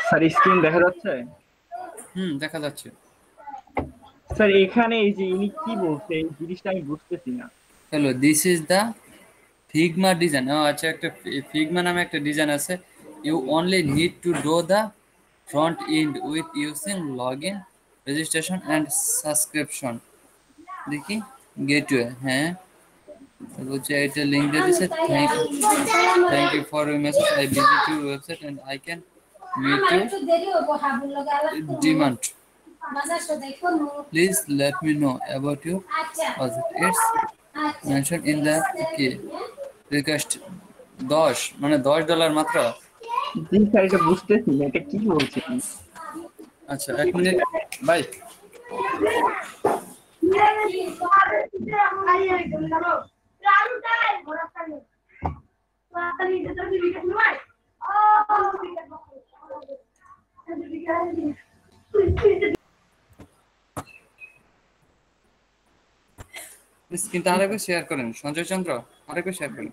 Sir screen দেখা যাচ্ছে? দেখা যাচ্ছে। স্যার এখানে এই যে ইনি কি বলছে এই জিনিসটা আমি বুঝতেছি না। Hello, this is the Figma design. আচ্ছা, একটা ফিগমা নামে একটা ডিজাইন আছে। You only need to do the front end with using login, registration and subscription. দেখি গেটওয়ে, হ্যাঁ বলছে এটা লিঙ্ক দিয়ে দিছে। Thank you for your message, I visit your website and I can meet you demand, please let me know about your project, it's mention in the key request. 10 মানে $10 মাত্র। জি sir এটা বুঝতেছি না, এটা কি বলছেন? আচ্ছা 1 মিনিট ভাই। স্ক্রিনটা আরেকবার শেয়ার করেন সঞ্জয় চন্দ্র, আরেকবার শেয়ার করেন।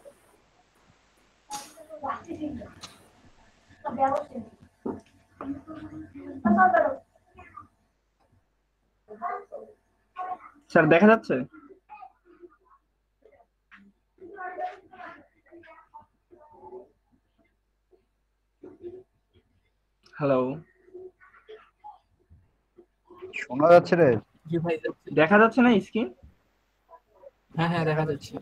স্যার দেখা যাচ্ছে? হ্যালো, শোনা যাচ্ছে রে? জি ভাই, দেখা যাচ্ছে না স্ক্রিন? হ্যাঁ হ্যাঁ দেখা যাচ্ছে।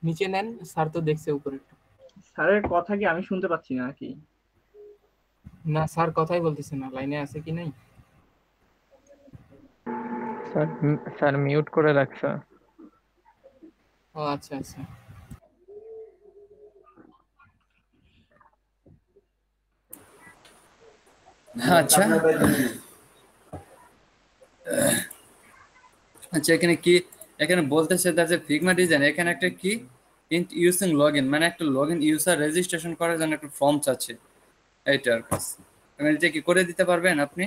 নিচে নেন, স্যার তো দেখছে উপরে। স্যারের কথা কি আমি শুনতে পাচ্ছি না নাকি? না স্যার কথাই বলতেছে না, লাইনে আছে কি নাই? স্যার মিউট করে রাখছে। ও আচ্ছা আচ্ছা। আচ্ছা আচ্ছা, এখানে কি এখানে বলতেছে যে ফিগমা ডিজাইন এখানে একটা কি ইউজিং লগইন, মানে একটা লগইন ইউজার রেজিস্ট্রেশন করার জন্য একটা ফর্ম চাচ্ছে। এইটার কাজ এটা কি করে দিতে পারবেন আপনি?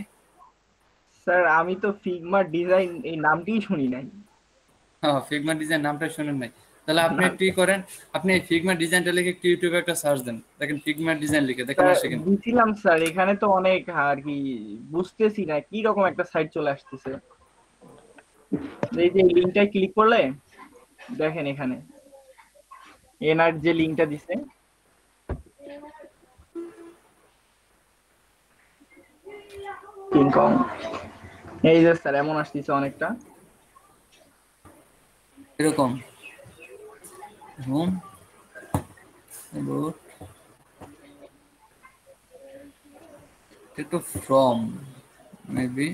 স্যার আমি তো ফিগমা ডিজাইন এই নামটিই শুনি নাই। হ্যাঁ, ফিগমা ডিজাইন নামটা শুনেন নাই? তাহলে আপনি একটু করেন, আপনি এই ফিগমা ডিজাইনটা লিখে একটু ইউটিউবে একটা সার্চ দেন, দেখেন ফিগমা ডিজাইন লিখে দেখেন আসে কিনা। দিছিলাম স্যার, এখানে তো অনেক আর কি বুঝতেছি না কি রকম একটা সাইট চলে আসতেছে। এই যে লিংকটায় ক্লিক করলে দেখেন এখানে এনার যে লিংকটা দিছে কিংকং, এই যে স্যার এমন আসতেছে অনেকটা এরকম হোম একটু ফ্রম মেবি।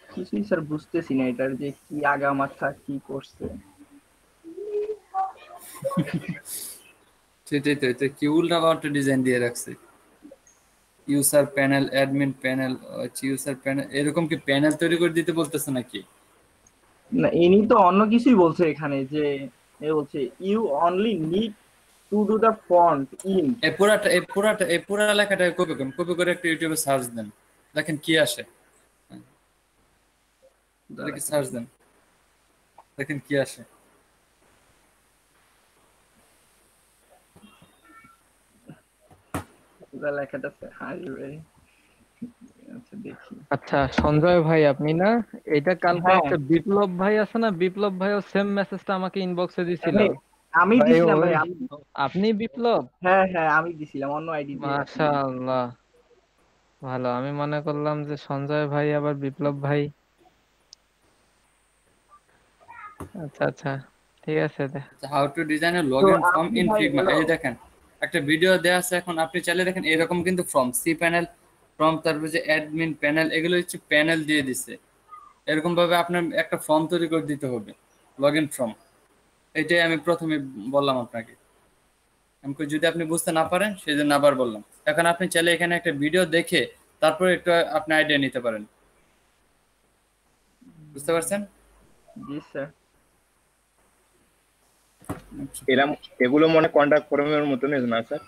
কিছুই স্যার বুঝতেছি না এটার যে কি আগা মাথা কি করছে। সেটাই তো, এটা কি উল্টা পাল্টা ডিজাইন দিয়ে রাখছে। User panel, admin panel, user panel, এরকম কি প্যানেল তৈরি করে দিতে বলতেছে নাকি? না ইনি তো অন্য কিছুই বলছে এখানে, যে এ বলছে you only need to do the front end. এই পুরা লেখাটা কপি করে একটা ইউটিউবে সার্চ দেন, দেখেন কি আসে। দেখি সার্চ দেন, দেখেন কি আসে। পুরো লেখাটা আসবে। আচ্ছা দেখি। আচ্ছা সঞ্জয় ভাই আপনি না? এটা কালকে হ্যাঁ একটা বিপ্লব ভাই আছে না, বিপ্লব ভাইও সেম মেসেজটা আমাকে ইনবক্সে দিছিল। আমি ভাই দিছিলাম ওই ভাই, আপনি বিপ্লব? হ্যাঁ হ্যাঁ আমি দিছিলাম অন্য আইডি দিয়ে আরকি। মাশাআল্লাহ, ভালো। আমি মনে করলাম যে সঞ্জয় ভাই আবার বিপ্লব ভাই। আচ্ছা আচ্ছা, ঠিক আছে। হাউ টু ডিজাইন এ তো লগইন ফর্ম আপনি ইন ভাই ফিগমা, হ্যালো, এই দেখেন একটা ভিডিও দেয়া আছে। এখন আপনি চাইলে দেখেন এরকম কিন্তু ফর্ম, সি প্যানেল ফর্ম, তারপর যে অ্যাডমিন প্যানেল, এগুলো হচ্ছে প্যানেল দিয়ে দিছে। এরকম ভাবে আপনার একটা ফর্ম তৈরি করে দিতে হবে, লগইন ফর্ম। এটাই আমি প্রথমে বললাম আপনাকে। আমি যদি আপনি বুঝতে না পারেন সেই জন্য আবার বললাম। এখন আপনি চাইলে এখানে একটা ভিডিও দেখে তারপরে একটু আপনি আইডিয়া নিতে পারেন। বুঝতে পারছেন? জি স্যার। আচ্ছা। এরম এগুলো মনে কন্টাক্ট ফর্মের মতন না স্যার?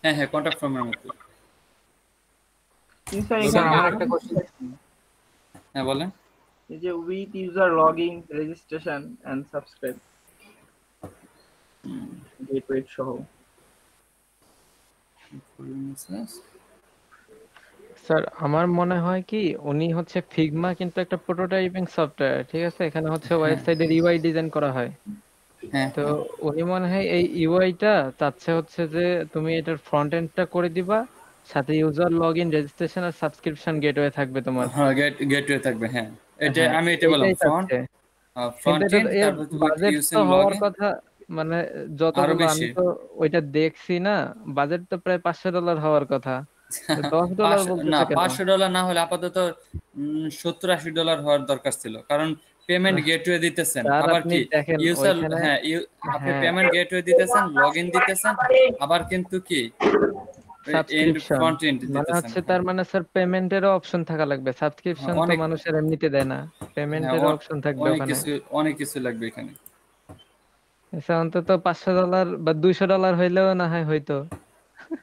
হ্যাঁ হ্যাঁ, কন্ট্যাক্ট ফর্মের মতো। কিন্তু স্যার স্যার এখানে আমার আরো একটা কিছু কোশ্চেন, আছে। হ্যাঁ বলেন। এই যে with user login registration and subscribe gateway সহ। স্যার আমার মনে হয় কি উনি হচ্ছে ফিগমা কিন্তু একটা প্রোটোটাইপিং সফটওয়্যার, ঠিক আছে? এখানে হচ্ছে ওয়েবসাইটের ইউআই ডিজাইন করা হয়। হ্যাঁ তো উনি মনে হয় এই ইউআইটা চাচ্ছে হচ্ছে যে তুমি এটার ফ্রন্ট এন্ডটা করে দিবা, সাথে ইউজার লগইন রেজিস্ট্রেশন আর সাবস্ক্রিপশন গেটওয়ে থাকবে তোমার। হ্যাঁ, গেটওয়ে থাকবে, হ্যাঁ। এটা হ্যাঁ, আমি এটা বললাম, এইটাই ফ্রন্ট চাচ্ছে। কিন্তু ফ্রন্ট এটা এন্ড, এর তারপর উইথ বাজেট তো ইউজিং হওয়ার লগইন কথা, মানে আরো যতগুলো আমি বেশি। তো ওইটা দেখছি না, বাজেট তো প্রায় $500 হওয়ার কথা, $10 না, বলতেছে কেন? $500 না হলে আপাতত $70-80 হওয়ার দরকার ছিল, কারণ পেমেন্ট গেটওয়ে দিতেছেন, স্যার আবার আপনি কি দেখেন ইউজার, ওইখানে, হ্যাঁ আপনি হ্যাঁ, পেমেন্ট গেটওয়ে দিতেছেন, লগইন দিতেছেন, আবার কিন্তু কি এন্ড সাবস্ক্রিপশন ফ্রন্ট এন্ড মানে দিতেছেন। হচ্ছে, তার মানে স্যার পেমেন্টেরও অপশন থাকা লাগবে। হ্যাঁ, সাবস্ক্রিপশন তো অনেক, মানুষের এমনিতে দেয় না, হ্যাঁ পেমেন্টেরও অপশন থাকবে অনেক ওখানে। কিছু, অনেক কিছু লাগবে এখানে। আচ্ছা, অন্তত $500 বা $200 হইলেও না হয় হয়তো,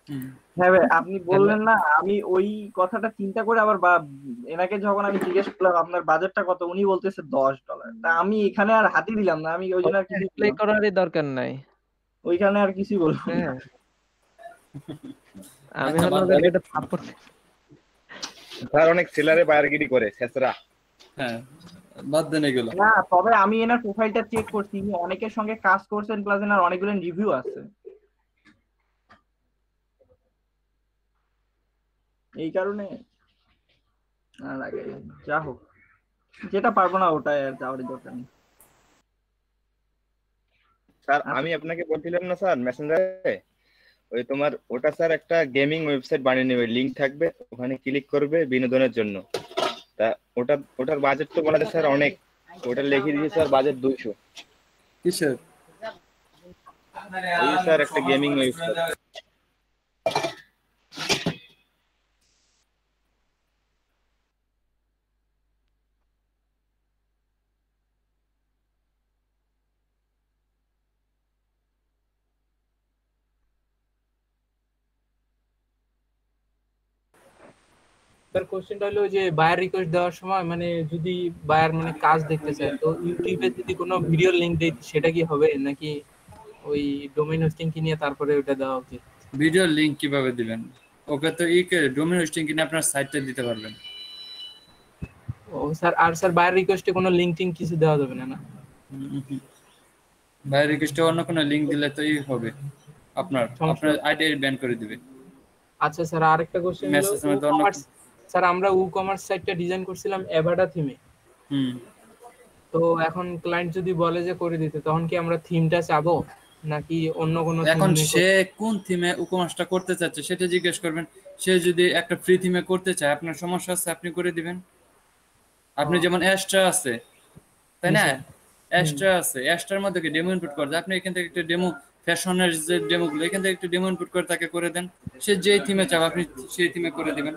হুম। হ্যাঁ ভাই, আপনি তাই না? বললেন না, আমি ওই কথাটা চিন্তা করে আবার এনাকে যখন আমি জিজ্ঞেস করলাম আপনার বাজেটটা কত, উনি বলতেছে $10। তা আমি এখানে আর হাতি দিলাম না, আমি ওই জন্য আর কিছু রিপ্লাই বললাম না। করারই দরকার নাই। ওইখানে আর কিছু বললাম না। হ্যাঁ, আমি আচ্ছা, হলো বাদ দেন। ওদেরকে একটা থাপ্পড় স্যার অনেক সেলারে বায়ারগিরি করে ছেসরা। হ্যাঁ, বাদ দেন এগুলো। না, তবে আমি এনার প্রোফাইলটা চেক করছি, ইনি অনেকের সঙ্গে কাজ করছেন, প্লাস এনার অনেকগুলো রিভিউ আছে, এই কারণে না লাগে। যা হোক, যেটা পারবো না ওটাই আর যাওয়ার দরকার নেই। স্যার আচ্ছা, আমি আপনাকে বলছিলাম না স্যার মেসেঞ্জারে, ওই তোমার ওটা স্যার একটা গেমিং ওয়েবসাইট বানিয়ে নেবে, লিংক থাকবে, ওখানে ক্লিক করবে বিনোদনের জন্য। তা ওটার বাজেট তো বলা যায় স্যার অনেক, ওটা লিখে দিয়েছে স্যার বাজেট 200। কিসের? ওই যে স্যার একটা গেমিং ওয়েবসাইট। তার কোশ্চেনটা হলো যে বায়ার রিকোয়েস্ট দেওয়ার সময় মানে যদি বায়ার মানে কাজ দেখতে চায়, তো ইউটিউবে যদি কোনো ভিডিও লিংক দেই সেটা কি হবে নাকি ওই ডোমেইন হোস্টিং কিনে তারপরে ওটা দেওয়া উচিত? ভিডিও লিংক কিভাবে দিবেন? ওকে তো ডোমেইন হোস্টিং কিনে আপনার সাইটটা দিতে পারবেন। ও স্যার, আর স্যার বায়ার রিকোয়েস্টে কোনো লিংক টিং কিছু দেওয়া যাবে না? ভাই রিকোয়েস্টে অন্য কোনো লিংক দিলে তো হবে, আপনার সমস্যা আপনার হবে। আইডি ব্যান করে দিবে। আচ্ছা স্যার, আরেকটা কোশ্চেন হলো মেসেজ ই মধ্যে অন্য। কমার্স। স্যার আমরা ই কমার্স সাইটটা ডিজাইন করছিলাম অ্যাভাটা থিমে। হুম। তো এখন ক্লায়েন্ট যদি বলে যে করে দিতে, তখন কি আমরা থিমটা চাবো নাকি অন্য কোনো থিম এখন নিয়ে সে কোন থিমে উপমাসটা করতে চাচ্ছে সেটা জিজ্ঞেস করবেন। সে যদি একটা ফ্রি থিমে করতে চায়, আপনার সমস্যা আছে, আপনি করে দিবেন। আপনি যেমন অ্যাস্ট্রা আছে, তাই জি না? স্যার। অ্যাস্ট্রা আছে, অ্যাস্ট্রার মধ্যে কি ডেমো ইনপুট করে, আপনি এখান থেকে একটা ডেমো, ফ্যাশনের যে ডেমোগুলো এখান থেকে একটা ডেমো ইনপুট করে তাকে করে দেন। সে যেই থিমে চাও আপনি সেই থিমে করে দিবেন।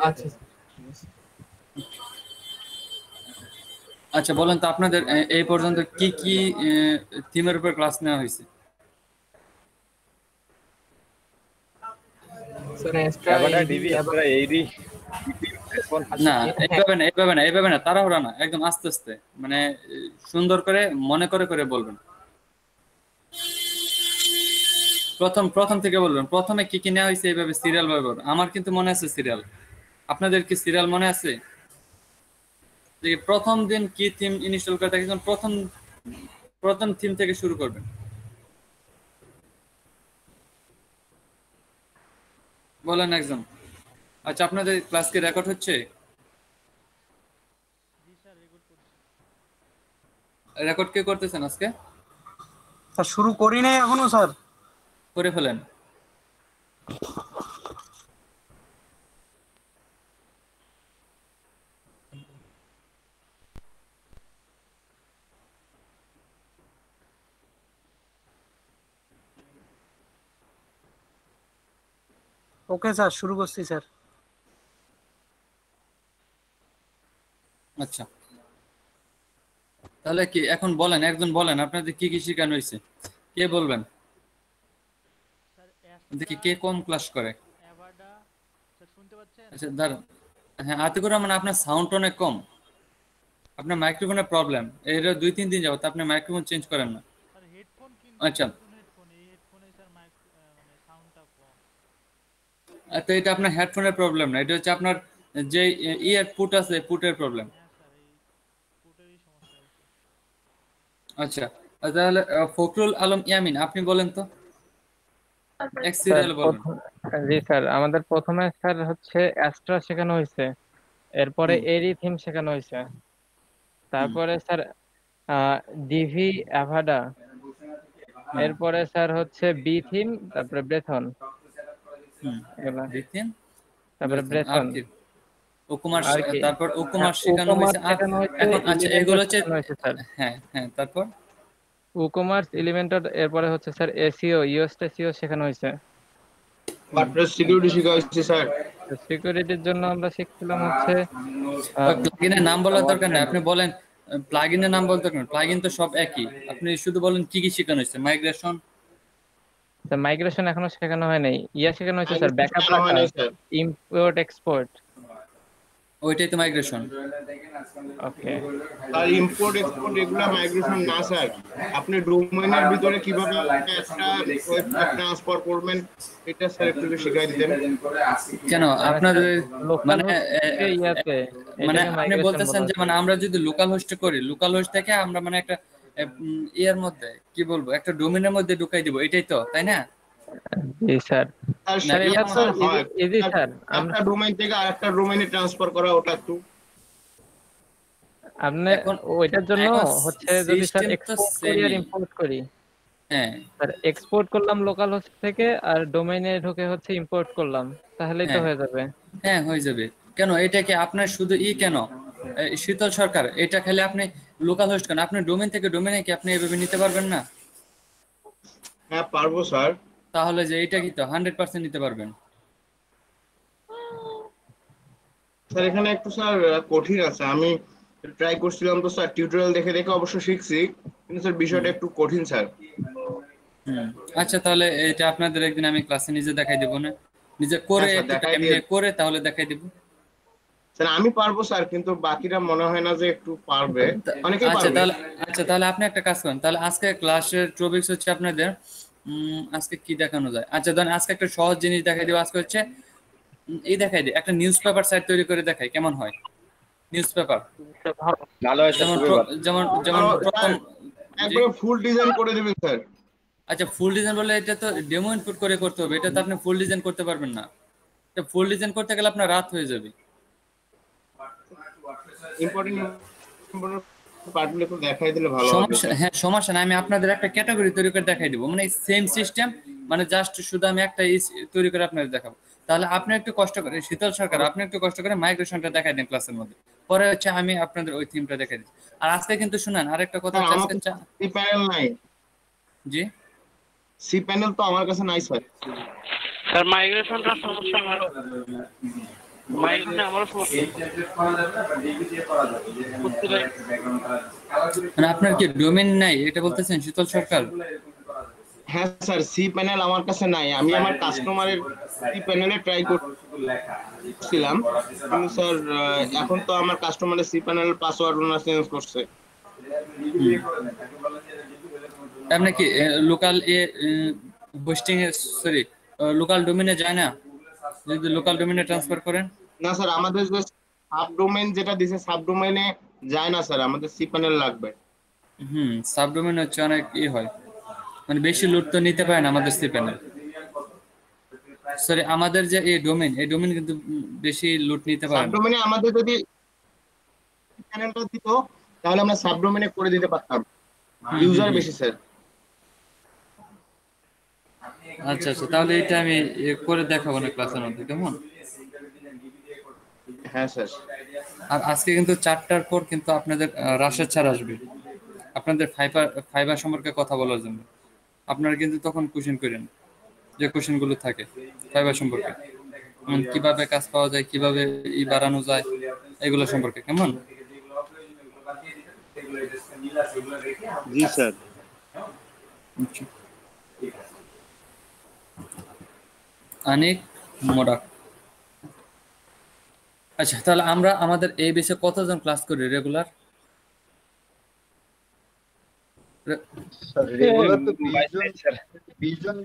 আচ্ছা স্যার। আচ্ছা বলেন তো, আপনাদের এই পর্যন্ত কি কি থিমের উপর ক্লাস নেওয়া হয়েছে? Sir extra অ্যাভাটা eighty DB extra eighty এখন। না, হ্যাঁ। এইভাবে না, তাড়াহুড়া না, একদম আস্তে আস্তে, মানে সুন্দর করে মনে করে করে বলবেন। প্রথম প্রথম থেকে বলবেন, প্রথমে কি কি নেওয়া হয়েছে এইভাবে সিরিয়াল ভাবে বলবেন। আমার কিন্তু মনে আছে সিরিয়াল, আপনাদের কি সিরিয়াল মনে আছে? যে প্রথম দিন কি থিম ইনস্টল করে থাকেন, প্রথম প্রথম থিম থেকে শুরু করবেন। বলেন একজন। আচ্ছা, আপনাদের ক্লাস কি রেকর্ড হচ্ছে? রেকর্ড কে করতেছেন আজকে? স্যার শুরু করি নাই এখনো স্যার। করে ফেলেন। ওকে স্যার, শুরু করছি স্যার। আচ্ছা, তাহলে কি এখন বলেন, একজন বলেন আপনাদের কি কি শেখানো হয়েছে, কে বলবেন? দেখি কে কম ক্লাস করে। আচ্ছা দাঁড়ান, হ্যাঁ আতিকুর রহমান, আপনার সাউন্ড অনেক কম, আপনার মাইক্রোফোনের প্রবলেম, এর 2-3 দিন যাবত আপনি মাইক্রোফোন চেঞ্জ করেন না। আচ্ছা তো এটা আপনার হেডফোনের প্রবলেম না, এটা হচ্ছে আপনার যে ইয়ার পুট আছে পুটের প্রবলেম। আচ্ছা তাহলে ফখরুল আলম ইয়ামিন আপনি বলেন তো, এক স্যার সিরিয়াল বলেন। জি স্যার, আমাদের প্রথমে স্যার হচ্ছে অ্যাস্ট্রা শেখানো হয়েছে, এরপরে হুম। এরি থিম শেখানো হয়েছে, হুম। তারপরে স্যার ডিভি অ্যাভাডা, এরপরে স্যার হচ্ছে বি থিম, তারপরে ব্রেথন, হুম। এগুলা, দেখেন তারপরে আর ব্রেথন কি ওকুমার, আর কি। তারপর ওকুমার শেখানো উকমার্স হয়েছে আর শেখানো হয়েছে, এখন আচ্ছা এগুলো ইলিমেন্টর হচ্ছে, শেখানো হয়েছে স্যার। হ্যাঁ হ্যাঁ তারপর উকমার্স, ইলিমেন্টর, এরপরে হচ্ছে স্যার এসিও, ইউএস এসিও শেখানো হয়েছে। আপনার সিকিউরিটি শেখা হচ্ছে স্যার। সিকিউরিটির জন্য আমরা শিখছিলাম হচ্ছে প্লাগইনের নাম বলার দরকার নেই, আপনি বলেন প্লাগইনের নাম বলতে দরকার, প্লাগইন তো সব একই, আপনি শুধু বলেন কি কি শেখানো হয়েছে। মাইগ্রেশন, মাইগ্রেশন এখনো শেখানো হয় নাই, ইয়া শেখানো হয়েছে স্যার, ব্যাকআপ শেখানো হয় রাখা, নাই স্যার। Import export. ওইটাই তো মাইগ্রেশন। ওকে আর ইম্পোর্ট এক্সপোর্ট এগুলা মাইগ্রেশন না স্যার। আপনি ডোমেইনের ভিতরে কিভাবে একটা ওয়েবসাইট ট্রান্সফার করবেন এটা স্যার একটু শিখাই দিতেন। কেন আপনাদের লোকাল মানে ইয়াতে মানে এটাকে আপনি মাইগ্রেশন বলতেছেন বলা যে মানে আমরা যদি লোকাল হোস্টে করি, লোকাল হোস্ট থেকে আমরা মানে একটা ইয়ার মধ্যে কি বলবো একটা ডোমেনের মধ্যে ঢুকাই দিব, এটাই তো তাই না? জি স্যার। আর না, স্যার এই এটা তো হয় ইজি স্যার, আমরা একটা ডোমেইন থেকে আরেকটা ডোমেইনে ট্রান্সফার করা, ওটা একটু আপনি এখন ওইটার জন্য এখন হচ্ছে যদি স্যার সিস্টেম তো এক্সপোর্ট করি আর সেমই। ইম্পোর্ট করি, হ্যাঁ স্যার এক্সপোর্ট করলাম লোকাল হোস্ট থেকে আর ডোমেইনে ঢুকে হচ্ছে ইম্পোর্ট করলাম, তাহলেই তো হ্যাঁ হয়ে যাবে। হ্যাঁ হয়ে যাবে। কেন এটাকে আপনার শুধু কেন শীতল সরকার এটা খেলে আপনি লোকাল হোস্ট কেন, আপনি ডোমেন থেকে ডোমেনে কি আপনি এভাবে নিতে পারবেন না? হ্যাঁ পারবো স্যার। তাহলে যে এটা কি তো 100% নিতে পারবেন। স্যার এখানে একটু স্যার কঠিন আছে, আমি ট্রাই করছিলাম তো স্যার, টিউটোরিয়াল দেখে দেখে অবশ্য শিখছি, কিন্তু স্যার বিষয়টা একটু কঠিন স্যার। হুম। আচ্ছা তাহলে এটা আপনাদের একদিন আমি ক্লাসে নিজে দেখাই দেবো না, নিজে করে হ্যাঁ স্যার, একটু দেখাই টাইম দিয়ে নিয়ে করে তাহলে দেখাই দেবো। স্যার আমি পারবো স্যার, কিন্তু বাকিরা মনে হয় না যে একটু পারবে, অনেকেই আচ্ছা পারবে। তাহলে, আচ্ছা তাহলে আপনি একটা কাজ করেন, তাহলে আজকে ক্লাসের টপিকস হচ্ছে আপনাদের আজকে কি দেখানো যায়। আচ্ছা ধরেন আজকে একটা সহজ জিনিস দেখাই দিব, আজকে হচ্ছে এই দেখাই দিই একটা নিউজ পেপার সাইট তৈরি করে দেখাই, কেমন হয়? নিউজ পেপার ভালো হয়েছে, যেমন খুবই ভালো। যেমন যেমন প্রথম জি? একবারে ফুল ডিজাইন করে দিবেন স্যার। আচ্ছা ফুল ডিজাইন বলে এটা তো ডেমো ইনপুট করে করতে হবে, এটা তো আপনি ফুল ডিজাইন করতে পারবেন না, এটা ফুল ডিজাইন করতে গেলে আপনার রাত হয়ে যাবে। ইম্পর্টেন্ট পার্টগুলো একটু দেখাই দিলে ভালো হবে সমস্যা, স্যার। হ্যাঁ সমস্যা না, আমি আপনাদের একটা ক্যাটাগরি তৈরি করে দেখাই দিব, মানে সেম সিস্টেম, মানে জাস্ট শুধু আমি একটা তৈরি করে আপনাদের দেখাবো। তাহলে আপনি একটু কষ্ট করে, শীতল সরকার আপনি একটু কষ্ট করে মাইগ্রেশনটা দেখাই দিন ক্লাসের মধ্যে, পরে হচ্ছে আমি আপনাদের ওই থিমটা দেখাই দিচ্ছি। আর আজকে কিন্তু শুনেন আরেকটা কথা স্যার হচ্ছে আমার আজকে সি প্যানেল নাই, জি সি প্যানেল তো আমার কাছে নাই স্যার। স্যার মাইগ্রেশনটা সমস্যা আমারও, মাইগ্রেশনে আমারও সমস্যা করতে পারি। মানে আপনার কি ডোমেইন নাই এটা বলতেছেন শীতল সরকার? হ্যাঁ স্যার, সি প্যানেল আমার কাছে নাই, আমি আমার কাস্টমারের সি প্যানেলে ট্রাই করছিলাম, কিন্তু স্যার এখন তো আমার কাস্টমারের সি প্যানেলের পাসওয়ার্ড ওনারা চেঞ্জ করছে। আপনি কি লোকাল হোস্টিং এ সরি লোকাল ডোমেইনে যায় না, যদি লোকাল ডোমেইনে ট্রান্সফার করেন? না স্যার, আমাদের যে সাবডোমেইন যেটা দিছে সাবডোমেইনে যায় না স্যার, আমাদের সি প্যানেল লাগবে। সাবডোমেইন হচ্ছে অনেক হয়, মানে বেশি লোড তো নিতে পারে না আমাদের সি প্যানেল, সরি আমাদের যে এই ডোমেইন কিন্তু বেশি লোড নিতে পারে না। সাবডোমেইনে আমাদের যদি প্যানেলটা দিত তাহলে আমরা সাবডোমেইনে করে দিতে পারতাম, ইউজার বেশি স্যার। আচ্ছা আচ্ছা তাহলে এটা আমি করে দেখাবো না ক্লাসের মধ্যে, কেমন? হ্যাঁ স্যার। আর আজকে কিন্তু 4টার পর কিন্তু আপনাদের রাশেদ স্যার আসবে আপনাদের ফাইবার সম্পর্কে কথা বলার জন্য, আপনারা কিন্তু তখন কোশ্চেন করেন যে কোশ্চেন গুলো থাকে ফাইবার সম্পর্কে, কিভাবে কাজ পাওয়া যায়, কিভাবে বাড়ানো যায়, এগুলো সম্পর্কে, কেমন? জি স্যার। আচ্ছা। অনেক মোডাক। আচ্ছা, তাহলে আমরা আমাদের এই বিষয়ে কতজন ক্লাস করি রেগুলার? স্যার রেগুলার তো 22 জন স্যার। 20 জন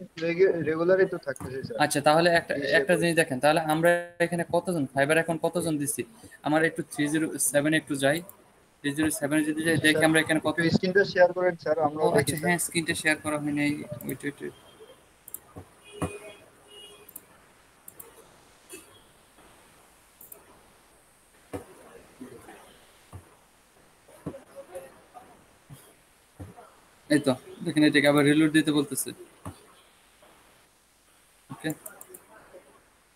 রেগুলারই তো থাকতেছে স্যার। আচ্ছা, তাহলে একটা 20 একটা জিনিস দেখেন, তাহলে আমরা এখানে কতজন ফাইবার এখন কতজন দিচ্ছি? আমার একটু 307 একটু যাই, 307 যদি যাই দেখি স্যার আমরা এখানে কত। একটু স্ক্রিনটা শেয়ার করেন স্যার, ও আমরাও দেখি আচ্ছা, স্যার। হ্যাঁ, স্ক্রিনটা শেয়ার করা হয় নাই। Wait wait wait. এই তো দেখেন, এটাকে আবার রিলোড দিতে বলতেছে। ওকে,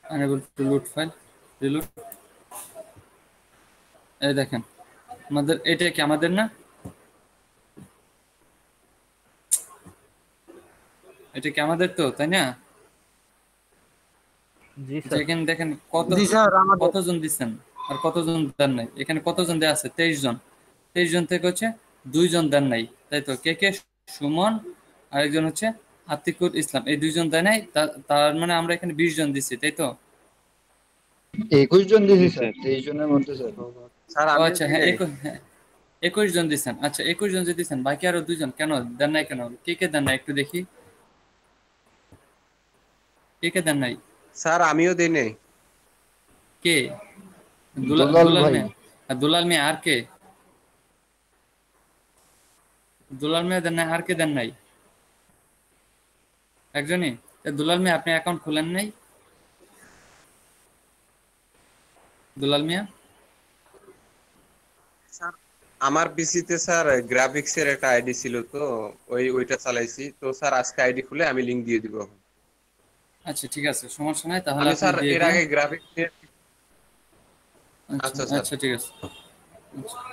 unable to load file, reload। এই দেখেন, আমাদের এটা কি আমাদের না? এটা কি আমাদের তো, তাই না? জি আচ্ছা, স্যার। এখানে দেখেন জি স্যার আমাদের কতজন দিচ্ছেন আর কতজন দেন নাই। এখানে কতজন দেয়া আছে? 23 জন। 23 জন থেকে হচ্ছে 2 জন দেন নাই, তাই তো? কে কে? সুমন, আরেকজন হচ্ছে আতিকুল ইসলাম, এই 2 জন দেয় নাই। তার মানে আমরা এখানে 20 জন দিচ্ছি, তাই তো? 21 জন দিয়েছি জি স্যার, স্যার। 23 জনের মধ্যে স্যার। স্যার ও আমিও আচ্ছা, দিই হ্যাঁ, নাই। 21 জন দিচ্ছেন। আচ্ছা, 21 জন যে দিচ্ছেন, বাকি আরো 2 জন কেন দেন নাই? কেন, কে কে দেন নাই একটু দেখি, কে কে দেন নাই? স্যার আমিও দিই নাই। কে? দুলাল দুলাল ভাই। মিয়া। আর দুলাল মিয়া, আর কে? দুলাল মিয়া দেন নাই, আর কে দেন নাই? একজনই। দুলাল মিয়া, আপনি অ্যাকাউন্ট খুলেন নাই? দুলাল মিয়া, স্যার আমার পিসিতে স্যার গ্রাফিক্স এর একটা আইডি ছিল, তো ওইটা চালাইছি। তো স্যার আজকে আইডি খুলে আমি লিংক দিয়ে দিব। আচ্ছা ঠিক আছে, সমস্যা নাই, তাহলে আমি আপনি স্যার দিয়ে এর দিন। আগে গ্রাফিক্স এর। আচ্ছা আচ্ছা স্যার। আচ্ছা, ঠিক আছে। আচ্ছা।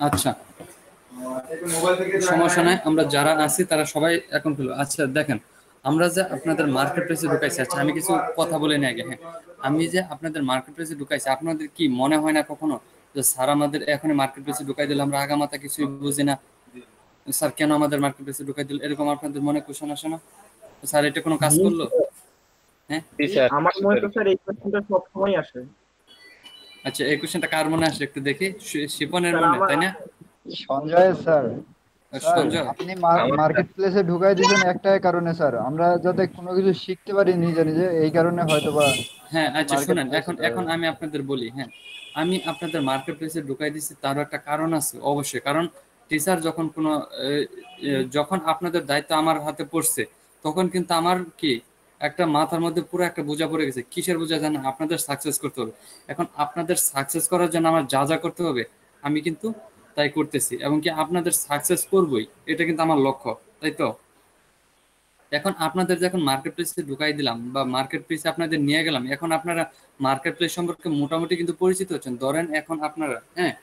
আচ্ছা, সমস্যা নাই, আমরা যারা আছি তারা সবাই এখন খুলবো। আচ্ছা দেখেন, আমরা যে আপনাদের মার্কেট প্লেসে ঢুকাইছি, আচ্ছা আমি কিছু কথা বলে নিই আগে। হ্যাঁ, আমি যে আপনাদের মার্কেট প্লেসে ঢুকাইছি, আপনাদের কি মনে হয় না কখনো যে স্যার আমাদের এখন মার্কেট প্লেসে ঢুকাই দিলে আমরা আগামাতা কিছুই বুঝি না, স্যার কেন আমাদের মার্কেট প্লেসে ঢুকাই দিল, এরকম আপনাদের মনে কোশ্চেন আসে না? স্যার এটা কোনো কাজ করলো? হ্যাঁ, জি স্যার। আমার মনে তো স্যার এই কোশ্চেনটা সবসময় আসে। আচ্ছা, এই কোশ্চেনটা কার মনে আসে একটু দেখি। শিপনের স্যার মনে, আমার তাই না? সঞ্জয় স্যার। স্যার সঞ্জয়, আপনি আমার মার্কেট প্লেসে ঢুকাই দিয়েছেন একটাই কারণে স্যার, আমরা যাতে কোনো কিছু শিখতে পারি নিজে নিজে, এই কারণে হয়তোবা হ্যাঁ আপনি আচ্ছা মার্কেট শুনেন, প্লেসে এখন এখন আমি আপনাদের বলি। হ্যাঁ, আমি আপনাদের মার্কেট প্লেসে ঢুকাই দিচ্ছি, তারও একটা কারণ আছে অবশ্যই। কারণ টিচার যখন কোনো যখন আপনাদের দায়িত্ব আমার হাতে পড়ছে, তখন কিন্তু আমার কি একটা মাথার মধ্যে পুরো একটা বোঝা পড়ে গেছে। কিসের বোঝা জানেন? আপনাদের সাকসেস করতে হবে। এখন আপনাদের সাকসেস করার জন্য আমার যা যা করতে হবে আমি কিন্তু তাই করতেছি, এবং কি আপনাদের সাকসেস করবই, এটা কিন্তু আমার লক্ষ্য, তাই তো? এখন আপনাদের যখন মার্কেট প্লেসে ঢুকাই দিলাম বা মার্কেট প্লেসে আপনাদের নিয়ে গেলাম, এখন আপনারা মার্কেট প্লেস সম্পর্কে মোটামুটি কিন্তু পরিচিত হচ্ছেন। ধরেন এখন আপনারা, হ্যাঁ,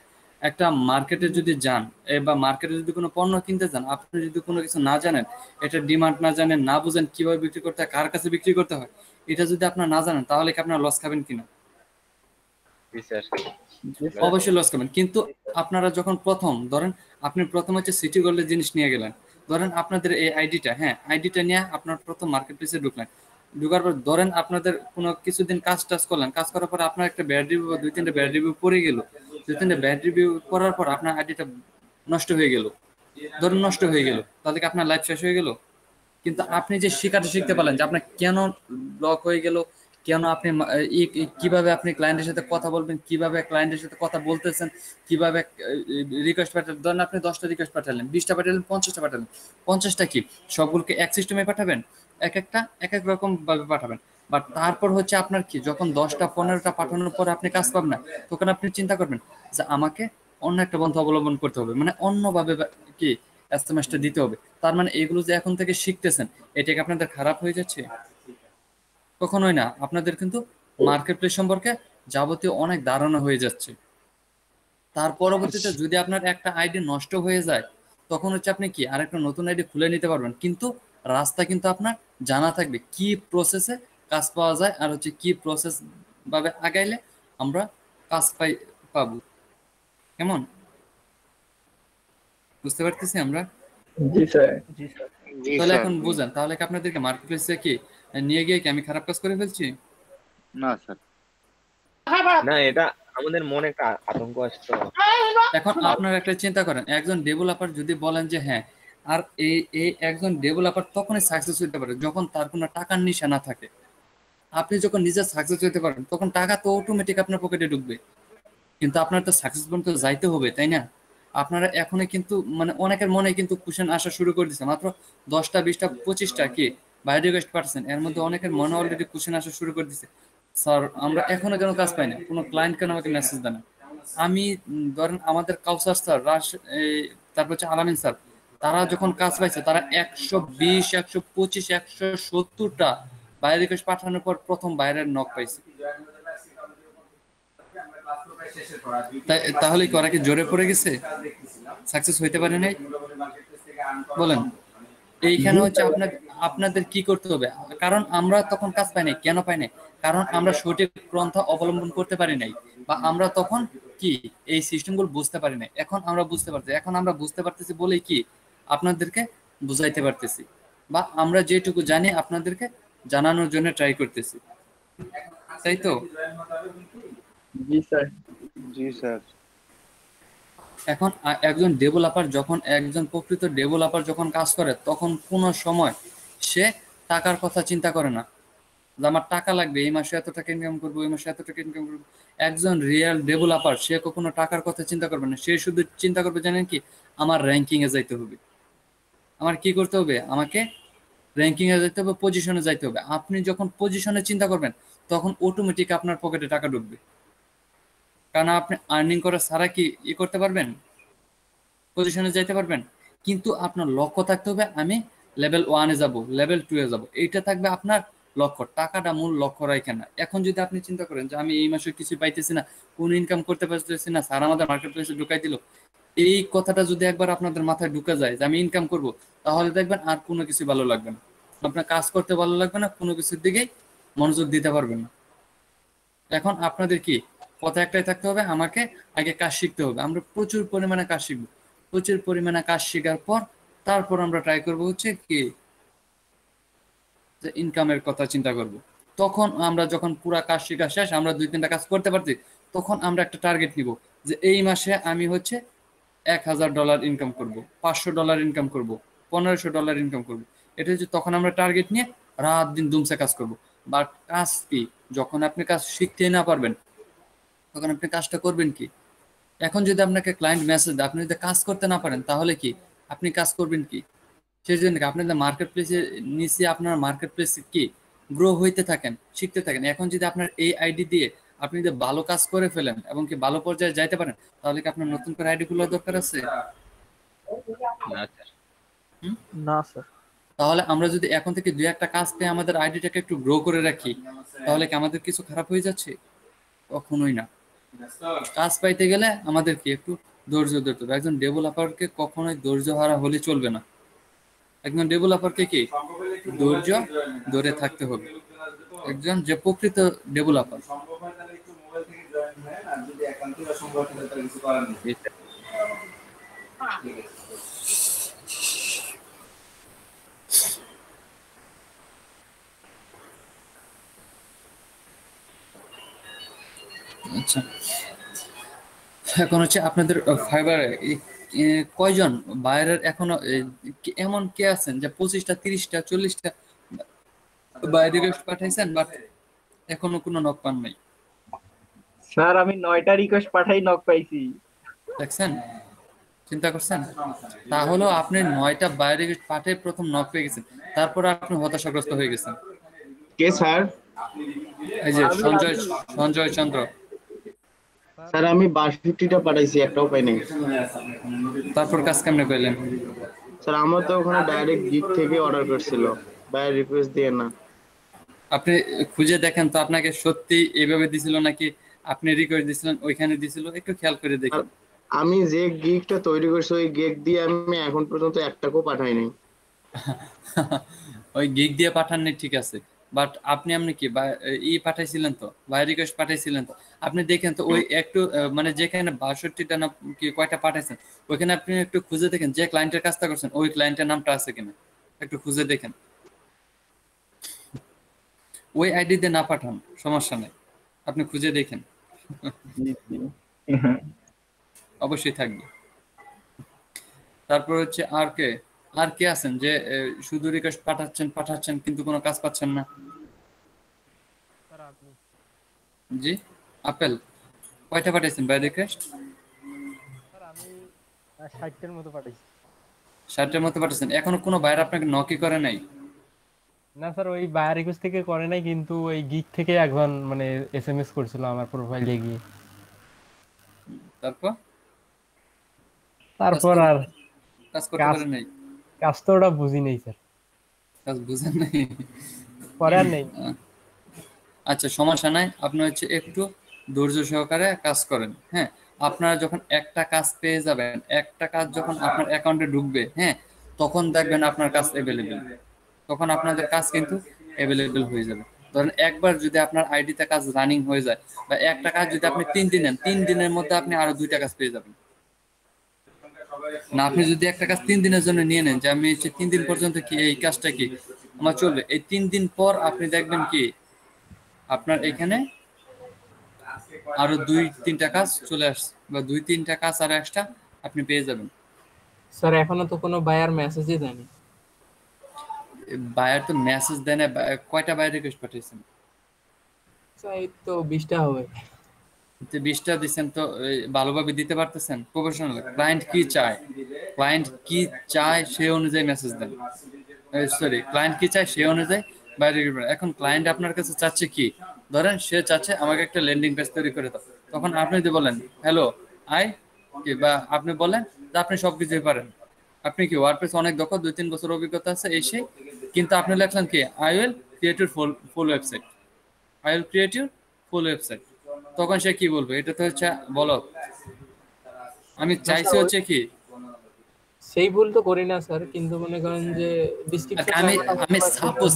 একটা মার্কেটে যদি যান বা মার্কেটে যদি কোনো পণ্য কিনতে যান, আপনি যদি কোনো কিছু না জানেন, এটা ডিমান্ড না জানেন, না বুঝেন কিভাবে বিক্রি করতে হয়, কার কাছে বিক্রি করতে হয়, এটা যদি আপনারা না জানেন, তাহলে কি আপনারা লস খাবেন কিনা? জি স্যার। অবশ্যই লস খাবেন। কিন্তু আপনারা যখন প্রথম ধরেন, আপনি প্রথম হচ্ছে সিটি গোল্ডের জিনিস নিয়ে গেলেন, ধরেন আপনাদের এই আইডিটা, হ্যাঁ, আইডিটা নিয়ে আপনার প্রথম মার্কেট প্লেসে ঢুকলেন। ঢুকার পর ধরেন আপনাদের কোনো কিছুদিন কাজ টাজ করলেন, কাজ করার পর আপনার একটা ব্যাড রিভিউ বা 2-3টা ব্যাড রিভিউ পড়ে গেল। 2-3টা ব্যাড রিভিউ করার পর আপনার আইডিটা নষ্ট হয়ে গেল, ধরুন নষ্ট হয়ে গেল, তাহলে কি আপনার লাইফ শেষ হয়ে গেল? কিন্তু আপনি যে শেখাটা শিখতে পারলেন যে আপনার কেন ব্লক হয়ে গেল, কেন আপনি কিভাবে আপনি ক্লায়েন্টের সাথে কথা বলবেন, কিভাবে ক্লায়েন্টের সাথে কথা বলতেছেন, কিভাবে রিকোয়েস্ট পাঠালেন। ধরেন আপনি 10টা রিকোয়েস্ট পাঠালেন, 20টা পাঠালেন, 50টা পাঠালেন, 50টা কি সবগুলোকে এক সিস্টেমে পাঠাবেন? এক একটা এক এক রকম ভাবে পাঠাবেন। বাট তারপর হচ্ছে আপনার কি যখন 10টা 15টা পাঠানোর পর আপনি কাজ পাবেন না, তখন আপনি চিন্তা করবেন যে আমাকে অন্য একটা পন্থা অবলম্বন করতে হবে, মানে অন্যভাবে কি এসএমএসটা দিতে হবে। তার মানে এগুলো যে এখন থেকে শিখতেছেন, এটা কি আপনাদের খারাপ হয়ে যাচ্ছে? কখনোই না। আপনাদের কিন্তু মার্কেট প্লেস সম্পর্কে যাবতীয় অনেক ধারণা হয়ে যাচ্ছে। তার পরবর্তীতে যদি আপনার একটা আইডি নষ্ট হয়ে যায়, তখন হচ্ছে আপনি কি আরেকটা নতুন আইডি খুলে নিতে পারবেন, কিন্তু রাস্তা কিন্তু আপনার জানা থাকবে কি প্রসেসে কাজ পাওয়া যায়, আর হচ্ছে কি প্রসেস ভাবে আগাইলে আমরা কাজ পাবো। কেমন বুঝতে পারতেছি আমরা? জি স্যার, জি স্যার। তাহলে এখন বুঝেন, তাহলে কি আপনাদেরকে মার্কেট প্লেসে কি নিয়ে গিয়ে কি আমি খারাপ কাজ করে ফেলছি? না স্যার, না, এটা আমাদের মনে একটা আতঙ্ক আসছে। এখন আপনারা একটা চিন্তা করেন, একজন ডেভেলপার যদি বলেন যে হ্যাঁ, আর এই একজন ডেভেলপার তখনই সাকসেস হতে পারে যখন তার কোনো টাকার নিশা না থাকে। আপনি যখন নিজে সাকসেস হতে পারেন তখন টাকা তো অটোমেটিক আপনার পকেটে ঢুকবে, কিন্তু আপনার তো সাকসেস পর্যন্ত যাইতে হবে, তাই না? আপনারা এখনই কিন্তু মানে অনেকের মনে কিন্তু কোশ্চেন আসা শুরু করে দিচ্ছে, মাত্র 10টা 20টা 25টা কি বাই রিকোয়েস্ট পারছেন, এর মধ্যে অনেকের মনে অলরেডি কোশ্চেন আসা শুরু করে দিচ্ছে, স্যার আমরা এখনো কেন কাজ পাই না, কোনো ক্লায়েন্ট কেন আমাকে মেসেজ দেয় না। আমি ধরেন আমাদের কাউসার স্যার, তারপর হচ্ছে আলামিন স্যার, তারা যখন কাজ পাইছে তারা 120 125 170টা বাইরে রিকোয়েস্ট পাঠানোর পর প্রথম বাইরের নক পাইছে। তাহলে কি ওরা কি জোরে পড়ে গেছে, সাকসেস হইতে পারে নাই? বলেন। এইখানে হচ্ছে আপনাদের কি করতে হবে, কারণ আমরা তখন কাজ পাই নাই। কেন পাই নাই? কারণ আমরা সঠিক পন্থা অবলম্বন করতে পারি নাই, বা আমরা তখন কি এই সিস্টেমগুলো বুঝতে পারি নাই। এখন আমরা বুঝতে পারছি, এখন আমরা বুঝতে পারতেছি বলেই কি আপনাদেরকে বুঝাইতে পারতেছি, বা আমরা যেটুকু জানি আপনাদেরকে জানানোর জন্য ট্রাই করতেছি, তাই তো? জি স্যার, জি স্যার। এখন একজন ডেভেলপার যখন, একজন প্রকৃত ডেভেলপার যখন কাজ করে, তখন কোনো সময় সে টাকার কথা চিন্তা করে না যে আমার টাকা লাগবে, এই মাসে এত টাকা ইনকাম করবো, এই মাসে এত টাকা ইনকাম করবো। একজন রিয়েল ডেভেলপার সে কখনো টাকার কথা চিন্তা করবে না, সে শুধু চিন্তা করবে জানেন কি, আমার র্যাঙ্কিং এ যাইতে হবে, আমার কি করতে হবে, আমাকে র্যাঙ্কিং এ যাইতে হবে, পজিশনে যাইতে হবে। আপনি যখন পজিশনে চিন্তা করবেন তখন অটোমেটিক আপনার পকেটে টাকা ঢুকবে, কারণ আপনি আর্নিং করা ছাড়া কি করতে পারবেন, পজিশনে যাইতে পারবেন। কিন্তু আপনার লক্ষ্য থাকতে হবে আমি লেভেল 1-এ যাব, লেভেল 2-এ যাব, এইটা থাকবে আপনার লক্ষ্য। টাকাটা মূল লক্ষ্য রাখেন না। এখন যদি আপনি চিন্তা করেন যে আমি এই মাসে কিছু পাইতেছি না, কোন ইনকাম করতে পারতেছি না, স্যার আমাদের মার্কেট প্লেসে ঢুকাই দিল, এই কথাটা যদি একবার আপনাদের মাথায় ঢুকে যায় যে আমি ইনকাম করব, তাহলে দেখবেন আর কোনো কিছু ভালো লাগবে না, আপনার কাজ করতে ভালো লাগবে না, কোনো কিছুর দিকেই মনোযোগ দিতে পারবেন না। এখন আপনাদের কি কথা একটাই থাকতে হবে, আমাকে আগে কাজ শিখতে হবে। আমরা প্রচুর পরিমাণে কাজ শিখবো, প্রচুর পরিমাণে কাজ শেখার পর তারপর আমরা ট্রাই করবো হচ্ছে কি যে ইনকামের কথা চিন্তা করব। তখন আমরা যখন পুরা কাজ শেখা শেষ, আমরা 2-3টা কাজ করতে পারছি, তখন আমরা একটা টার্গেট নিব যে এই মাসে আমি হচ্ছে $1000 ইনকাম করব, $500 ইনকাম করব, $1500 ইনকাম করব। এটা হচ্ছে তখন আমরা টার্গেট নিয়ে রাত দিন দুমসে কাজ করব। বাট কাজ কি, যখন আপনি কাজ শিখতেই না পারবেন তখন আপনি কাজটা করবেন কি? এখন যদি আপনাকে ক্লায়েন্ট মেসেজ দেয়, আপনি যদি কাজ করতে না পারেন, তাহলে কি আপনি কাজ করবেন কি? সেই জন্য আপনি মার্কেট প্লেসে নিচে আপনার মার্কেট প্লেস কি গ্রো হইতে থাকেন, শিখতে থাকেন। এখন যদি আপনার এই আইডি দিয়ে আপনি যদি ভালো কাজ করে ফেলেন এবং কি ভালো পর্যায়ে যাইতে পারেন, তাহলে কি আপনার নতুন করে আইডি খোলার দরকার আছে? না স্যার। তাহলে আমরা যদি এখন থেকে 2-1টা কাজ পেয়ে আমাদের আইডিটাকে একটু গ্রো করে রাখি, তাহলে কি আমাদের কিছু খারাপ হয়ে যাচ্ছে? কখনোই না। কাজ পাইতে গেলে আমাদের কি একটু ধৈর্য ধরতে হবে। একজন ডেভেলপারকে কখনোই ধৈর্য হারা হলে চলবে না। একজন ডেভেলপারকে কি ধৈর্য ধরে থাকতে হবে, একজন যে প্রকৃত ডেভেলপার। আচ্ছা, এখন হচ্ছে আপনাদের ফাইবারে কয়জন বাইরের এখনো এমন কে আছেন যে 25টা 30টা 40টা বাইরে পাঠাইছেন বাট এখনো কোনো নক পান নাই? স্যার আমি 9টা রিকোয়েস্ট পাঠাই, নক পাইছি। দেখছেন, চিন্তা করছেন? তাহলে আপনি 9টা বাইরে পাঠিয়ে প্রথম নক পেয়ে গেছেন, তারপর আপনি হতাশাগ্রস্ত হয়ে গেছেন। কে স্যার? এই যে সঞ্জয় চন্দ্র। স্যার আমি 62টা পাঠাইছি, একটাও পাই নাই। তারপর কাজ কেমনে পেলেন? স্যার আমার তো ওখানে ডাইরেক্ট গিগ থেকে অর্ডার করছিল, বায়ার রিকোয়েস্ট দিয়ে না। আপনি খুঁজে দেখেন তো আপনাকে সত্যি এইভাবে দিছিল নাকি আপনি রিকোয়েস্ট দিছিলেন ওইখানে দিছিল, একটু খেয়াল করে দেখেন। আমি যে গিগটা তৈরি করছি ওই গিগ দিয়ে আমি এখন পর্যন্ত একটাকেও পাঠাই নাই। ওই গিগ দিয়ে পাঠাননি ঠিক আছে, বাট আপনি কি পাঠাইছিলেন তো, বাই রিকোয়েস্ট পাঠাইছিলেন তো, আপনি দেখেন তো ওই একটু মানে যেখানে 62টা না কি কয়টা পাঠাইছেন ওইখানে আপনি একটু খুঁজে দেখেন যে ক্লায়েন্টের কাজটা করছেন ওই ক্লায়েন্টের নামটা আছে কিনা, একটু খুঁজে দেখেন। ওই আইডি দিয়ে না পাঠান সমস্যা নেই, আপনি খুঁজে দেখেন, অবশ্যই থাকবে। তারপর হচ্ছে আর কে আছেন যে শুধু রিকোয়েস্ট পাঠাচ্ছেন কিন্তু কোনো কাজ পাচ্ছেন না? জি আপেল কয়টা পাঠাইছেন বাই রিকোয়েস্ট? স্যার আমি 60টার মতো পাঠাইছি। 60টার মতো পাঠাইছেন, এখনো কোনো বাইরে আপনাকে নকই করে নাই? না স্যার ওই বায়ার রিকোয়েস্ট থেকে করে নাই, কিন্তু ওই গিগ থেকে একজন মানে এসএমএস করছিল আমার প্রোফাইলে গিয়ে। তারপর আর কাজ করতে পারেন নাই? কাজ তো ওটা বুঝি নেই স্যার। কাজ বুঝেন নাই? করার নেই। আচ্ছা সমস্যা নাই, আপনি হচ্ছে একটু ধৈর্য সহকারে কাজ করেন। হ্যাঁ, আপনারা যখন একটা কাজ পেয়ে যাবেন, একটা কাজ যখন আপনার অ্যাকাউন্টে ঢুকবে, হ্যাঁ তখন দেখবেন আপনার কাজ অ্যাভেলেবেল, তখন আপনাদের কাজ কিন্তু অ্যাভেলেবেল হয়ে যাবে। ধরেন একবার যদি আপনার আইডিতে কাজ রানিং হয়ে যায় বা একটা কাজ যদি আপনি 3 দিন নেন, 3 দিনের মধ্যে আপনি আরো 2টা কাজ পেয়ে যাবেন। না আপনি যদি একটা কাজ 3 দিনের জন্য নিয়ে নেন যে আমি হচ্ছে 3 দিন পর্যন্ত কি এই কাজটা কি আমার চলবে, এই 3 দিন পর আপনি দেখবেন কি আপনার এখানে আরো 2-3টা কাজ চলে আসছে বা 2-3টা কাজ আর এক্সট্রা আপনি পেয়ে যাবেন। স্যার এখনো তো কোনো বায়ার মেসেজই দেয়নি। বায়ার তো মেসেজ দেয় না, কয়টা বায়ার রিকোয়েস্ট পাঠিয়েছেন? স্যার এই তো 20টা হবে। 20টা দিচ্ছেন তো ভালোভাবে দিতে পারতেছেন? প্রফেশনাল ক্লায়েন্ট কি চায় সেই অনুযায়ী মেসেজ দেন, সরি ক্লায়েন্ট কি চায় সেই অনুযায়ী বাইরে। এখন ক্লায়েন্ট আপনার কাছে চাচ্ছে কি, ধরেন সে চাচ্ছে আমাকে একটা ল্যান্ডিং পেজ তৈরি করে দাও, তখন আপনি যদি বলেন হ্যালো কি বা আপনি বলেন যে আপনি সবকিছুই পারেন, আপনি কি ওয়ার্ডপ্রেস অনেক দক্ষ, 2-3 বছর অভিজ্ঞতা আছে এসে, কিন্তু আপনি লিখলেন কি I will create your full website, তখন সে কি বলবে? এটা তো হচ্ছে বলো আমি চাইছি হচ্ছে কি সেই ভুল তো করি না স্যার, কিন্তু মনে করেন যে আমি সাপোজ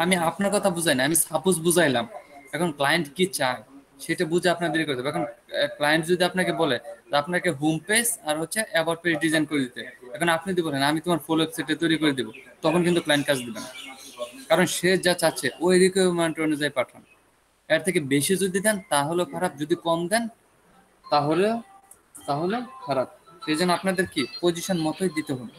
আমি আপনার কথা বুঝাই না, আমি সাপোজ বুঝাইলাম। এখন ক্লায়েন্ট কি চায় সেটা বুঝে আপনার দেরি করতে হবে। এখন ক্লায়েন্ট যদি আপনাকে বলে আপনাকে হোম পেজ আর হচ্ছে অ্যাবাউট পেজ ডিজাইন করে দিতে, এখন আপনি যদি বলেন আমি তোমার ফুল ওয়েবসাইটে তৈরি করে দেবো, তখন কিন্তু ক্লায়েন্ট কাজ দিবে না, কারণ সে যা চাচ্ছে ওই রিকোয়ারমেন্ট অনুযায়ী পাঠান। এর থেকে বেশি যদি দেন তাহলে খারাপ, যদি কম দেন তাহলে খারাপ। সেই জন্য আপনাদের কি পজিশন মতোই দিতে হবে।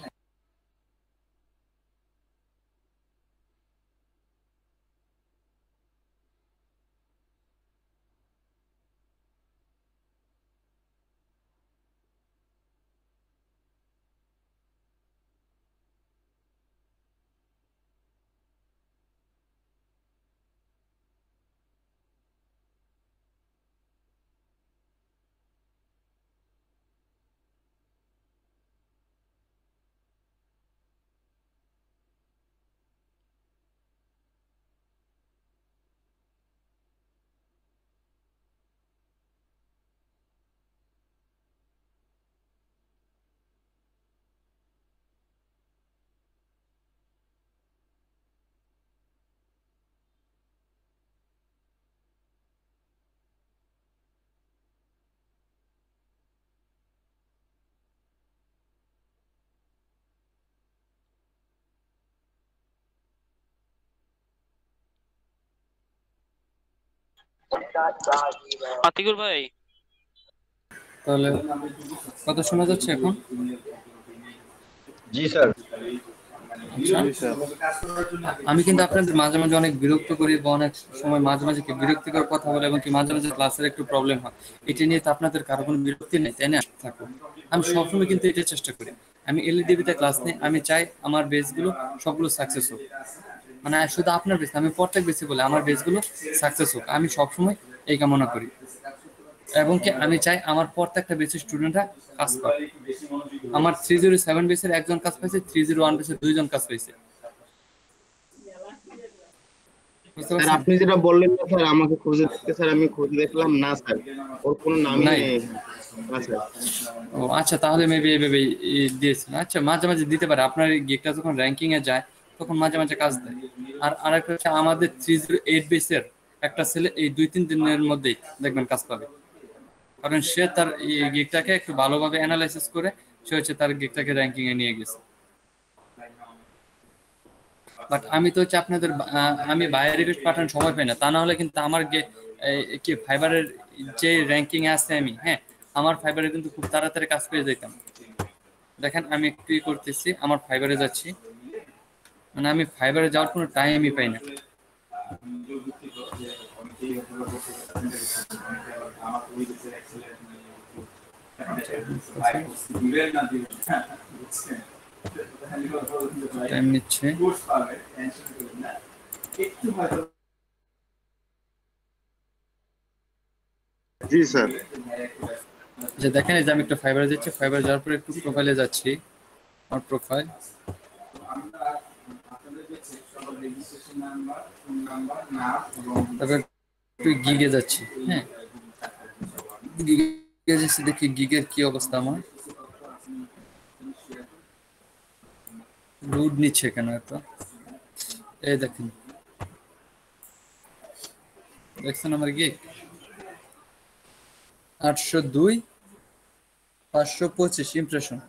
আতিকুল ভাই, তাহলে কথা শোনা যাচ্ছে এখন? জি স্যার। আমি কিন্তু আপনাদের মাঝে মাঝে অনেক বিরক্ত করি বা অনেক সময় মাঝে মাঝে কি বিরক্তিকর কথা বলে এবং কি মাঝে মাঝে ক্লাসের একটু প্রবলেম হয়, এটা নিয়ে তো আপনাদের কারো কোনো বিরক্তি নেই তাই না? থাকো, আমি সবসময় কিন্তু এটা চেষ্টা করি, আমি এলইডিবিতে ক্লাস নেই, আমি চাই আমার বেসগুলো সবগুলো সাকসেস হোক। মানে শুধু আপনার বেস, আমি প্রত্যেক বেসে বলে আমার বেসগুলো সাকসেস হোক, আমি সবসময় এই কামনা করি। এবং কি আমি চাই আমার প্রত্যেকটা বেসের স্টুডেন্টরা কাজ পাক। আমার 307 বেসের একজন কাজ পাইছে, 301 বেসের দুইজন কাজ পাইছে। বুঝতে স্যার পারছেন? আপনি যেটা বললেন না স্যার আমাকে খুঁজে দেখতে, স্যার আমি খুঁজে দেখলাম না স্যার, ওর কোনো নামই নাই। নেই। না স্যার। ও আচ্ছা, তাহলে মেবি এইভাবে দিয়েছেন। আচ্ছা, মাঝে মাঝে দিতে পারে, আপনার এই গিগটা যখন র্যাঙ্কিং এ যায় তখন মাঝে মাঝে কাজ দেয়। আর আরেকটা হচ্ছে আমাদের 308 বেসের একটা ছেলে এই 2-3 দিনের মধ্যেই দেখবেন কাজ পাবে, কারণ সে তার এই গিগটাকে একটু ভালোভাবে অ্যানালাইসিস করে সে হচ্ছে তার গিগটাকে র্যাঙ্কিং এ নিয়ে গেছে। বাট আমি তো হচ্ছে আপনাদের আমি বাইরে রিকোয়েস্ট পাঠানোর সময় পাই না, তা না হলে কিন্তু আমার কি ফাইবারের যে র্যাঙ্কিং এ আছে আমি, হ্যাঁ আমার ফাইবারে কিন্তু খুব তাড়াতাড়ি কাজ পেয়ে যেতাম। দেখেন আমি একটু করতেছি, আমার ফাইবারে যাচ্ছি, মানে আমি ফাইবারে যাওয়ার কোনো টাইমই পাই না। টাইম নিচ্ছে। জি স্যার। যে দেখেন এই যে আমি একটু ফাইবারে যাচ্ছি, ফাইবারে যাওয়ার পরে একটু প্রোফাইলে যাচ্ছি, আমার প্রোফাইল, তারপর একটু গিগে যাচ্ছি। হ্যাঁ গিগে যাচ্ছি, দেখি গিগের কি অবস্থা। আমার লোড নিচ্ছে কেন এত? এই দেখেন, দেখছেন আমার গিগ 802 525 ইমপ্রেশন।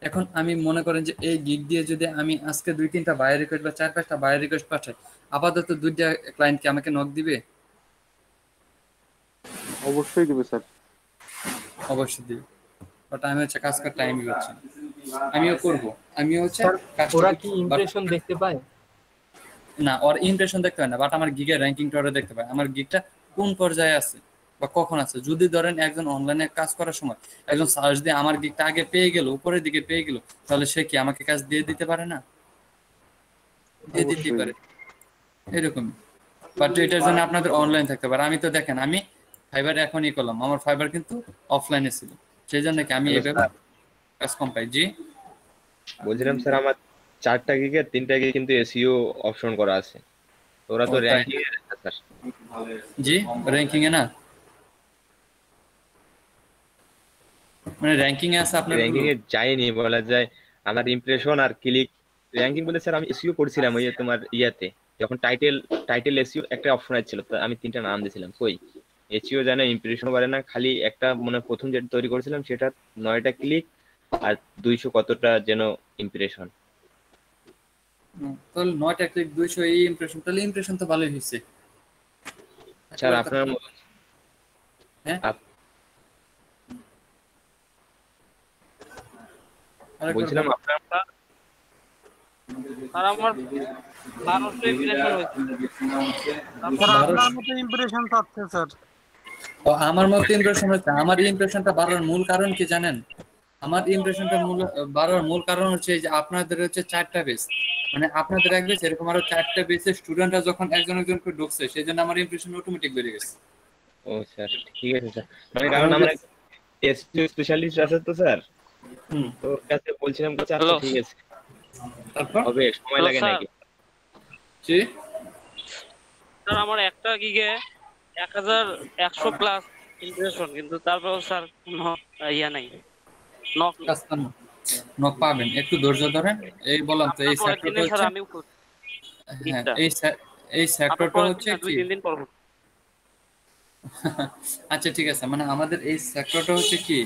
এখন আমি মনে করেন যে এই গিগ দিয়ে যদি আমি আজকে 2-3টা বায়ার রিকোয়েস্ট বা 4-5টা বায়ার রিকোয়েস্ট পাঠাই, আপাতত 2টা ক্লায়েন্ট কি আমাকে নক দিবে? অবশ্যই দিবে স্যার। অবশ্যই দিবে, বাট আমি হচ্ছে কাজ করার টাইমই পাচ্ছি না। আমিও করব, আমিও হচ্ছে ওরা কি ইমপ্রেশন দেখতে পায়? না, ওর ইমপ্রেশন দেখতে হয় না, বাট আমার গিগের র্যাঙ্কিংটা ওরা দেখতে পায়, আমার গিগটা কোন পর্যায়ে আছে বা কখন আছে। যদি ধরেন একজন অনলাইনে কাজ করার সময় একজন সার্চ দিয়ে আমার গিগটা আগে পেয়ে গেল, উপরের দিকে পেয়ে গেল, তাহলে সে কি আমাকে কাজ দিয়ে দিতে পারে না? দিয়ে দিতে পারে, এরকমই। বাট এটার জন্য আপনাদের অনলাইন থাকতে পারে। আমি তো দেখেন আমি ফাইবার এখনই করলাম, আমার ফাইবার কিন্তু অফলাইনে ছিল, সেই জন্য কি আমি এইভাবে কাজ কম পাই। জি বলছিলাম স্যার আমার 4টা গিগে 3টা গিগে কিন্তু এসইও অপশন করা আছে, ওরা তো র্যাঙ্কিং এ আছে স্যার। জি র্যাঙ্কিং এ না, মানে র্যাঙ্কিং এ আছে আপনার? র্যাঙ্কিং এ যায়নি বলা যায়, আমার ইমপ্রেশন আর ক্লিক র্যাঙ্কিং বলে স্যার আমি এসইও করেছিলাম ওই যে তোমার ইয়াতে, যখন টাইটেল এসইও একটা অপশন ছিল, তো আমি 3টা নাম দিয়েছিলাম, কই এসইও জানে ইমপ্রেশন বাড়ে না, খালি একটা মানে প্রথম যেটা তৈরি করেছিলাম সেটা 9টা ক্লিক আর 200 কতটা যেন ইমপ্রেশন। তাহলে 9টা ক্লিক 200 এই ইমপ্রেশন, তাহলে ইমপ্রেশন তো ভালোই হয়েছে স্যার আপনার হ্যাঁ। বলছিলাম আপনার আর আমার 1200 ইমপ্রেশন হয়েছে। আপনার মতো ইমপ্রেশন থাকছে স্যার। ও আমার মতো ইমপ্রেশন হচ্ছে। আমার ইমপ্রেশনটা বাড়ার মূল কারণ কি জানেন? আমার ইমপ্রেশনটা বাড়ার মূল কারণ হচ্ছে যে আপনাদের হচ্ছে 4টা বেস, মানে আপনাদের এক বেস এরকম আরো 4টা বেসের স্টুডেন্টরা যখন একজন একজন করে ঢুকছে, সেই জন্য আমার ইমপ্রেশন অটোমেটিক বেড়ে গেছে। ও স্যার ঠিক আছে স্যার, মানে কারণ আমরা এসইও স্পেশালিস্ট আছে তো স্যার, তো ওর কাছে বলছিলাম কাছে আচ্ছা ঠিক আছে, তারপর হবে সময় লাগে নাকি? জি স্যার আমার একটা গিগে 1100 প্লাস ইমপ্রেশন, কিন্তু তারপর স্যার কোনো ইয়া নাই, নক পাবেন, একটু ধৈর্য ধরেন। এই বললাম তো এই সেক্টরটা হচ্ছে, হ্যাঁ এই সেক্টরটা হচ্ছে কি, 2-3 দিন পর। আচ্ছা ঠিক আছে, মানে আমাদের এই সেক্টরটা হচ্ছে কি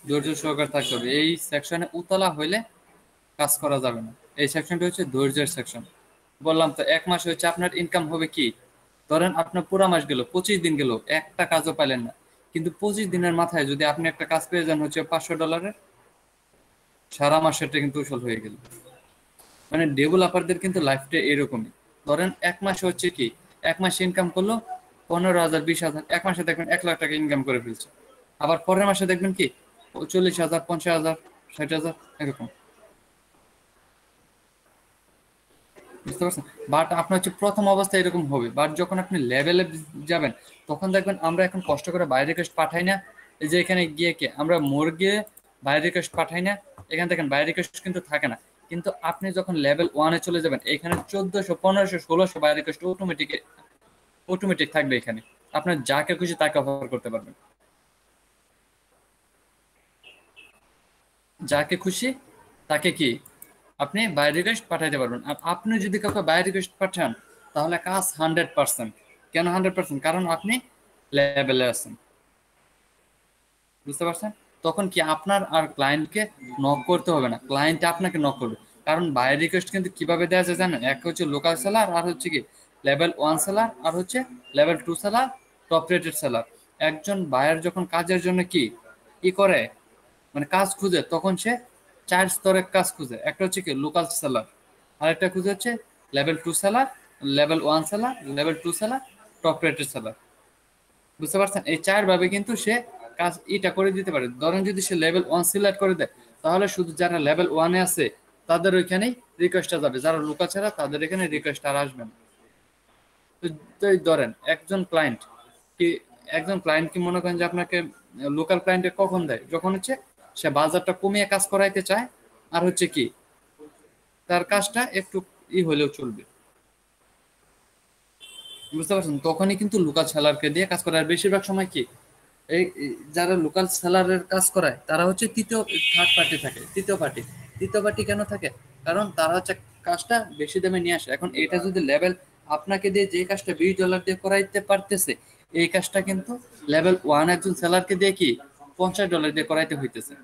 ধৈর্য সহকারে থাকতে হবে। এই সেকশনে উতলা হইলে কাজ করা যাবে না। এই সেকশনটা হচ্ছে ধৈর্যের সেকশন। বললাম তো 1 মাসে হচ্ছে আপনার ইনকাম হবে কি, ধরেন আপনার পুরো মাস গেল, 25 দিন গেল, একটা কাজও পাইলেন না, কিন্তু 25 দিনের মাথায় যদি আপনি একটা কাজ পেয়ে যান হচ্ছে $500, সারা মাসেরটা কিন্তু উসল হয়ে গেল। মানে ডেভেলপারদের কিন্তু লাইফটা এরকমই। ধরেন 1 মাসে হচ্ছে কি, 1 মাসে ইনকাম করলো 15,000 20,000, 1 মাসে দেখবেন 1 লাখ টাকা ইনকাম করে ফেলছে। আবার পরের মাসে দেখবেন কি 40,000 50,000 60,000 এরকম। বুঝতে পারছেন? বাট আপনার হচ্ছে প্রথম অবস্থায় এরকম হবে, বাট যখন আপনি লেভেলে যাবেন তখন দেখবেন আমরা এখন কষ্ট করে বাই রিকোয়েস্ট পাঠাই না, এই যে এখানে গিয়ে কি আমরা মোর গিয়ে বাই রিকোয়েস্ট পাঠাই না, এখান থেকে বাই রিকোয়েস্ট কিন্তু থাকে না। কিন্তু আপনি যখন লেভেল 1-এ চলে যাবেন এখানে 1400 1500 1600 বাই রিকোয়েস্ট অটোমেটিক থাকবে। এখানে আপনার যাকে খুশি তাকে অফার করতে পারবেন, যাকে খুশি তাকে কি আপনি বাই রিকোয়েস্ট পাঠাইতে পারবেন। আর আপনি যদি কাউকে বাই রিকোয়েস্ট পাঠান তাহলে কাজ 100%। কেন 100%? কারণ আপনি লেভেলে আছেন, বুঝতে পারছেন? তখন কি আপনার আর ক্লায়েন্টকে নক করতে হবে না, ক্লায়েন্ট আপনাকে নক করবে। কারণ বাই রিকোয়েস্ট কিন্তু কিভাবে দেওয়া যায় জানেন? এক হচ্ছে লোকাল সেলার, আর হচ্ছে কি লেভেল 1 সেলার, আর হচ্ছে level 2 seller, top rated seller. একজন বায়ার যখন কাজের জন্য কি করে মানে কাজ খুঁজে, তখন সে 4 স্তরের কাজ খুঁজে। একটা হচ্ছে কি লোকাল সেলার, আরেকটা খুঁজে হচ্ছে level 2 seller, level 1 seller, level 2 seller, top rated seller. বুঝতে পারছেন? এই 4 ভাবে কিন্তু সে কাজ এটা করে দিতে পারে। ধরেন যদি সে লেভেল 1 সিলেক্ট করে দেয় তাহলে শুধু যারা লেভেল 1-এ আছে তাদের ওইখানেই রিকোয়েস্টটা যাবে, যারা লোকাল ছাড়া তাদের এখানে রিকোয়েস্ট আর আসবে না। তো এই ধরেন একজন ক্লায়েন্ট কি মনে করেন যে আপনাকে লোকাল ক্লায়েন্টে কখন দেয়? যখন হচ্ছে সে বাজারটা কমিয়ে কাজ করাইতে চায়, আর হচ্ছে কি তার কাজটা একটু হলেও চলবে, বুঝতে পারছেন? তখনই কিন্তু লোকাল সেলারকে দিয়ে কাজ করে। আর বেশিরভাগ সময় কি এই যারা লোকাল সেলারের কাজ করায় তারা হচ্ছে থার্ড পার্টি থাকে, তৃতীয় পার্টি কেন থাকে? কারণ তারা হচ্ছে কাজটা বেশি দামে নিয়ে আসে। এখন এটা যদি লেভেল আপনাকে দিয়ে যে কাজটা $20 দিয়ে করাইতে পারতেছে, এই কাজটা কিন্তু লেভেল 1 একজন সেলারকে দিয়ে কি $50 দিয়ে করাইতে হইতেছে।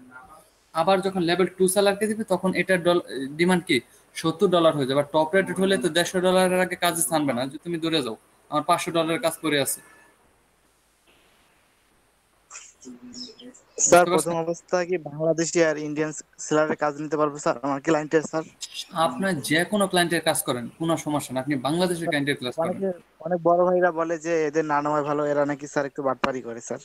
আবার যখন লেভেল 2 সেলারকে দিবে তখন এটার ডিমান্ড কি $70 হয়ে যাবে। টপ রেটেড হলে তো $150 আগে কাজে ছাড়বে না, যে তুমি দূরে যাও, আমার $500 কাজ করে আছে। স্যার প্রথম অবস্থায় কি বাংলাদেশি আর ইন্ডিয়ান সেলারের কাজ নিতে পারবো স্যার আমার ক্লায়েন্টের? স্যার আপনার যে কোনো ক্লায়েন্টের কাজ করেন কোনো সমস্যা না, আপনি বাংলাদেশের ক্লায়েন্টের কাজ করেন। অনেক বড় ভাইরা বলে যে এদের না নেওয়াই ভালো, এরা নাকি স্যার একটু বাটপারি করে। স্যার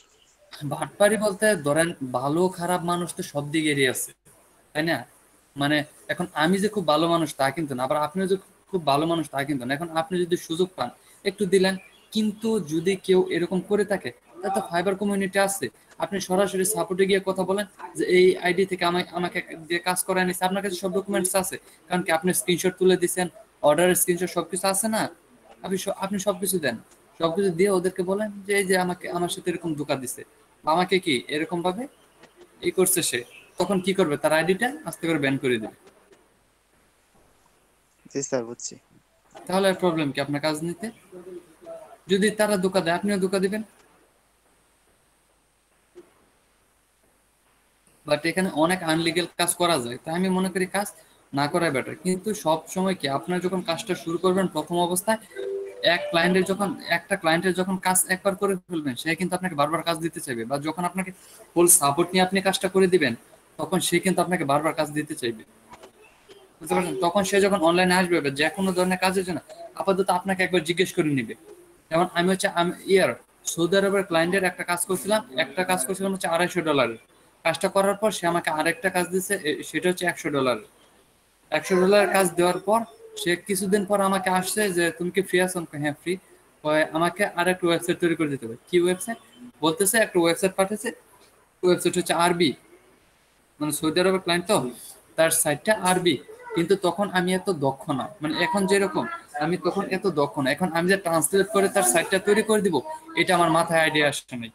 বাটপারি বলতে ধরেন ভালো খারাপ মানুষ তো সব দিকেরই আছে, তাই না? মানে এখন আমি যে খুব ভালো মানুষ তা কিন্তু না, আবার আপনিও যে খুব ভালো মানুষ তা কিন্তু না। এখন আপনি যদি সুযোগ পান একটু দিলেন, কিন্তু যদি কেউ এরকম করে থাকে তাহলে তো ফাইবার কমিউনিটি আছে, আপনি সরাসরি সাপোর্টে গিয়ে কথা বলেন যে এই আইডি থেকে আমাকে দিয়ে কাজ করায় নিচ্ছে, আপনার কাছে সব ডকুমেন্টস আছে, কারণ কি আপনি স্ক্রিনশট তুলে দিচ্ছেন, অর্ডারের স্ক্রিনশট সবকিছু আছে না, আপনি সবকিছু দেন, সবকিছু দিয়ে ওদেরকে বলেন যে এই যে আমার সাথে এরকম ধোঁকা দিচ্ছে, আমাকে কি এরকম ভাবে এই করছে সে, তখন কি করবে? তার আইডিটা আস্তে করে ব্যান করে দেবে। জি স্যার বুঝছি। তাহলে আর প্রবলেম কি আপনার কাজ নিতে? যদি তারা ধোঁকা দেয় আপনিও ধোঁকা দিবেন। বাট এখানে অনেক আনলিগেল কাজ করা যায়, তাই আমি মনে করি কাজ না করাই বেটার। কিন্তু সব সময় কি আপনার যখন কাজটা শুরু করবেন প্রথম অবস্থায় একটা ক্লায়েন্টের যখন কাজ একবার করে ফেলবেন সে কিন্তু আপনাকে বারবার কাজ দিতে চাইবে, বা যখন আপনাকে ফুল সাপোর্ট নিয়ে আপনি কাজটা করে দিবেন তখন সে কিন্তু আপনাকে বারবার কাজ দিতে চাইবে, বুঝতে পারছেন? তখন সে যখন অনলাইনে আসবে বা যে কোনো ধরনের কাজের জন্য আপাতত আপনাকে একবার জিজ্ঞেস করে নিবে। যেমন আমি সৌদি আরবের ক্লায়েন্টের একটা কাজ করছিলাম হচ্ছে $250। কাজটা করার পর সে আমাকে আরেকটা কাজ দিচ্ছে, সেটা হচ্ছে $100। $100 কাজ দেওয়ার পর সে কিছুদিন পর আমাকে আসছে যে তুমি কি ফ্রি আছো? হ্যাঁ ফ্রি। আমাকে আরেকটা ওয়েবসাইট তৈরি করে দিতে হবে। কি ওয়েবসাইট বলতেছে? একটা ওয়েবসাইট পাঠিয়েছে, ওয়েবসাইট হচ্ছে আরবি, মানে সৌদি আরবের ক্লায়েন্ট তো তার সাইটটা আরবি। কিন্তু তখন আমি এত দক্ষ না, মানে এখন যেরকম আমি তখন এত দক্ষ না। এখন আমি যে ট্রান্সলেট করে তার সাইটটা তৈরি করে দিব এটা আমার মাথায় আইডিয়া আসছে নাই,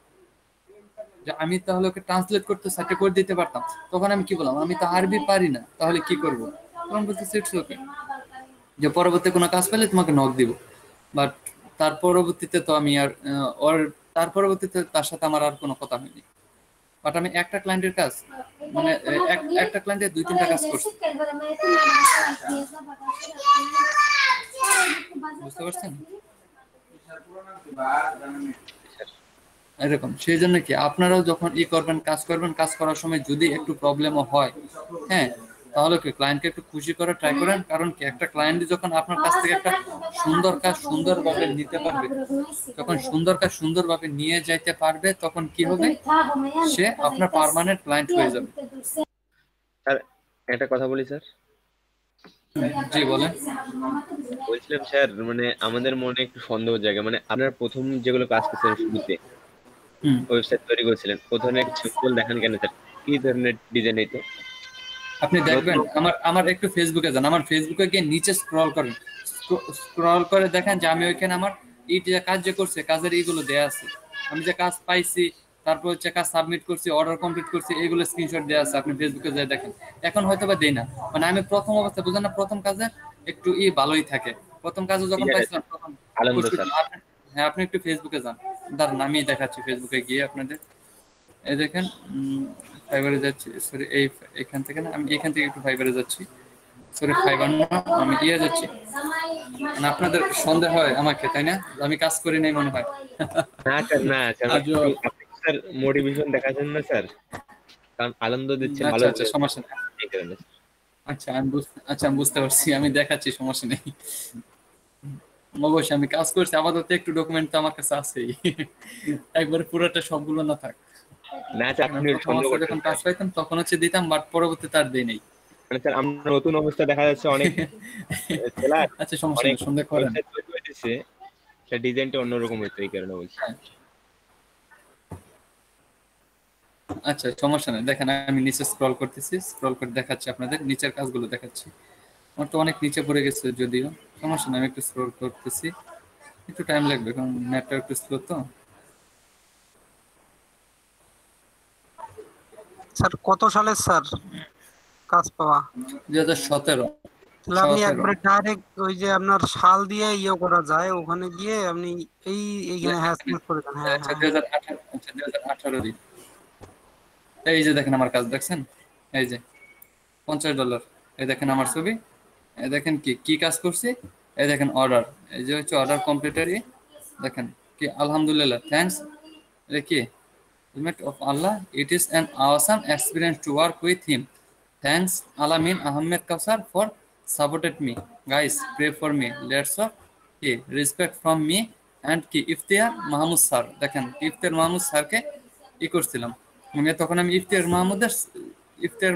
যে আমি তাহলে ওকে ট্রান্সলেট করতে সাইটটা করে দিতে পারতাম। তখন আমি কি বললাম, আমি তো আরবি পারি না, তাহলে কি করব? তখন বলতেছে ইটস ওকে, যে পরবর্তী কোনো কাজ পেলে তোমাকে নক দিব। বাট তার পরবর্তীতে তো আমি আর তার পরবর্তীতে তার সাথে আমার আর কোনো কথা হয়নি। বাট আমি একটা ক্লায়েন্টের কাজ মানে একটা ক্লায়েন্টের 2-3টা কাজ করছি, বুঝতে পারছেন? এরকম সেই জন্য কি আপনারাও যখন কাজ করবেন, কাজ করার সময় যদি একটু প্রবলেমও হয়, হ্যাঁ, তাহলে কি ক্লায়েন্টকে একটু খুশি করে ট্রাই করেন। কারণ কি একটা ক্লায়েন্ট যখন আপনার কাছ থেকে একটা সুন্দর কাজ সুন্দরভাবে নিতে পারবে, যখন সুন্দর কাজ সুন্দরভাবে নিয়ে যাইতে পারবে, তখন কি হবে? সে আপনার পার্মানেন্ট ক্লায়েন্ট হয়ে যাবে। স্যার একটা কথা বলি স্যার, জি বলেন। বলছিলাম স্যার মানে আমাদের মনে একটু সন্দেহ জায়গা, মানে আপনার প্রথম যেগুলো কাজ করছিলেন শুরুতে হুম। ওয়েবসাইট তৈরি করেছিলেন, ও ধরনের সিম্পল দেখান কেন স্যার? কি ধরনের ডিজাইন হইতো? আপনি দেখবেন আমার একটু ফেসবুকে যান, আমার ফেসবুকে গিয়ে নিচে স্ক্রল করেন, স্ক্রল করে দেখেন যে আমি ওইখানে আমার এই যে কাজ যে করছে কাজের এইগুলো দেয়া আছে, আমি যে কাজ পাইছি, তারপর হচ্ছে কাজ সাবমিট করছি, অর্ডার কমপ্লিট করছি, এইগুলো স্ক্রিনশট দেওয়া আছে, আপনি ফেসবুকে যাই দেখেন। এখন হয়তো বা দেই না, মানে আমি প্রথম অবস্থা বুঝেন না, প্রথম কাজে একটু ভালোই থাকে, প্রথম কাজে যখন পাইছিলাম তখন আনন্দ করছি। স্যার। হ্যাঁ আপনি একটু ফেসবুকে যান, দাঁড়ান আমি দেখাচ্ছি ফেসবুকে গিয়ে আপনাদের। এই দেখেন ফাইবারে যাচ্ছি, সরি এখান থেকে না, আমি এখান থেকে একটু ফাইবারে যাচ্ছি, সরি ফাইবার না, আমি যাচ্ছি। মানে আপনাদের সন্দেহ হয় আমাকে, তাই না? আমি কাজ করি নাই মনে হয়। না স্যার, না স্যার, আজব। আপনি স্যার মোটিভেশন দেখাচ্ছেন না স্যার, কারণ আনন্দ দিচ্ছেন ভালো। আচ্ছা সমস্যা নেই। এই কারণে। আচ্ছা আমি বুঝতে পারছি, আমি দেখাচ্ছি, সমস্যা নেই। অবশ্যই আমি কাজ করছি, আপাতত একটু ডকুমেন্ট তো আমার কাছে আছেই, একবারে পুরোটা সবগুলো না থাক। না স্যার, আপনি প্রথম সন্দেহ অবস্থায় করছেন যখন কাজ পাইতাম তখন হচ্ছে দিতাম, বাট পরবর্তীতে আর দেই নাই। মানে স্যার আমরা নতুন অবস্থা দেখা যাচ্ছে অনেক জেলার আচ্ছা সমস্যা অনেক নেই, সন্দেহ করেন। ওয়েবসাইট তৈরি হয়েছে, সেটা ডিজাইনটা অন্যরকম হচ্ছে, এই কারণে বলছি। আচ্ছা সমস্যা নেই, দেখেন আমি নিচে স্ক্রল করতেছি, স্ক্রল করে দেখাচ্ছি আপনাদের নিচের কাজগুলো দেখাচ্ছি। আমার তো অনেক নিচে পড়ে গেছে যদিও, সমস্যা নেই, আমি একটু স্ক্রল করতেছি, একটু টাইম লাগবে কারণ নেটটা একটু স্লো তো। স্যার কত সালে স্যার কাজ পাওয়া? 2017। তাহলে আপনি একবারে ডাইরেক্ট ওই যে আপনার শাল দিয়ে করা যায়, ওখানে গিয়ে আপনি এইখানে হ্যাশট্যাগ করে দেন। হ্যাঁ আচ্ছা 2018 দিন। এই যে দেখেন আমার কাজ দেখছেন, এই যে $50, এই দেখেন আমার ছবি, এই দেখেন কি কাজ করছি, এই দেখেন অর্ডার, এই যে হচ্ছে অর্ডার কমপ্লিটেড, দেখেন কি আলহামদুলিল্লাহ, থ্যাঙ্কস, এটা কি of Allah, it is an awesome experience to work with him. Thanks Alamin Ahmed Kausar for supported me. Guys, pray for me. Let's respect from me and কি ইফতিয়ার Mahmud sir, দেখেন ইফতিয়ার মাহমুদ স্যারকে করছিলাম, মানে তখন আমি ইফতিয়ার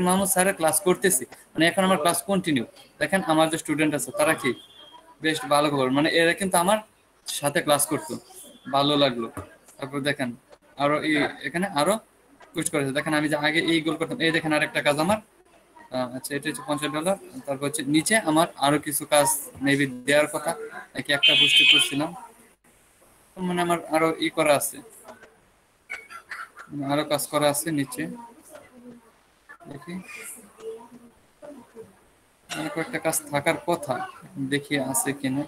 মাহমুদ স্যারের ক্লাস করতেছি, মানে এখন আমার ক্লাস কন্টিনিউ। দেখেন আমার যে স্টুডেন্ট আছে তারা কি বেশ ভালো খবর, মানে এরা কিন্তু আমার সাথে ক্লাস করতো, ভালো লাগলো। তারপর দেখেন আরো এখানে আরো পুশ করেছে, দেখেন আমি যে আগে এই গোল করতাম, এই দেখেন আরেকটা কাজ আমার, আচ্ছা এটা হচ্ছে $50। তারপর হচ্ছে নিচে আমার আরো কিছু কাজ মেবি দেওয়ার কথা, নাকি একটা পোস্টে করছিলাম, মানে আমার আরো করা আছে, আরো কাজ করা আছে নিচে, দেখি আরো কয়েকটা কাজ থাকার কথা, দেখি আছে কিনা।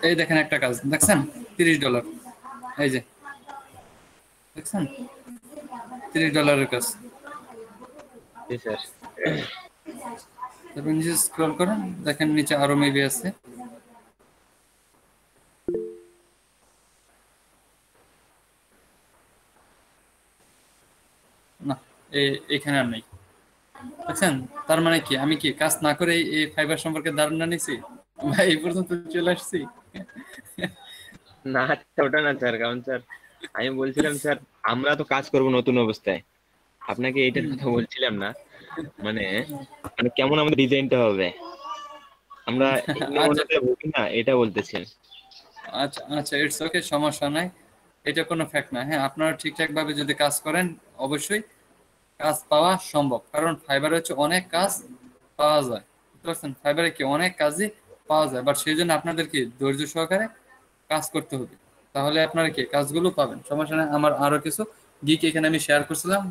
এই দেখেন একটা কাজ দেখছেন, $30, এই যে দেখছেন $30 কাজ। তারপর নিচে স্ক্রল করেন, দেখেন নিচে আরো মেবি আছে, না এখানে আর নেই, দেখছেন? তার মানে কি আমি কি কাজ না করে এই ফাইবার সম্পর্কে ধারণা নিছি ভাই, এই পর্যন্ত চলে আসছি। না ওটা না স্যার, কারণ স্যার আমি বলছিলাম স্যার আমরা তো কাজ করব নতুন অবস্থায়, আপনাকে এইটার কথা বলছিলাম না, মানে মানে কেমন আমাদের ডিজাইনটা হবে, আমরা না এটা বলতেছেন। আচ্ছা আচ্ছা ইটস ওকে, সমস্যা নাই, এটা কোনো ফ্যাক্ট না। হ্যাঁ আপনারা ঠিকঠাক ভাবে যদি কাজ করেন অবশ্যই কাজ পাওয়া সম্ভব, কারণ ফাইবারে হচ্ছে অনেক কাজ পাওয়া যায়, বুঝতে পারছেন? ফাইবারে কি অনেক কাজই পাওয়া যায়, বাট সেই জন্য আপনাদের কি ধৈর্য সহকারে কাজ করতে হবে, তাহলে আপনারা কি কাজগুলো পাবেন। সমস্যা নেই, আমার আরো কিছু গিক এখানে আমি শেয়ার করছিলাম,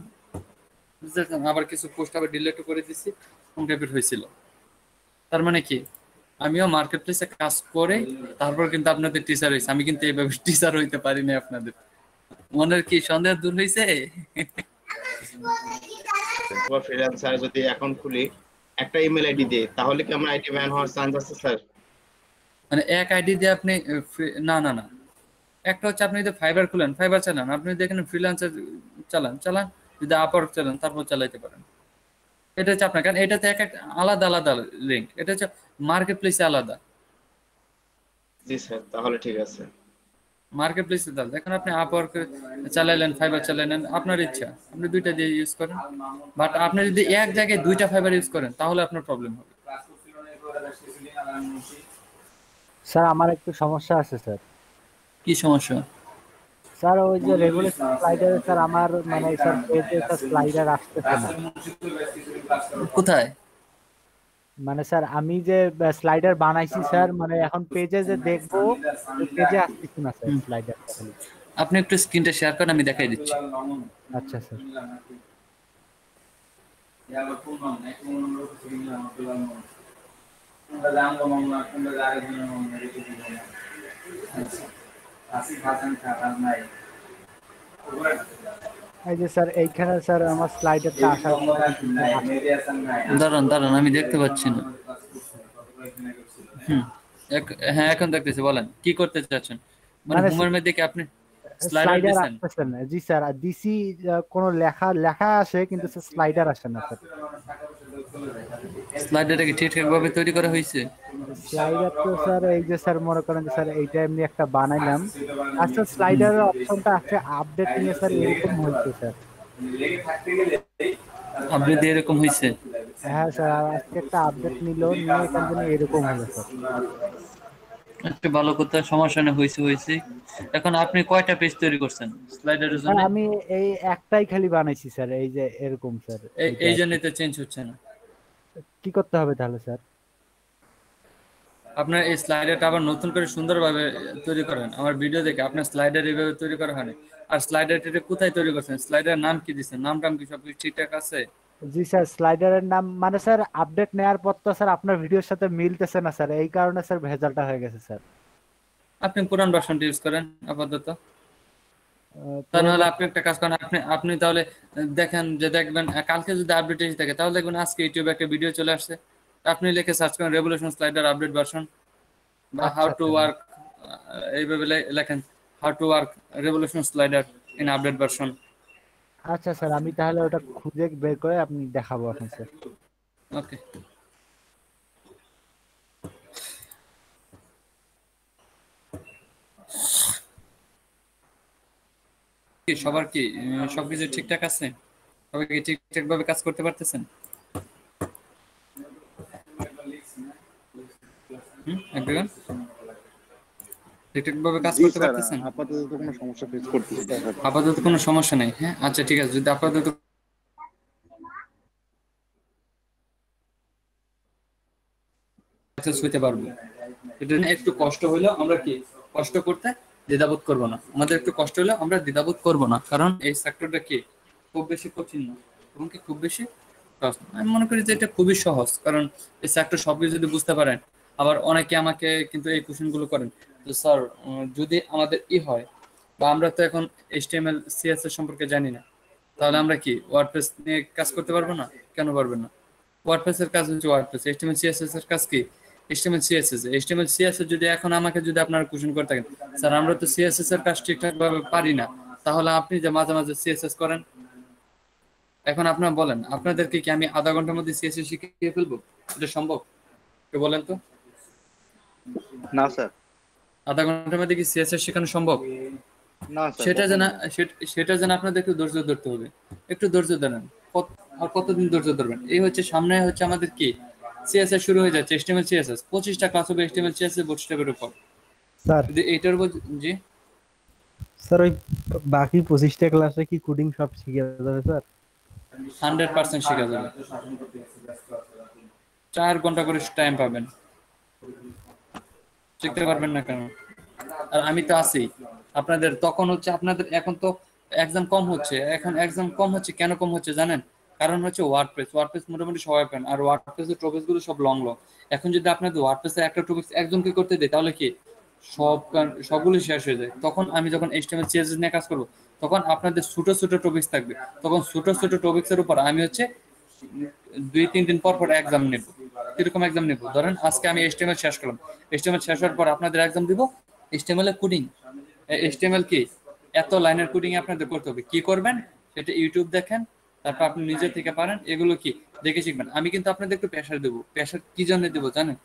বুঝতে পারছেন? আবার কিছু পোস্ট আবার ডিলিট করে দিচ্ছি, কোন টাইপের হয়েছিল। তার মানে কি আমিও মার্কেট প্লেসে কাজ করে তারপর কিন্তু আপনাদের টিচার হয়েছে, আমি কিন্তু এইভাবে টিচার হইতে পারিনি আপনাদের। মনের কি সন্দেহ দূর হয়েছে? ফ্রিল্যান্সার যদি অ্যাকাউন্ট খুলি একটা ইমেল আইডি দিয়ে, তাহলে কি আমার আইডি ব্যান হওয়ার চান্স আছে স্যার? মানে এক আইডি দিয়ে আপনি না না না, একটা হচ্ছে আপনি যদি ফাইবার খুলেন, ফাইবার চালান, আপনি যদি এখানে ফ্রিল্যান্সার চালান, যদি আপওয়ার্ক চালান তারপর চালাইতে পারেন। এটা হচ্ছে আপনার, কারণ এটাতে এক একটা আলাদা আলাদা লিঙ্ক, এটা হচ্ছে মার্কেট প্লেসে আলাদা। জি স্যার, তাহলে ঠিক আছে। মার্কেট প্লেসে দাও, দেখেন আপনি আপওয়ার্ক চালাইলেন, ফাইবার চালাইলেন, আপনার ইচ্ছা, আপনি দুইটা দিয়ে ইউজ করেন। বাট আপনি যদি এক জায়গায় দুইটা ফাইবার ইউজ করেন তাহলে আপনার প্রবলেম হবে। স্যার আমার একটু সমস্যা আছে স্যার। কি সমস্যা? স্যার ওই যে রেগুলেশন স্লাইডারে স্যার আমার মানে স্যার পেজে স্যার স্লাইডার আসতেছে না। কোথায়? মানে স্যার আমি যে স্লাইডার বানাইছি স্যার, মানে এখন পেজে যে দেখবো ওই পেজে আসতেছে না স্যার স্লাইডার। আপনি একটু স্ক্রিনটা শেয়ার করেন, আমি দেখাই দিচ্ছি। আচ্ছা স্যার। এই যে স্যার এইখানে স্যার আমার স্লাইডারটা আসার দাঁড়ান দাঁড়ান, আমি দেখতে পাচ্ছি না। হ্যাঁ এখন দেখতেছি, বলেন কি করতে চাচ্ছেন? মানে হোমের মধ্যে কি আপনি স্লাইডার দিবেন? আসছে না। জি স্যার, ডিসি কোনো লেখা আসে কিন্তু স্লাইডার আসে না স্যার। স্লাইডারটা কি ঠিকঠাক ভাবে তৈরি করা হয়েছে? স্লাইডার তো স্যার এই যে স্যার মনে করেন যে স্যার এইটা এমনি একটা বানাইলাম, আচ্ছা স্লাইডারের অপশনটা আছে আপডেট নিয়ে স্যার এরকম হয়েছে স্যার। আপডেট এরকম হয়েছে? হ্যাঁ স্যার, আজকে একটা আপডেট নিয়ে এখান থেকে এরকম হলো স্যার। একটু ভালো করতে, সমস্যা নেই, হয়েছে। এখন আপনি কয়টা পেজ তৈরি করছেন স্লাইডারের জন্য? আমি এই একটাই খালি বানাইছি স্যার, এই যে এরকম স্যার। এই জন্যই তো চেঞ্জ হচ্ছে না। কি করতে হবে তাহলে স্যার? আপনার এই স্লাইডারটা আবার নতুন করে সুন্দরভাবে তৈরি করেন। আমার ভিডিও দেখে আপনার স্লাইডার এইভাবে তৈরি করা হয়নি। আর স্লাইডারটা কোথায় তৈরি করছেন? স্লাইডারের নাম কি দিচ্ছেন? নাম কি সব ঠিকঠাক আছে? জি স্যার, স্লাইডারের নাম মানে স্যার আপডেট নেওয়ার পর তো স্যার আপনার ভিডিওর সাথে মিলতেছে না স্যার, এই কারণে স্যার ভেজালটা হয়ে গেছে স্যার। আপনি পুরান ভার্সনটা ইউজ করেন আপাতত। তাহলে আপনি একটা কাজ করেন, আপনি তাহলে দেখেন যে দেখবেন কালকে যদি আপডেট এসে থাকে তাহলে দেখবেন আজকে ইউটিউবে একটা ভিডিও চলে আসছে, আপনি লিখে সার্চ করেন রেভলিউশন স্লাইডার আপডেট ভার্সন বা হাউ টু ওয়ার্ক, এইভাবে লেখেন how to work revolution slider in update version. আচ্ছা স্যার, আমি তাহলে ওটা খুঁজে বের করে আপনি দেখাবো এখন স্যার। ওকে। সবার কি সবকিছু ঠিকঠাক আছে? সবাই কি ঠিকঠাক ভাবে কাজ করতে পারতেছেন? এভরিওয়ান ঠিকঠাক ভাবে কাজ করতে পারতেছেন? আপাতত কোনো সমস্যা ফেস করতেছি না। আপাতত কোনো সমস্যা নেই। হ্যাঁ আচ্ছা ঠিক আছে, যদি আপাতত হইতে পারবো, এটা একটু কষ্ট হইলেও আমরা কি কষ্ট করতে দ্বিধাবোধ করব না। আমাদের একটু কষ্ট হলেও আমরা দ্বিধাবোধ করব না, কারণ এই সেক্টরটা কি খুব বেশি কঠিন না এবং কি খুব বেশি সহজ না। আমি মনে করি যে এটা খুবই সহজ, কারণ এই সেক্টর সবকিছু যদি বুঝতে পারেন। আবার অনেকে আমাকে কিন্তু এই কোশ্চেন গুলো করেন যে স্যার যদি আমাদের হয় বা আমরা তো এখন HTML CSS সম্পর্কে জানি না, তাহলে আমরা কি ওয়ার্ডপ্রেস নিয়ে কাজ করতে পারবো না? কেন পারবেন না? ওয়ার্ডপ্রেস এর কাজ হচ্ছে ওয়ার্ডপ্রেস, HTML CSS এর কাজ কি HTML CSS যদি এখন আমাকে যদি আপনারা কোশ্চেন করে থাকেন স্যার আমরা তো CSS এর কাজ ঠিকঠাক ভাবে পারি না, তাহলে আপনি যে মাঝে মাঝে CSS করেন, এখন আপনারা বলেন আপনাদেরকে কি আমি আধা ঘন্টার মধ্যে CSS শিখিয়ে ফেলবো? এটা সম্ভব? একটু বলেন তো। না স্যার। আধা ঘন্টার মধ্যে কি CSS শেখানো সম্ভব? না স্যার। সেটা যেন আপনাদের একটু ধৈর্য ধরতে হবে। একটু ধৈর্য ধরেন। আর কতদিন ধৈর্য ধরবেন? এই হচ্ছে সামনে হচ্ছে আমাদের কি CSS শুরু হয়ে যাচ্ছে, HTML CSS 25টা ক্লাস হবে HTML CSS বুটস্ট্র্যাপের উপর। স্যার যদি এইটার উপর জি স্যার ওই বাকি 25টা ক্লাসে কি কোডিং সব শিখে যাবে স্যার? 100% শেখা যাবে। 4 ঘন্টা করে টাইম পাবেন, শিখতে পারবেন না কেন? আর আমি তো আছি আপনাদের। তখন হচ্ছে আপনাদের এখন তো এক্সাম কম হচ্ছে, এখন এক্সাম কম হচ্ছে কেন কম হচ্ছে জানেন? কারণ হচ্ছে ওয়ার্ডপ্রেস মোটামুটি সবাই পান, আর ওয়ার্ডপ্রেসের টপিক গুলো সব লং। এখন যদি আপনাদের ওয়ার্ডপ্রেসের একটা টপিক একজনকে করতে দেয় তাহলে কি সবগুলো শেষ হয়ে যায়। তখন আমি যখন HTML CSS নিয়ে কাজ করব তখন আপনাদের ছোট ছোট টপিকস থাকবে, তখন ছোট ছোট টপিক্সের উপর আমি হচ্ছে 2-3 দিন পর এক্সাম নেব। কিরকম এক্সাম নেব? ধরেন আজকে আমি HTML শেষ করলাম, HTML শেষ হওয়ার পর আপনাদের এক্সাম দিব HTML এর কোডিং। HTML কি এত লাইনের কোডিং আপনাদের করতে হবে। কি করবেন সেটা ইউটিউব দেখেন, তারপর আপনি নিজে থেকে পারেন, এগুলো কি দেখে শিখবেন। আমি কিন্তু আপনাদের একটু প্রেশার দেবো। প্রেশার কি জন্য দেবো জানেন?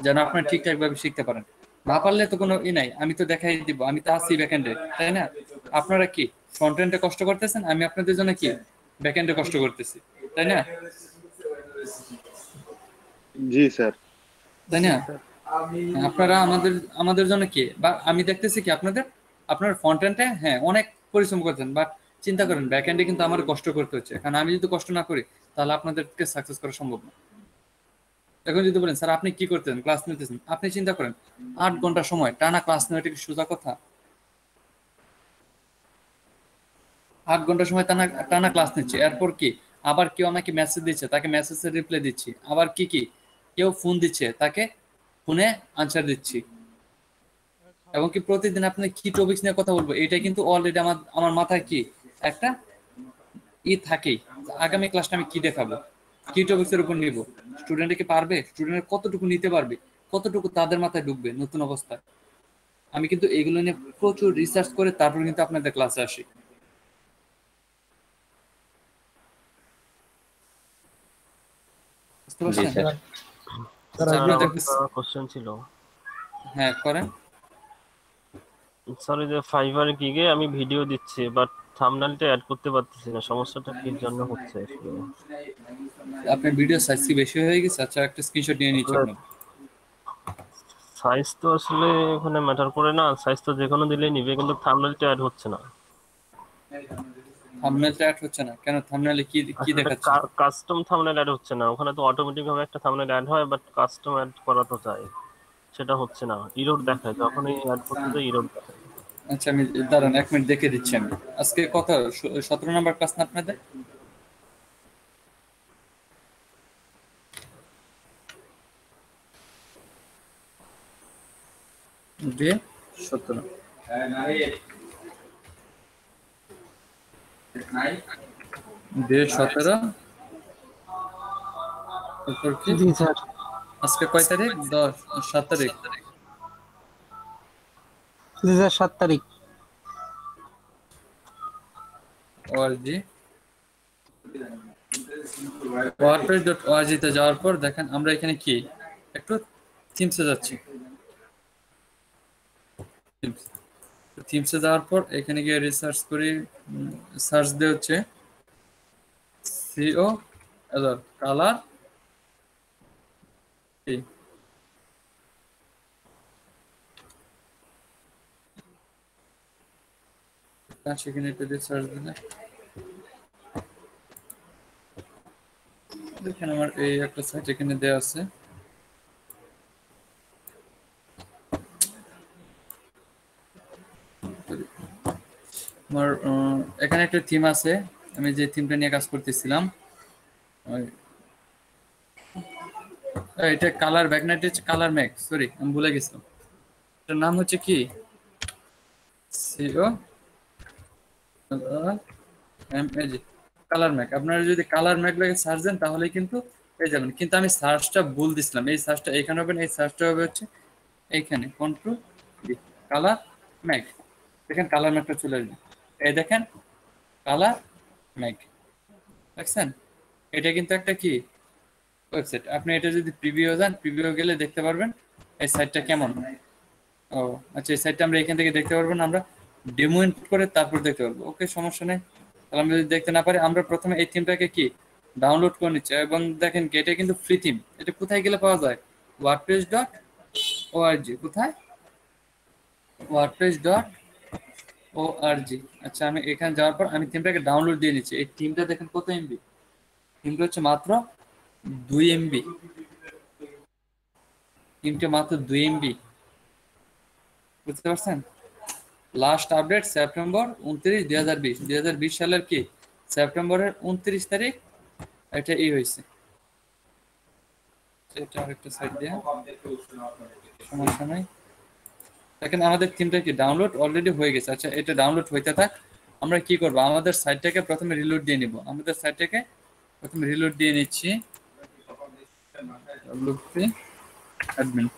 যেন আপনারা ঠিকঠাক ভাবে শিখতে পারেন। না পারলে তো কোনো নাই, আমি তো দেখাই দিব, আমি তো আছি ব্যাকএন্ডে, তাই না? আপনারা কি ফ্রন্ট এন্ডে কষ্ট করতেছেন, আমি আপনাদের জন্য কি ব্যাকএন্ডে কষ্ট করতেছি, তাই না? জি স্যার। তাই না? আপনারা আমাদের জন্য কি, বা আমি দেখতেছি কি আপনার ফ্রন্ট এন্ডে হ্যাঁ অনেক পরিশ্রম করছেন, বাট চিন্তা করেন ব্যাক এন্ডে কিন্তু আমার কষ্ট করতে হচ্ছে, কারণ আমি যদি কষ্ট না করি তাহলে আপনাদেরকে সাকসেস করা সম্ভব না। এখন যদি বলেন স্যার আপনি কি করতেন, ক্লাস নিতেছেন, আপনি চিন্তা করেন 8 ঘন্টা সময় টানা ক্লাস নেওয়া, এটা কি সোজা কথা? 8 ঘন্টা সময় টানা ক্লাস নিচ্ছে, এরপর কি আবার কেউ আমাকে মেসেজ দিচ্ছে, তাকে মেসেজের রিপ্লাই দিচ্ছি, আবার কি কেউ ফোন দিচ্ছে, তাকে ফোনে আনসার দিচ্ছি, এবং কি প্রতিদিন আপনি কি টপিকস নিয়ে কথা বলবো, এটা কিন্তু অলরেডি আমার মাথায় কি একটা থাকেই, আগামী ক্লাসটা আমি কি দেখাবো, কি টপিকস এর উপর নিব, স্টুডেন্টে কি পারবে, স্টুডেন্ট কতটুকু নিতে পারবে, কতটুকু তাদের মাথায় ঢুকবে নতুন অবস্থায়। আমি কিন্তু এগুলো নিয়ে প্রচুর রিসার্চ করে তারপর কিন্তু আপনাদের ক্লাসে আসি। বুঝতে পারছেন? কোশ্চেন ছিল। হ্যাঁ করেন। স্যার, এই যে ফাইবার গিগে আমি ভিডিও দিচ্ছি বাট থাম্বনেলটা অ্যাড করতে পারতেছি না, সমস্যাটা কি জন্য হচ্ছে আসলে? আপনার ভিডিও সাইজ কি বেশি হয়ে গেছে? আচ্ছা একটা স্ক্রিনশট নিয়ে নিচ্ছি আপনার। সাইজ তো আসলে ওখানে ম্যাটার করে না, সাইজ তো যে কোনো দিলেই নিবে, কিন্তু থাম্বনেলটা অ্যাড হচ্ছে না। থাম্বনেলটা অ্যাড হচ্ছে না কেন? থাম্বনেলে কি দেখাচ্ছে? কাস্টম থাম্বনেল অ্যাড হচ্ছে না, ওখানে তো অটোমেটিক ভাবে একটা থাম্বনেল অ্যাড হয়, বাট কাস্টম অ্যাড করা তো চাই, সেটা হচ্ছে না, এরর দেখায়, যখনই অ্যাড করতে যাই এরর দেখায়। আচ্ছা আমি দাঁড়ান 1 মিনিট দেখে দিচ্ছি আমি। আজকে কত 17 নাম্বার ক্লাস না আপনাদের? ডে 17 ডে 17 জি স্যার। আজকে কয় তারিখ? 7 তারিখ। জি স্যার 7 তারিখ। wordpress.org তে যাওয়ার পর দেখেন আমরা এখানে কি একটু থিমসে যাচ্ছি। থিমসে যাওয়ার পর এখানে গিয়ে রিসার্চ করি, সার্চ দিয়ে হচ্ছে সিও কালার সেখানে একটু সার্চ দিলে দেখেন আমার এই একটা সাইট এখানে দেওয়া আছে। আমার এখানে একটা থিম আছে, আমি যে থিমটা নিয়ে কাজ করতেছিলাম এটা কালার ব্যাকনাইট হচ্ছে কালার ম্যাক, সরি আমি ভুলে গেছিলাম, এটার নাম হচ্ছে কি সিও কালার ম্যাক। আপনারা যদি কালার ম্যাক লাগে সার্চ দেন তাহলে কিন্তু পেয়ে যাবেন, কিন্তু আমি সার্চটা ভুল দিছিলাম, এই সার্চটা এখানে হবে না, এই সার্চটা হবে হচ্ছে এইখানে কন্ট্রোল কালার ম্যাক, দেখেন কালার ম্যাকটা চলে আসবে, এই দেখেন কালার ম্যাক, দেখছেন? এটা কিন্তু একটা কি ওয়েবসাইট, আপনি এটা যদি প্রিভিউ যান, প্রিভিউ গেলে দেখতে পারবেন এই সাইটটা কেমন। ও আচ্ছা, এই সাইটটা আমরা এখান থেকে দেখতে পারবো না, আমরা ডেমো ইনপুট করে তারপর দেখতে পারবো। ওকে সমস্যা নেই, তাহলে আমরা যদি দেখতে না পারি আমরা প্রথমে এই থিমটাকে কি ডাউনলোড করে নিচ্ছি, এবং দেখেন কি এটা কিন্তু ফ্রি থিম, এটা কোথায় গেলে পাওয়া যায়? wordpress.org। কোথায়? wordpress.org। আচ্ছা আমি এখানে যাওয়ার পর আমি থিমটাকে ডাউনলোড দিয়ে নিচ্ছি। এই থিমটা দেখেন কত এমবি, থিমটা হচ্ছে মাত্র 2 এমবি, থিমটা মাত্র 2 এমবি, বুঝতে পারছেন? লাস্ট আপডেট সেপ্টেম্বর 29, 2020 সালের কি সেপ্টেম্বরের 29 তারিখ এটা হয়েছে। এটা আরেকটা সাইট দিয়ে সমস্যা নাই, দেখেন আমাদের থিমটা কি ডাউনলোড অলরেডি হয়ে গেছে। আচ্ছা এটা ডাউনলোড হইতে থাক, আমরা কি করব, আমাদের সাইটটাকে প্রথমে রিলোড দিয়ে নিব, আমাদের সাইটটাকে প্রথমে রিলোড দিয়ে নিচ্ছি, wp admin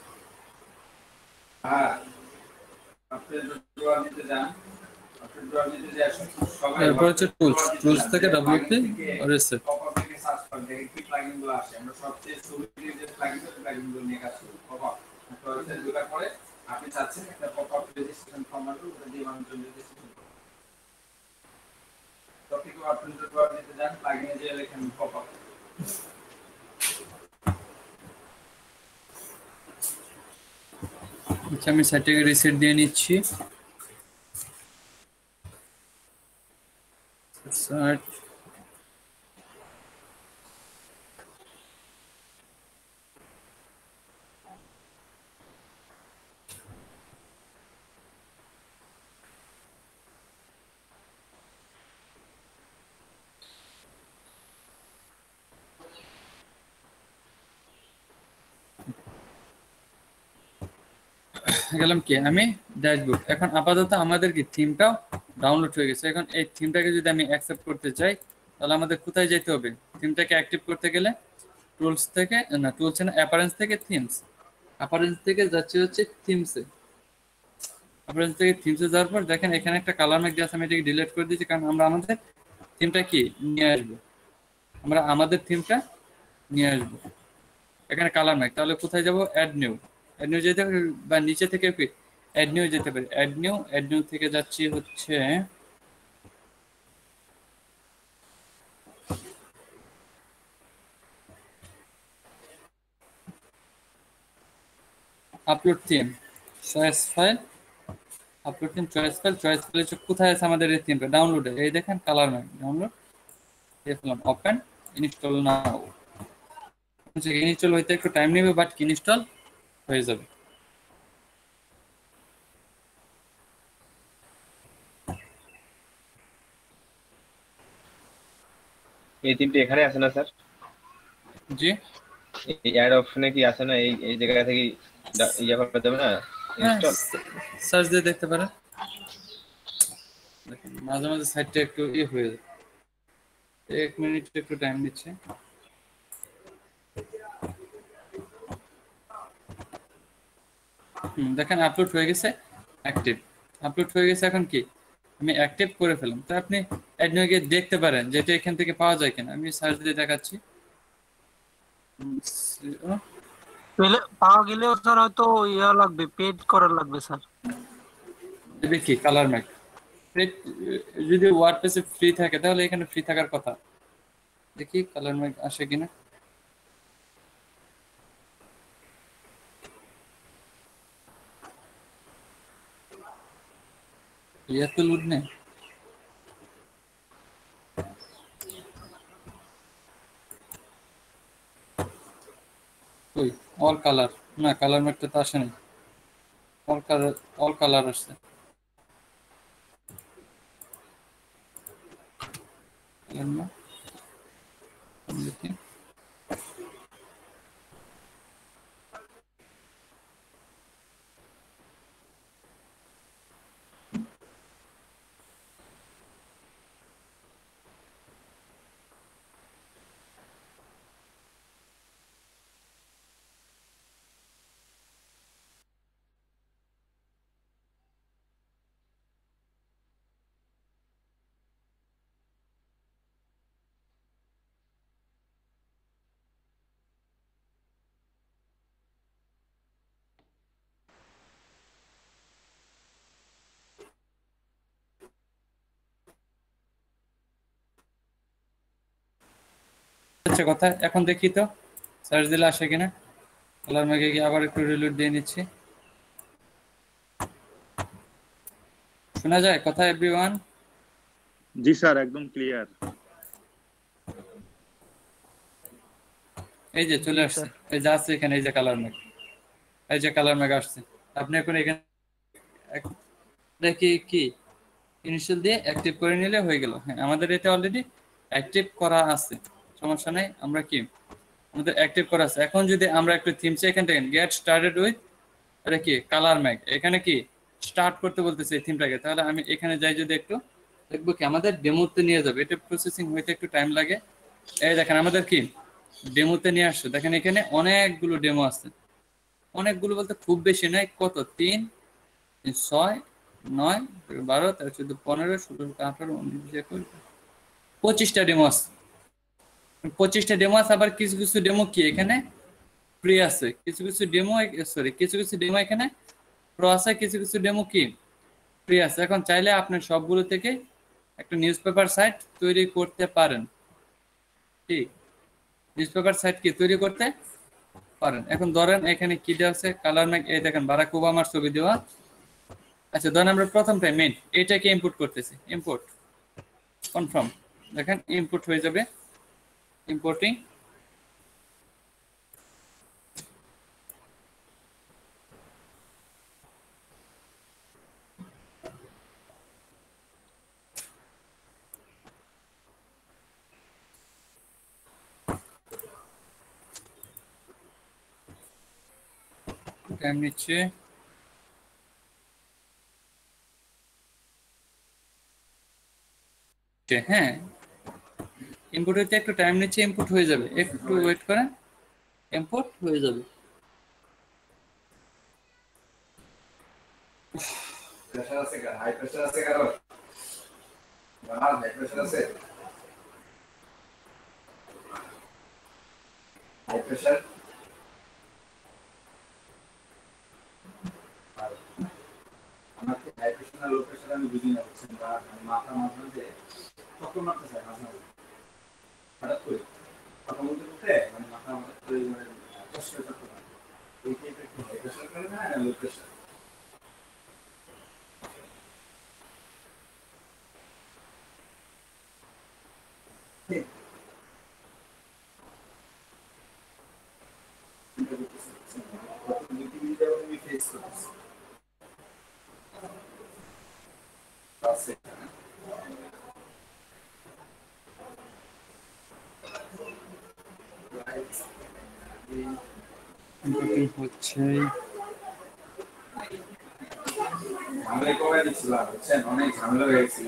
এরপর হচ্ছে টুলস থেকে wp reset, আপনি চাচ্ছেন একটা পপআপ রেজিস্ট্রেশন ফর্ম আসবে, ওটা দিয়ে মানুষজন রেজিস্ট্রেশন করবে। টপিক আপনি তো দিতে যান, প্লাগইনে যে লেখেন পপআপ। আচ্ছা, আমি সাইটটাকে রিসেট দিয়ে নিচ্ছি। সার্চ গেলাম কি আমি ড্যাশবোর্ড। এখন আপাতত আমাদের কি থিমটাও ডাউনলোড হয়ে গেছে। এখন এই থিমটাকে যদি আমি অ্যাকসেপ্ট করতে চাই তাহলে আমাদের কোথায় যেতে হবে? থিমটাকে অ্যাক্টিভ করতে গেলে টুলস থেকে, না টুলস না, অ্যাপারেন্স থেকে থিমস, অ্যাপারেন্স থেকে যাচ্ছে হচ্ছে থিমসে। অ্যাপারেন্স থেকে থিমসে যাওয়ার পর দেখেন এখানে একটা কালার ম্যাক দিয়ে আছে, আমি এটাকে ডিলিট করে দিয়েছি কারণ আমরা আমাদের থিমটা কি নিয়ে আসবো, আমরা আমাদের থিমটা নিয়ে আসবো। এখানে কালার ম্যাক, তাহলে কোথায় যাব? অ্যাড নিউ, অ্যাড নিউ যেতে হবে, বা নিচে থেকে কি অ্যাড নিউ যেতে পারি। অ্যাড নিউ থেকে যাচ্ছি হচ্ছে upload theme, choice file, upload theme, choice file. Choice ফাইলে কোথায় আছে আমাদের এই থিমটা? ডাউনলোডে, এই দেখেন কালার ম্যাক ডাউনলোড দিয়ে ফেললাম। ওপেন, ইনস্টল নাও। ইনস্টল হইতে একটু টাইম নেবে, বাট ইনস্টল হয়ে যাবে। এই তিনটে এখানে আছে না স্যার? জি, এই অ্যাড অপশনে কি আছে না? এই জায়গা থেকে ইয়া করা যাবে না? ইনস্টল সার্চ দিয়ে দেখতে পারেন। দেখেন মাঝে মাঝে সাইটটা একটু হয়ে যায়, 1 মিনিট একটু টাইম দিচ্ছে। দেখেন আপলোড হয়ে গেছে, অ্যাক্টিভ আপলোড হয়ে গেছে। এখন কি আমি অ্যাক্টিভ করে ফেলাম, তো আপনি অ্যাডমিনে গিয়ে দেখতে পারেন যে এটা এখান থেকে পাওয়া যায় কিনা। আমি সার্চ দিয়ে দেখাচ্ছি। পাওয়া গেলেও স্যার হয়তো ইয়া লাগবে, পেড করা লাগবে স্যার। দেখি কালার ম্যাক যদি ওয়ার্ডপ্রেসে ফ্রি থাকে তাহলে এখানে ফ্রি থাকার কথা। দেখি কালার ম্যাক আসে কিনা। ये तो लूट ने कोई ऑल कलर ना, कलर में तो আসে নাই। ऑल कलर আসছে। लम्बा देखिए আচ্ছা কথা। এখন দেখি তো সার্চ দিলে আসে কিনা। কালার ম্যাকে গিয়ে আবার একটু রিলোড দিয়ে নিচ্ছি। শোনা যায় কথা এভরিওয়ান? জি স্যার, একদম ক্লিয়ার। এই যে চলে আসছে, এই যে আছে এখানে, এই যে কালার ম্যাক, এই যে কালার ম্যাক আসছে। আপনি এখন এখানে দেখি কি ইনিশিয়াল দিয়ে অ্যাক্টিভ করে নিলে হয়ে গেল। হ্যাঁ, আমাদের এটা অলরেডি অ্যাক্টিভ করা আছে, সমস্যা নাই। আমরা কি আমাদের অ্যাক্টিভ করা আছে। এখন যদি আমরা একটু থিমসে এখান থেকে গেট স্টার্টেড উইথ এটা কি কালার ম্যাক, এখানে কি স্টার্ট করতে বলতেছে এই থিমটাকে, তাহলে আমি এখানে যাই যদি একটু দেখবো কি আমাদের ডেমোতে নিয়ে যাবে। এটা প্রসেসিং হইতে একটু টাইম লাগে। এই দেখেন আমাদের কি ডেমোতে নিয়ে আসছে। দেখেন এখানে অনেকগুলো ডেমো আছে, অনেকগুলো বলতে খুব বেশি নাই। কত? 3, 6, 9, 12, 13, 14, 15, 16, 18, 19, 20, 25টা ডেমো আছে। 25টা ডেমো আছে। আবার কিছু কিছু ডেমো কি এখানে ফ্রি আছে, কিছু কিছু ডেমো এখানে প্রো আছে, কিছু কিছু ডেমো কি ফ্রি আছে। এখন চাইলে আপনি সবগুলো থেকে একটা নিউজ পেপার সাইট তৈরি করতে পারেন। ঠিক, নিউজ পেপার সাইট কি তৈরি করতে পারেন। এখন ধরেন এখানে কি দেওয়া আছে, কালার ম্যাক, এই দেখেন বারাক ওবামার ছবি দেওয়া। আচ্ছা ধরেন আমরা প্রথমটা মেইন এটাকে ইম্পোর্ট করতেছি, ইম্পোর্ট কনফার্ম, দেখেন ইম্পোর্ট হয়ে যাবে, ইম্পোর্টিং। টাইম নিচ্ছে, হ্যাঁ ইম্পোর্ট হইতে একটু টাইম নিচ্ছে, ইম্পোর্ট হয়ে যাবে, একটু ওয়েট করেন, ইম্পোর্ট হয়ে যাবে। প্রেসার আছে, হাই প্রেসার আছে, কারণ হাই প্রেসার আছে, হাই প্রেসার আমাকে হাই প্রেসার না লো প্রেসার আমি বুঝি না, বুঝছেন, বা মাথা মাঝে মাঝে চক্কর মারতে চায়, মাঝে মাঝে হঠাৎ করে কথা বলতে বলতে মানে মাথা মাথা মানে কষ্ট করতে পারে, এই টাইপের কি হাই প্রেসার করে না লো প্রেসার। হচ্ছে ঝামেলা কমে দিচ্ছিলাম, বুঝছেন, অনেক ঝামেলা হয়ে গেছিল।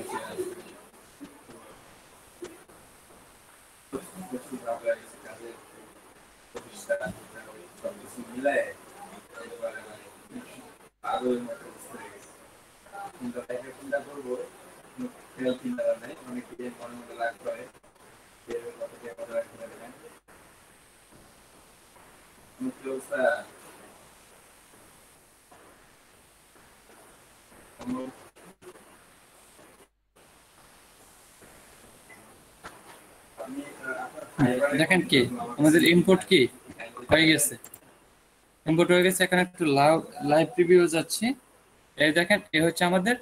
চিন্তা করবো চিন্তা নাই, অনেক মনে মনে লাগ করে অবস্থা। দেখেন কি আমাদের ইম্পোর্ট কি হয়ে গেছে, ইম্পোর্ট হয়ে গেছে। এখানে একটু লাইভ প্রিভিউ যাচ্ছে, এই দেখেন এই হচ্ছে আমাদের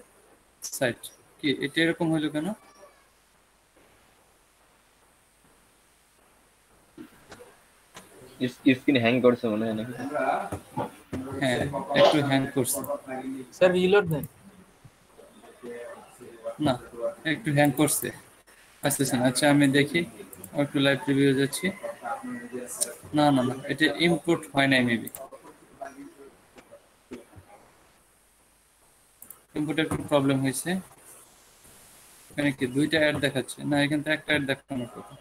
সাইট। কি এটা এরকম হলো কেন? স্ক্রিন হ্যাং করছে মনে হয় নাকি? হ্যাঁ একটু হ্যাং করছে স্যার, রিলোড দেন না, একটু হ্যাং করছে। আচ্ছা আমি দেখি একটু লাইভ প্রিভিউ যাচ্ছি। না না না, এটা ইম্পোর্ট হয় নাই, মেবি ইম্পোর্টে একটু প্রবলেম হয়েছে। এখানে কি দুইটা অ্যাড দেখাচ্ছে? না, এখান থেকে একটা অ্যাড দেখানোর কথা।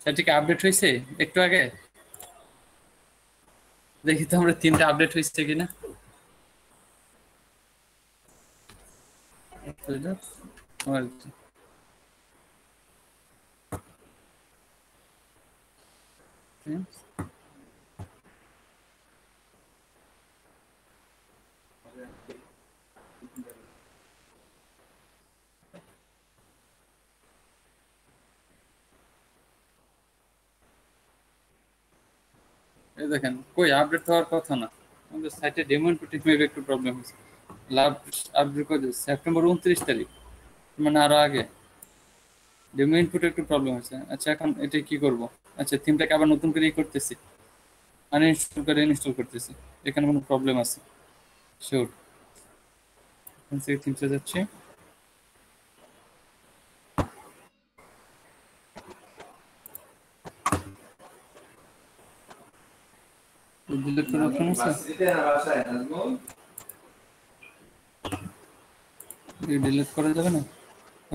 সেটা কি আপডেট হয়েছে একটু আগে? দেখি তো আমরা 3টা আপডেট হয়েছে কিনা। এই দেখেন কই আপডেট হওয়ার কথা না, আমাদের সাইটে ডেমো ইনপুটে মেবি একটু প্রবলেম হয়েছে। লাভ আপডেট করে সেপ্টেম্বর 29 তারিখ, মানে আরো আগে ডেমো ইনপুটে একটু প্রবলেম হয়েছে। আচ্ছা এখন এটা কি করব? আচ্ছা থিমটাকে আবার নতুন করে করতেছি, আনইনস্টল করে ইনস্টল করতেছি। এখানে কোনো প্রবলেম আছে শিওর। এখান থেকে থিমসে যাচ্ছে, ডিলিট করার অপশন আছে, ডিলিট করা যাবে না?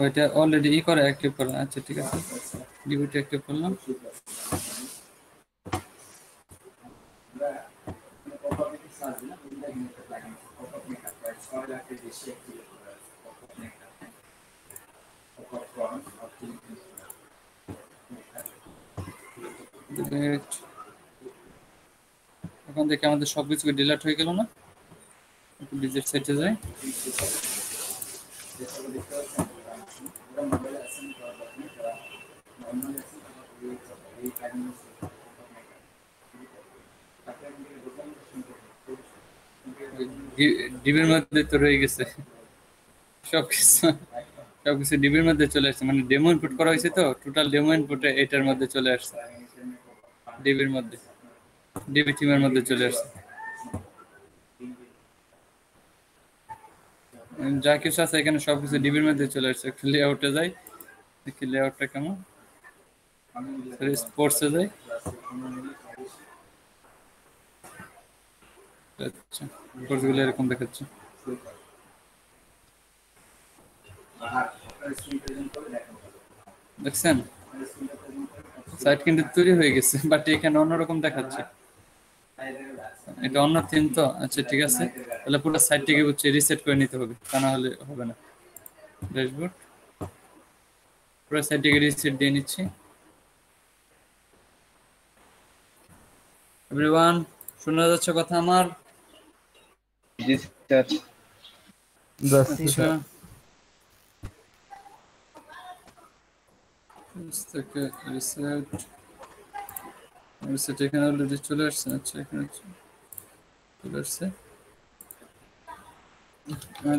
ওইটা অলরেডি করে অ্যাক্টিভ করা। আচ্ছা ঠিক আছে, ডিবিটি অ্যাক্টিভ করলাম। এখন দেখে আমাদের সবকিছু ডিলিট হয়ে গেল না? ডিজিট সেটে যাই। ডিবির মধ্যে তো রয়ে গেছে সবকিছু ডিবির মধ্যে চলে আসছে, মানে ডেমো ইনপুট করা হয়েছে তো, টোটাল ডেমো ইনপুটে এটার মধ্যে চলে আসছে, ডিবির মধ্যে, ডিবি টিমের মধ্যে চলে আসছে। যা কিছু আছে এখানে সবকিছু ডিবির মধ্যে চলে আসছে। একটু লেআউটে যাই, দেখি লেআউটটা কেমন। স্পোর্টসে যাই। আচ্ছা, স্পোর্টসগুলো এরকম দেখাচ্ছে। দেখছেন সাইট কিন্তু তৈরি হয়ে গেছে, বাট এখানে অন্যরকম দেখাচ্ছে। এটা অন্য থিম তো। আচ্ছা ঠিক আছে, তাহলে পুরো সাইটটিকে হচ্ছে রিসেট করে নিতে হবে, তা না হলে হবে না। ড্যাশবোর্ড, পুরো সাইটটিকে রিসেট দিয়ে নিচ্ছি। এভরিওয়ান, শোনা যাচ্ছে কথা আমার? জি স্যার। আচ্ছা, থেকে রিসেট এখানে অলরেডি চলে আসছে। আচ্ছা, এখানে চলে আসছে। আর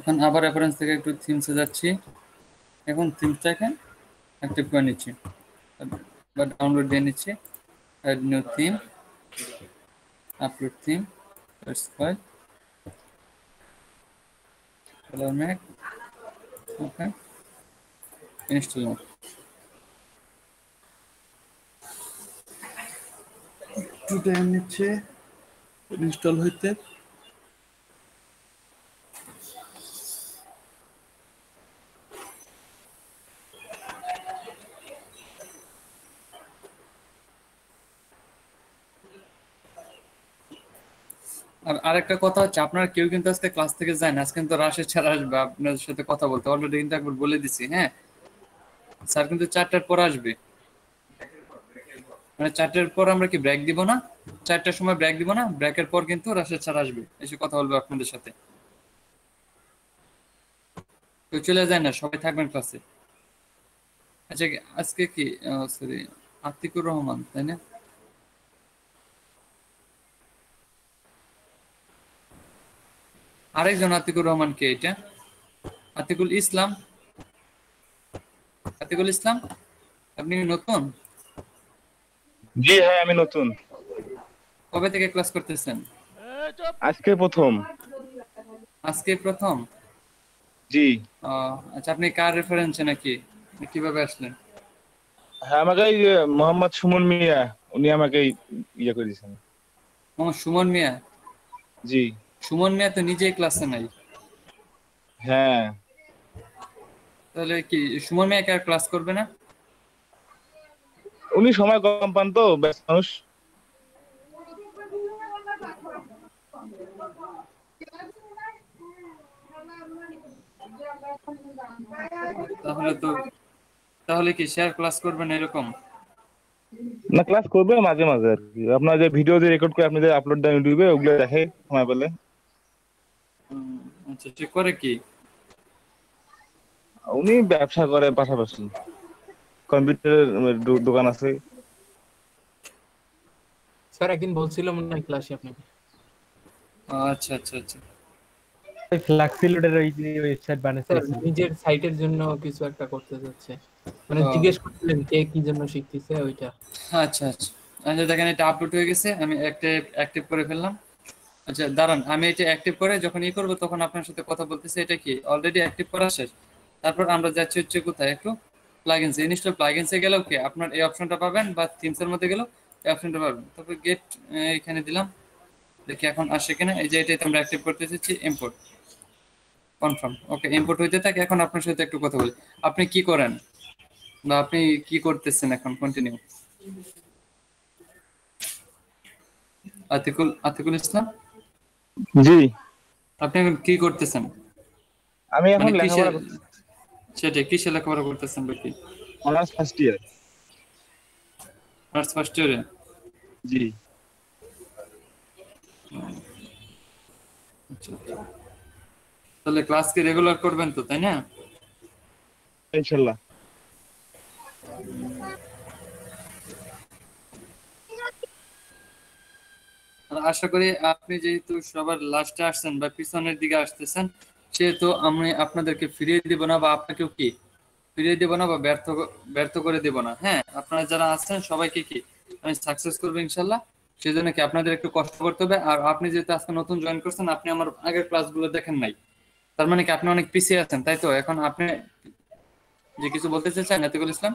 এখন আবার অ্যাপারেন্স থেকে একটু থিমসে যাচ্ছি। এখন থিমসটাকে অ্যাক্টিভ করে নিচ্ছি বা ডাউনলোড দিয়ে নিচ্ছি। Add new theme, upload theme, file, ColorMag, okay, install now. একটু টাইম নিচ্ছে ইনস্টল হইতে। আর আরেকটা কথা হচ্ছে, আপনারা কেউ কিন্তু আজকে ক্লাস থেকে যায় না, আজকে কিন্তু রাশেদ স্যার আসবে আপনাদের সাথে কথা বলতে, অলরেডি কিন্তু একবার বলে দিছি। হ্যাঁ, স্যার কিন্তু 4টার পর আসবে, মানে 4টার পর আমরা কি ব্রেক দিব না, 4টার সময় ব্রেক দিব না, ব্রেকের পর কিন্তু রাশেদ স্যার আসবে, এসে কথা বলবে আপনাদের সাথে। কেউ চলে যায় না, সবাই থাকবেন ক্লাসে। আচ্ছা, আজকে কি সরি আতিকুর রহমান, তাই না? আরেকজন আতিকুর রহমান কে? এটা আতিকুল ইসলাম। আতিকুল ইসলাম, আপনি নতুন? জি হ্যাঁ, আমি নতুন। কবে থেকে ক্লাস করতেছেন? আজকে প্রথম। আজকে প্রথম? জি। আচ্ছা, আপনি কার রেফারেন্সে নাকি কিভাবে আসলেন? হ্যাঁ, আমাকে মোহাম্মদ সুমন মিয়া, উনি আমাকে ইয়ে করে দিয়েছেন। মোহাম্মদ সুমন মিয়া? জি। সুমন মিয়া তো নিজেই ক্লাসে নাই। হ্যাঁ। তাহলে কি সুমন মিয়া কি আর ক্লাস করবে না? উনি সময় কম পান তো, ব্যস্ত মানুষ। তাহলে কি শেয়ার ক্লাস করবেন এরকম? না, ক্লাস করবে মাঝে মাঝে আর কি। আপনার যে ভিডিও যে রেকর্ড করে আপনি যে আপলোড দেন ইউটিউবে, ওগুলো দেখে সময় পেলে। আচ্ছা, ঠিক করে কি? উনি ব্যবসা করে পাশাপাশি, কম্পিউটারের দোকান আছে। স্যার একদিন বলছিল মনে হয় ক্লাসে আপনাকে। আচ্ছা আচ্ছা আচ্ছা, ফ্লাক্সিলোডের ওই ওয়েবসাইট বানাচ্ছে, নিজের সাইটের জন্য কিছু একটা করতে যাচ্ছে, মানে জিজ্ঞেস করছিলেন কে কি জন্য শিখতেছে ওইটা। আচ্ছা আচ্ছা আচ্ছা, দেখেন এটা আপলোড হয়ে গেছে, আমি অ্যাক্টিভ করে ফেললাম। আচ্ছা দাঁড়ান, আমি এটা অ্যাক্টিভ করে যখন করবো তখন আপনার সাথে কথা বলতেছি। এটা কি অলরেডি অ্যাক্টিভ করা শেষ? তারপর আমরা যাচ্ছি হচ্ছে কোথায়, একটু প্লাগইনস, ইনস্টল প্লাগইনসে গেলেও কি আপনার এই অপশনটা পাবেন, বা থিমসের মধ্যে গেলেও এই অপশনটা পাবেন। তারপর গেট এখানে দিলাম, দেখি এখন আসে কিনা। এই যে এটাই তো আমরা অ্যাক্টিভ করতে চাচ্ছি, ইম্পোর্ট কনফার্ম। ওকে, ইম্পোর্ট হইতে থাকে। এখন আপনার সাথে একটু কথা বলি। আপনি কি করেন বা আপনি কি করতেছেন এখন? কন্টিনিউ। আতিকুল ইসলাম, জি আপনি এখন কি করতেছেন? আমি এখন মানে কিসে, লেখাপড়া করছি, সেটাই, কিসে লেখাপড়া করতেছেন বা কি? Honours first year. Arts first ইয়ারে? জি আচ্ছা, তাহলে ক্লাস কি রেগুলার করবেন তো, তাই না? ইনশাআল্লাহ। আশা করি আপনি যেহেতু সবার লাস্টে আসছেন বা পিছনের দিকে আসতেছেন, সেহেতু আমি আপনাদেরকে ফিরিয়ে দিব না বা আপনাকেও কি ফিরিয়ে দিব না বা ব্যর্থ করে দিব না। হ্যাঁ, আপনারা যারা আছেন সবাইকে কি আমি সাকসেস করবো ইনশাল্লাহ। সেই জন্য কি আপনাদের একটু কষ্ট করতে হবে। আর আপনি যেহেতু আজকে নতুন জয়েন করছেন, আপনি আমার আগের ক্লাসগুলো দেখেন নাই, তার মানে কি আপনি অনেক পিছিয়ে আছেন, তাই তো? এখন আপনি যে কিছু বলতে চাচ্ছেন আতিকুল ইসলাম?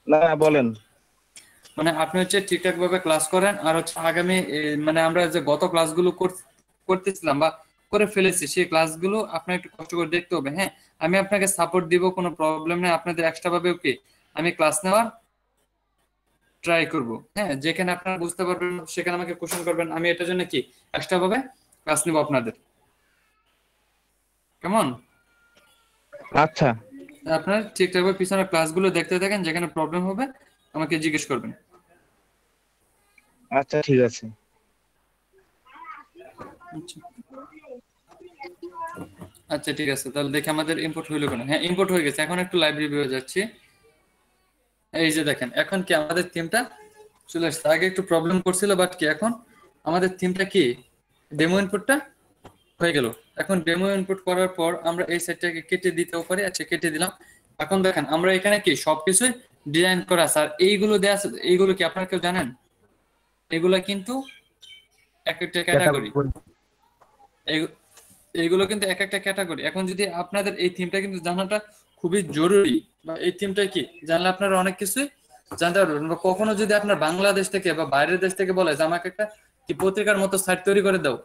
না বলেন। মানে আপনি হচ্ছে ঠিকঠাক ভাবে ক্লাস করেন, আর হচ্ছে আগামী মানে আমরা যে গত ক্লাসগুলো করতেছিলাম বা করে ফেলেছি, সেই ক্লাসগুলো আপনার একটু কষ্ট করে দেখতে হবে। হ্যাঁ, আমি আপনাকে সাপোর্ট দিব, কোনো প্রবলেম নেই। আপনাদের এক্সট্রা ভাবে কি আমি ক্লাস নেওয়ার ট্রাই করব। হ্যাঁ, যেখানে আপনারা বুঝতে পারবেন সেখানে আমাকে কোশ্চেন করবেন, আমি এটার জন্য কি এক্সট্রা ভাবে ক্লাস নিব আপনাদের। কেমন? আচ্ছা, আপনারা ঠিকঠাক ভাবে পিছনের ক্লাসগুলো দেখতে থাকেন, যেখানে প্রবলেম হবে আমাকে জিজ্ঞেস করবেন। আচ্ছা ঠিক আছে। আচ্ছা ঠিক আছে, তাহলে দেখি আমাদের ইম্পোর্ট হইলো কেন। হ্যাঁ, ইম্পোর্ট হয়ে গেছে। এখন একটু লাইভ রিভিউ যাচ্ছি। এই যে দেখেন, এখন কি আমাদের থিমটা চলে আসছে। আগে একটু প্রবলেম করছিল, বাট কি এখন আমাদের থিমটা কি ডেমো ইনপুটটা হয়ে গেল। এখন ডেমো ইনপুট করার পর আমরা এই সেটটাকে কেটে দিতেও পারি। আচ্ছা, কেটে দিলাম। এখন দেখেন আমরা এখানে কি সবকিছুই ডিজাইন করা আছে। আর এইগুলো দেয়া আছে, এইগুলো কি আপনারা কেউ জানেন? এগুলা কিন্তু এক একটা ক্যাটাগরি, এইগুলো কিন্তু এক একটা ক্যাটাগরি। এখন যদি আপনাদের এই থিমটা কিন্তু জানাটা খুবই জরুরি, বা এই থিমটা কি জানলে আপনারা অনেক কিছু জানতে পারবেন। বা কখনো যদি আপনার বাংলাদেশ থেকে বা বাইরের দেশ থেকে বলে যে আমাকে একটা কি পত্রিকার মতো সাইট তৈরি করে দাও,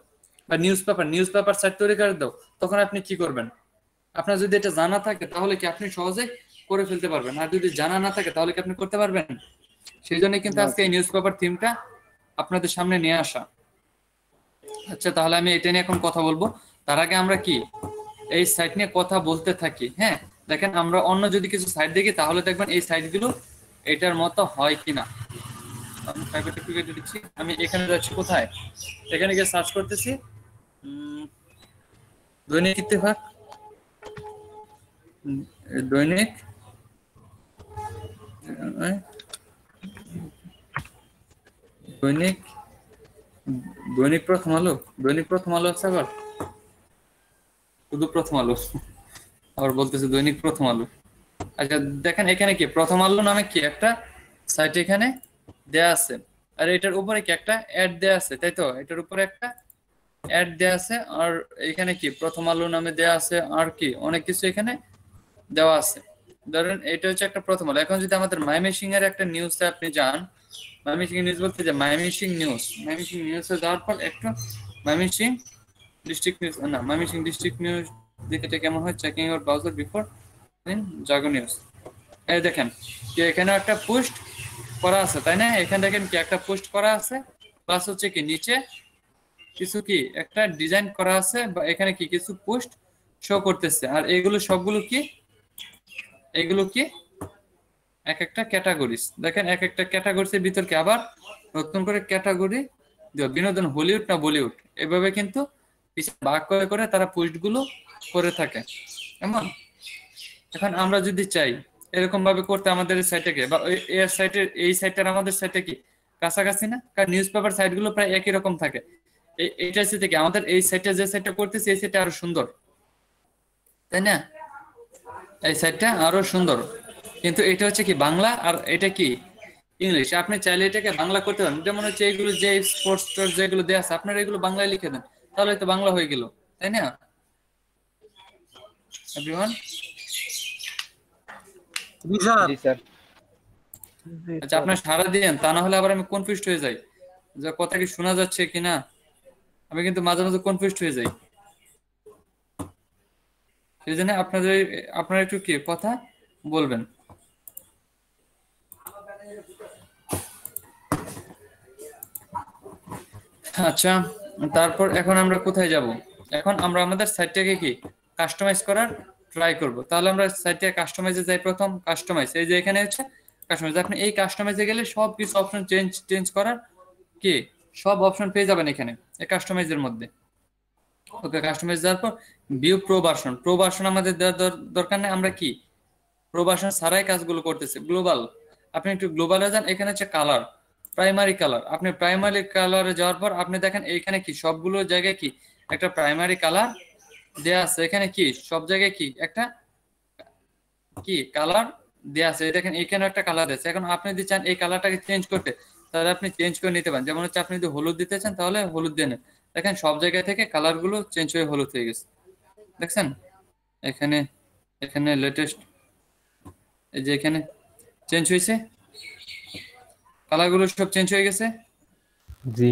বা নিউজ পেপার সাইট তৈরি করে দাও, তখন আপনি কি করবেন? আপনার যদি এটা জানা থাকে তাহলে কি আপনি সহজে করে ফেলতে পারবেন। আর যদি জানা না থাকে তাহলে কি আপনি করতে পারবেন? সেই জন্য কিন্তু আজকে এই নিউজ পেপার থিমটা আপনাদের সামনে নিয়ে আসা। আচ্ছা, তাহলে আমি এটা নিয়ে এখন কথা বলবো। তার আগে আমরা কি এই সাইট নিয়ে কথা বলতে থাকি। হ্যাঁ, দেখেন আমরা অন্য যদি কিছু সাইট দেখি তাহলে দেখবেন এই সাইটগুলো এটার মতো হয় কিনা। আমি প্রাইভেট ক্রিকেট দিচ্ছি, আমি এখানে যাচ্ছি কোথায়, এখানে গিয়ে সার্চ করতেছি দৈনিক ইত্তেফাক, দৈনিক দৈনিক দৈনিক প্রথম আলো, দৈনিক প্রথম আলো আছে, আবার শুধু প্রথম আলো, আবার বলতেছে দৈনিক প্রথম আলো। আচ্ছা দেখেন, এখানে কি প্রথম আলো নামে কি একটা সাইট এখানে দেয়া আছে, আর এটার উপরে কি একটা অ্যাড দেয়া আছে, তাই তো? এটার উপরে একটা অ্যাড দেয়া আছে, আর এখানে কি প্রথম আলো নামে দেয়া আছে, আর কি অনেক কিছু এখানে দেওয়া আছে। ধরেন এটা হচ্ছে একটা প্রথম আলো। এখন যদি আমাদের ময়মনসিংহ এর একটা নিউজে আপনি যান, ময়মনসিংহ নিউজ বলতে যে ময়মনসিংহ নিউজে যাওয়ার পর একটু ময়মনসিংহ ডিস্ট্রিক্ট নিউজ, না ময়মনসিংহ ডিস্ট্রিক্ট নিউজ দেখতে কেমন হয়, checking your browser before in Jago news. এই দেখেন কি এখানে একটা পোস্ট করা আছে, তাই না? এখানে দেখেন কি একটা পোস্ট করা আছে, প্লাস হচ্ছে কি নিচে কিছু কি একটা ডিজাইন করা আছে, বা এখানে কি কিছু পোস্ট শো করতেছে। আর এগুলো সবগুলো কি, এগুলো কি এক একটা ক্যাটাগরিজ। দেখেন এক একটা ক্যাটাগরিজের ভিতর কি আবার নতুন করে ক্যাটাগরি বিনোদন, হলিউড না বলিউড, এভাবে কিন্তু ভাগ করে করে তারা পোস্টগুলো করে থাকে। এমন এখন আমরা যদি চাই এরকম ভাবে করতে আমাদের সাইটটাকে, বা এই সাইটের এই সাইটটার আমাদের সাইটে কি কাছাকাছি না? কারণ নিউজ পেপার সাইটগুলো প্রায় একই রকম থাকে। এইটার সাথে কি আমাদের এই সাইটটা যে সাইটটা করতেছি এই সাইটটা আরো সুন্দর, তাই না? এই সাইটটা আরো সুন্দর, কিন্তু এটা হচ্ছে কি বাংলা, আর এটা কি ইংলিশ। আপনি চাইলে এটাকে বাংলা করতে পারেন। যেমন হচ্ছে এইগুলো যে স্পোর্টস যেগুলো দেওয়া আছে, আপনারা এগুলো বাংলায় লিখে দেন, তাহলে তো বাংলা হয়ে গেল, তাই না এভরিওয়ান? জি স্যার। আচ্ছা, আপনার সারা দিন, তা না হলে আবার আমি কনফিউজড হয়ে যাই। যে কথা কি শোনা যাচ্ছে কিনা, আমি কিন্তু মাঝে মাঝে কনফিউজড হয়ে যাই। সেই জন্য আপনারা একটু কি কথা বলবেন। আচ্ছা, তারপর এখন আমরা কোথায় যাব? এখন আমরা আমাদের সাইটটাকে কি কাস্টমাইজ করার ট্রাই করব। তাহলে আমরা সাইটে কাস্টমাইজে যাই। প্রথম কাস্টমাইজ, এই যে এখানে হচ্ছে কাস্টমাইজ। আপনি এই কাস্টমাইজে গেলে সব কিছু অপশন চেঞ্জ করার কি সব অপশন পেয়ে যাবেন এখানে এই কাস্টমাইজের মধ্যে। ওকে, কাস্টমাইজ দেওয়ার পর ভিউ প্রো ভার্সন আমাদের দেওয়ার দরকার নেই। আমরা কি প্রো ভার্সন ছাড়াই কাজগুলো করতেছি। গ্লোবাল, আপনি একটু গ্লোবালে যান। এখানে হচ্ছে কালার, প্রাইমারি কালার। আপনি প্রাইমারি কালারে যাওয়ার পর আপনি দেখেন এইখানে কি সবগুলো জায়গায় কি একটা প্রাইমারি কালার দেয়া আছে। এখানে কি সব জায়গায় কি একটা কি কালার দেয়া আছে। দেখেন এখানে একটা কালার আছে। এখন আপনি যদি চান এই কালারটাকে চেঞ্জ করতে, তাহলে আপনি চেঞ্জ করে নিতে পারেন। যেমন হচ্ছে আপনি যদি হলুদ দিতে চান তাহলে হলুদ দিয়ে নেন। দেখেন সব জায়গা থেকে কালার গুলো চেঞ্জ হয়ে হলুদ হয়ে গেছে। দেখছেন এখানে এখানে লেটেস্ট এই যে এখানে চেঞ্জ হয়েছে, কালারগুলো সব চেঞ্জ হয়ে গেছে। জি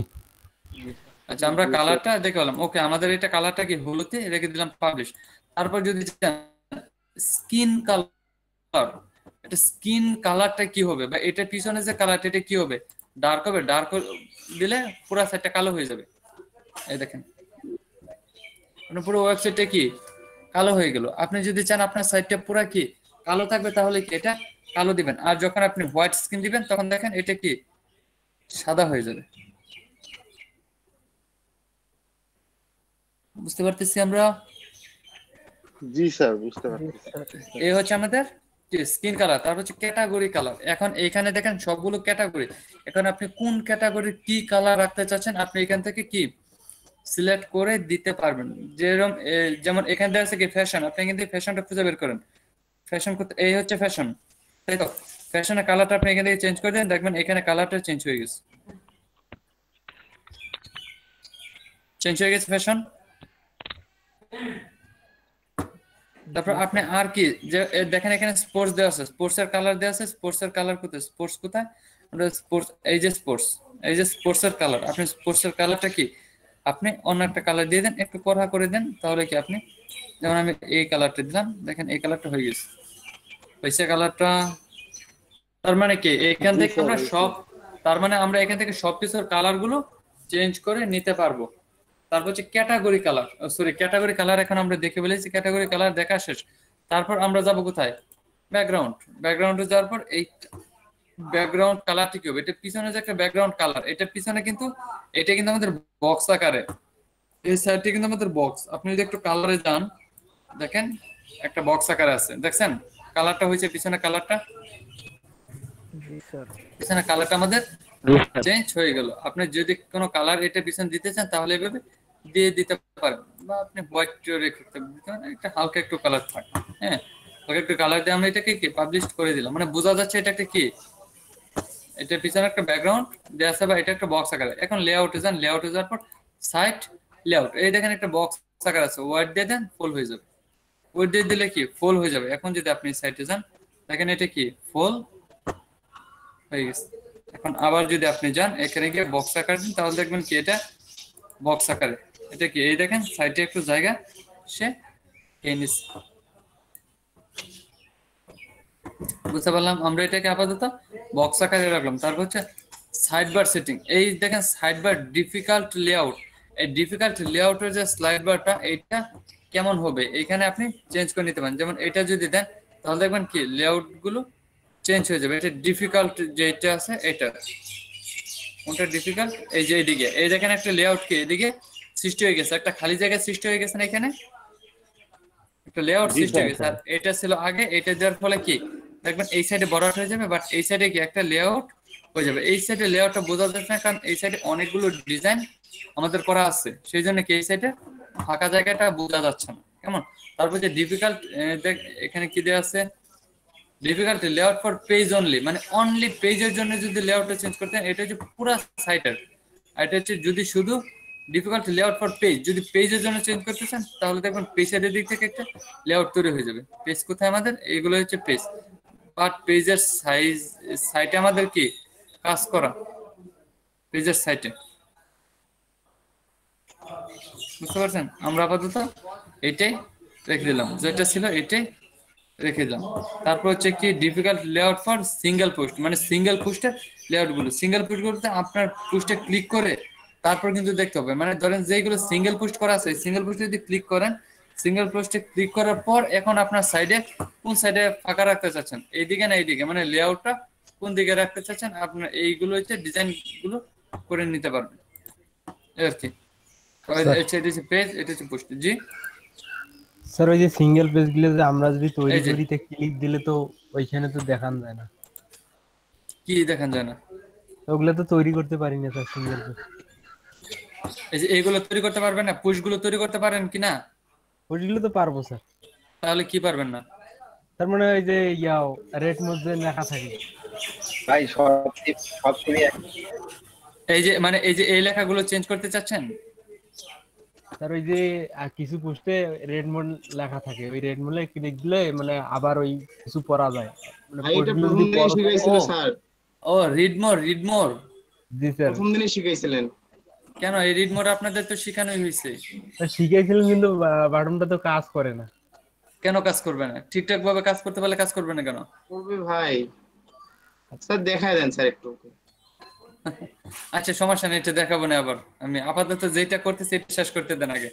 আচ্ছা, আমরা কালারটা দেখে পেলাম। ওকে, আমাদের এটা কালারটা কি হলুদে রেখে দিলাম, পাবলিশ। তারপর যদি স্কিন কালার, এটা স্কিন কালারটা কি হবে, বা এটার পিছনে যে কালারটা এটা কি হবে, ডার্ক হবে। ডার্ক দিলে পুরো সাইডটা কালো হয়ে যাবে। এই দেখেন পুরো ওয়েবসাইটটা কি কালো হয়ে গেল। আপনি যদি চান আপনার সাইটটা পুরো কি কালো থাকবে, তাহলে কি এটা কালো দিবেন। আর যখন আপনি হোয়াইট স্ক্রিন দিবেন তখন দেখেন এটা কি সাদা হয়ে যাবে। বুঝতে পারতেছি আমরা? জি স্যার, বুঝতে পারছি। এই হচ্ছে আমাদের স্কিন কালার। তারপর হচ্ছে ক্যাটাগরি কালার। এখন এখানে দেখেন সবগুলো ক্যাটাগরি। এখন আপনি কোন ক্যাটাগরির কি কালার রাখতে চাচ্ছেন আপনি এখান থেকে কি সিলেক্ট করে দিতে পারবেন। যেমন এখানে দেখা যাচ্ছে কি ফ্যাশন, আপনি এখান থেকে ফ্যাশনটা খুঁজে বের করেন। ফ্যাশন এই হচ্ছে ফ্যাশন, তাই তো? ফ্যাশনের কালারটা আপনি এখান থেকে চেঞ্জ করে দেন, দেখবেন এখানে কালারটা চেঞ্জ হয়ে গেছে। ফ্যাশন। তারপর আপনি আর কি যে দেখেন এখানে স্পোর্টস দেওয়া আছে, স্পোর্টসের কালার দেওয়া আছে। স্পোর্টসের কালার কোথায়? স্পোর্টস কোথায়? আমরা স্পোর্টস, এই যে স্পোর্টসের কালার। আপনি স্পোর্টসের কালারটা কি আপনি অন্য একটা কালার দিয়ে দেন, একটু কড়া করে দেন, তাহলে কি আপনি যেমন আমি এই কালারটা দিলাম, দেখেন এই কালারটা হয়ে গেছে। হয়েছে কালারটা। তার মানে কি এখান থেকে আমরা আমরা এখান থেকে সবকিছুর কালার গুলো চেঞ্জ করে নিতে পারবো। তারপর হচ্ছে ক্যাটাগরি কালার, ক্যাটাগরি কালার এখন আমরা দেখে ফেলেছি। ক্যাটাগরি কালার দেখা শেষ। তারপর আমরা যাব কোথায়? ব্যাকগ্রাউন্ডে যাওয়ার পর এই ব্যাকগ্রাউন্ড কালারটি কি হবে? এটা পিছনে যে একটা ব্যাকগ্রাউন্ড কালার, এটা পিছনে কিন্তু এটা কিন্তু আমাদের বক্স আকারে। এই সাইডটি কিন্তু আমাদের বক্স। আপনি যদি একটু কালারে যান, দেখেন একটা বক্স আকারে আছে। দেখছেন কালারটা হয়েছে পিছনে কালারটা। পিছনে কালারটা আমাদের চেঞ্জ হয়ে গেল। আপনি যদি কোনো কালার এটা পিছনে দিতে চান তাহলে এভাবে দিয়ে দিতে পারেন, বা আপনি হোয়াইট রেখে একটা হালকা একটু কালার থাকে। হ্যাঁ, হালকা একটু কালার দিয়ে আমরা এটাকে কি পাবলিশ করে দিলাম। মানে বোঝা যাচ্ছে এটা একটা কি, এটা পিছনে একটা ব্যাকগ্রাউন্ড দেওয়া আছে, বা এটা একটা বক্স আকারে। এখন লেআউটে যান, লেআউটে যাওয়ার পর সাইট লেআউট, এই দেখেন একটা বক্স আকার আছে। ওয়ার্ড দিয়ে দেন, ফুল হয়ে যাবে। ওয়ার্ড দিয়ে দিলে কি ফুল হয়ে যাবে। এখন যদি আপনি সাইটে যান, দেখেন এটা কি ফুল হয়ে গেছে। এখন আবার যদি আপনি যান এখানে গিয়ে বক্স আকার দিন, তাহলে দেখবেন কি এটা বক্স আকারে। এটা কি এই দেখেন সাইডে একটু জায়গা সে বুঝতে পারলাম। আমরা এটাকে আপাতত বক্স আকারে রাখলাম। তারপর হচ্ছে সাইড বার সেটিং। এই দেখেন সাইড বার ডিফিকাল্ট লেআউট। এই ডিফিকাল্ট লেআউটের যে স্লাইড বারটা এইটা কেমন হবে এখানে আপনি চেঞ্জ করে নিতে পারেন। যেমন এটা যদি দেন তাহলে দেখবেন কি লেআউট গুলো চেঞ্জ হয়ে যাবে। এটা ডিফিকাল্ট যেটা আছে এটা কোনটা ডিফিকাল্ট, এই যে এইদিকে এই দেখেন একটা লেআউট কি এদিকে সৃষ্টি হয়ে গেছে, একটা খালি জায়গা সৃষ্টি হয়ে গেছে না, এখানে একটা লেআউট সৃষ্টি হয়ে গেছে। আর এটা ছিল আগে, এটা দেওয়ার ফলে কি দেখবেন এই সাইডে বড় হয়ে যাবে, বাট এই সাইডে কি একটা লেআউট হয়ে যাবে। এই সাইডে লেআউটটা বোঝা যাচ্ছে না, কারণ এই সাইডে অনেকগুলো ডিজাইন আমাদের করা আছে, সেই জন্য কি এই সাইডে ফাঁকা জায়গাটা বোঝা যাচ্ছে না। কেমন? তারপর যে ডিফিকাল্ট, এখানে কি দেওয়া আছে difficult layout for page only, মানে অনলি পেজের জন্য যদি লেআউটটা চেঞ্জ করতে হয়, এটা হচ্ছে পুরো সাইটের। আর এটা হচ্ছে যদি শুধু ডিফিকাল্ট লেআউট ফর পেজ, যদি পেজের জন্য চেঞ্জ করতে চান তাহলে দেখবেন পেজের দিক থেকে একটা লেআউট তৈরি হয়ে যাবে। পেজ কোথায় আমাদের? এইগুলো হচ্ছে পেজ। বাট পেজের সাইটে আমাদের কি কাজ করা, পেজের সাইটে। বুঝতে পারছেন? আমরা আপাতত এটাই রেখে দিলাম, যেটা ছিল এটাই রেখে দিলাম। তারপর হচ্ছে কি difficult layout for single post, মানে সিঙ্গেল পোস্টের লেআউট গুলো। সিঙ্গেল পোস্ট গুলোতে আপনার পোস্টে ক্লিক করে তারপর কিন্তু দেখতে হবে, মানে ধরেন যেগুলো সিঙ্গেল পোস্ট করা আছে সিঙ্গেল পোস্টে যদি ক্লিক করেন, সিঙ্গেল পোস্টে ক্লিক করার পর এখন আপনার সাইডে কোন সাইডে ফাঁকা রাখতে চাচ্ছেন, এইদিকে না এইদিকে, মানে লেআউটটা কোন দিকে রাখতে চাচ্ছেন আপনার এইগুলো হচ্ছে ডিজাইন গুলো করে নিতে পারবেন আর কি। এটা হচ্ছে পেজ, এটা হচ্ছে পোস্ট। জি স্যার ওই যে সিঙ্গেল পেজ গুলো যে আমরা যদি তৈরি করিতে ক্লিক দিলে তো ওইখানে তো দেখান যায় না। কি দেখান যায় না? ওগুলো তো তৈরি করতে পারি না স্যার সিঙ্গেল পেজ। এই যে এইগুলো তৈরি করতে পারবেন না, পুশ গুলো তৈরি করতে পারেন কি না? ওইগুলো তো পারবো স্যার। তাহলে কি পারবেন না? তার মানে ওই যে ইয়াও রেড মধ্যে লেখা থাকে ভাই সব এই যে মানে এই যে এই লেখাগুলো চেঞ্জ করতে চাচ্ছেন স্যার? ওই যে কিছু পোস্টে রেড মোড লেখা থাকে, ওই রেড মোডে ক্লিক দিলে মানে আবার ওই কিছু পড়া যায়, মানে পোস্টগুলো যদি স্যার। ও রিড মোর, রিড মোর। জি স্যার, প্রথম দিনই শিখাইছিলেন। কেন এই রিড মোড আপনাদের তো শেখানোই হয়েছে। শিখাইছিলেন কিন্তু বাটনটা তো কাজ করে না। কেন কাজ করবে না? ঠিকঠাক ভাবে কাজ করতে পারলে কাজ করবে না কেন? করবে ভাই। স্যার দেখায় দেন স্যার একটু। আচ্ছা সমস্যা নেই, এটা দেখাবো না আবার। আমি আপাতত যেটা করতেছি এটা শেষ করতে দেন আগে।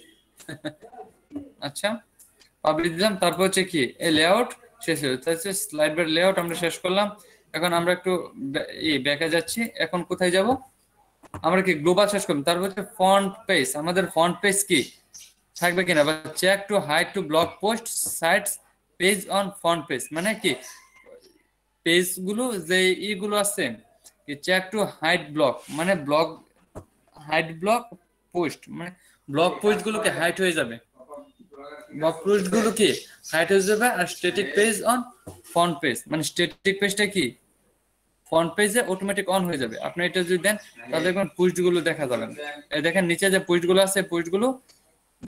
আচ্ছা পাবলিক দিলাম, তারপর হচ্ছে কি এই লেআউট শেষ হলো। তাহলে স্লাইড বার লেআউট আমরা শেষ করলাম। এখন আমরা একটু ব্যাকে যাচ্ছি। এখন কোথায় যাব? আমরা কি গ্লোবাল শেষ করলাম। তারপর হচ্ছে ফন্ট পেজ। আমাদের ফন্ট পেজ কি থাকবে কিনা, বা check to hide to block post sites page on front page, মানে কি পেজ গুলো যে ইগুলো আছে কি চেক টু হাইড ব্লক, মানে ব্লক হাইড ব্লক পোস্ট, মানে ব্লক পোস্ট গুলো কি হাইড হয়ে যাবে, ব্লক পোস্ট গুলো কি হাইড হয়ে যাবে। আর static page on front page, মানে স্ট্যাটিক পেজটা কি ফন্ট পেজে অটোমেটিক অন হয়ে যাবে। আপনি এটা যদি দেন তাহলে দেখবেন পোস্ট গুলো দেখা যাবে না। এই দেখেন নিচে যে পোস্ট গুলো আছে পোস্ট গুলো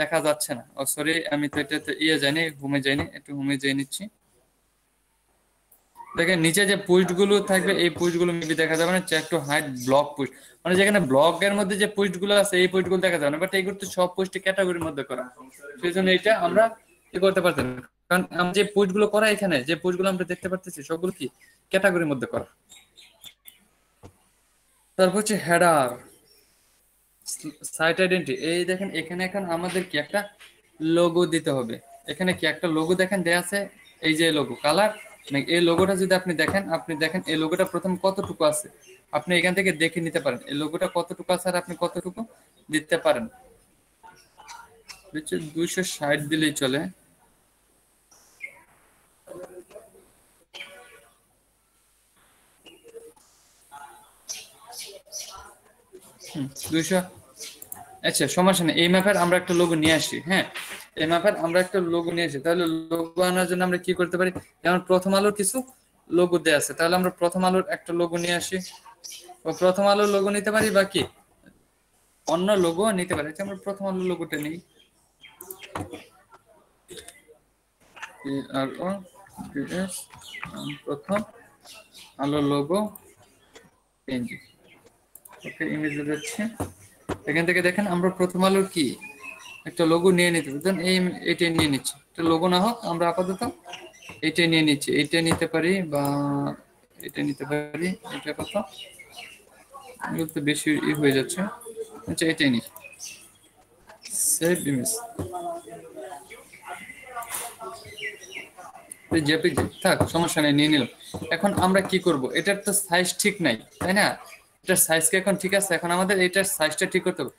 দেখা যাচ্ছে না। ও সরি, আমি তো এটাতে যাইনি, হোমে যাইনি, একটু হোমে যাই নিচ্ছি। দেখেন নিচে যে পোস্ট গুলো থাকবে এই পোস্ট গুলো মেবি দেখা যাবে না। Check to hide block post, মানে যেখানে ব্লগের মধ্যে যে পোস্ট গুলো আছে এই পোস্ট গুলো দেখা যাবে না। বাট এইগুলো তো সব পোস্ট ক্যাটাগরির মধ্যে করা, সেই জন্য এটা আমরা কি করতে পারতেন, কারণ আমরা যে পোস্ট গুলো করা এখানে যে পোস্ট গুলো আমরা দেখতে পারতেছি সবগুলো কি ক্যাটাগরির মধ্যে করা। তারপর হচ্ছে হেডার, সাইট আইডেন্টি। এই দেখেন এখানে এখন আমাদের কি একটা লোগো দিতে হবে। এখানে কি একটা লোগো দেখেন দেয়া আছে, এই যে লোগো কালার, এই লোগোটা যদি আপনি দেখেন এই লোগোটা প্রথম কতটুকু আছে আপনি এখান থেকে দেখে নিতে পারেন। এই লোগোটা কতটুকু আছে আর আপনি কতটুকু দিতে পারেন। 260 দিলেই চলে। আচ্ছা সমস্যা নেই, এই ম্যাপের আমরা একটা লোগো নিয়ে আসি। হ্যাঁ এই ম্যাপের আমরা একটা লোগো নিয়ে আসি। তাহলে লোগো আনার জন্য আমরা কি করতে পারি, যেমন প্রথম আলোর কিছু লোগো দেয়া আছে, তাহলে আমরা প্রথম আলোর একটা লোগো নিয়ে আসি। প্রথম আলোর লোগো নিতে পারি বা কি অন্য লোগো নিতে পারি। আমরা প্রথম আলোর লোগোটা নিই। প্রথম আলোর লোগো ওকে ইমেজে যাচ্ছে। এখান থেকে দেখেন আমরা প্রথম আলোর কি একটা লোগো নিয়ে নিতে পারি। এইটা নিয়ে নিচ্ছি, একটা লোগো না হোক আমরা আপাতত এইটা নিয়ে নিচ্ছি। এইটা নিতে পারি বা এটা নিতে পারি। এটা কত এগুলো তো বেশি হয়ে যাচ্ছে। আচ্ছা এটাই নিই, সেভ ইমেজ। জেপিজি থাক, সমস্যা নেই, নিয়ে নিলাম। এখন আমরা কি করব, এটার তো সাইজ ঠিক নাই তাই না? এটার সাইজকে এখন ঠিক আছে, এখন আমাদের এটার সাইজটা ঠিক করতে হবে।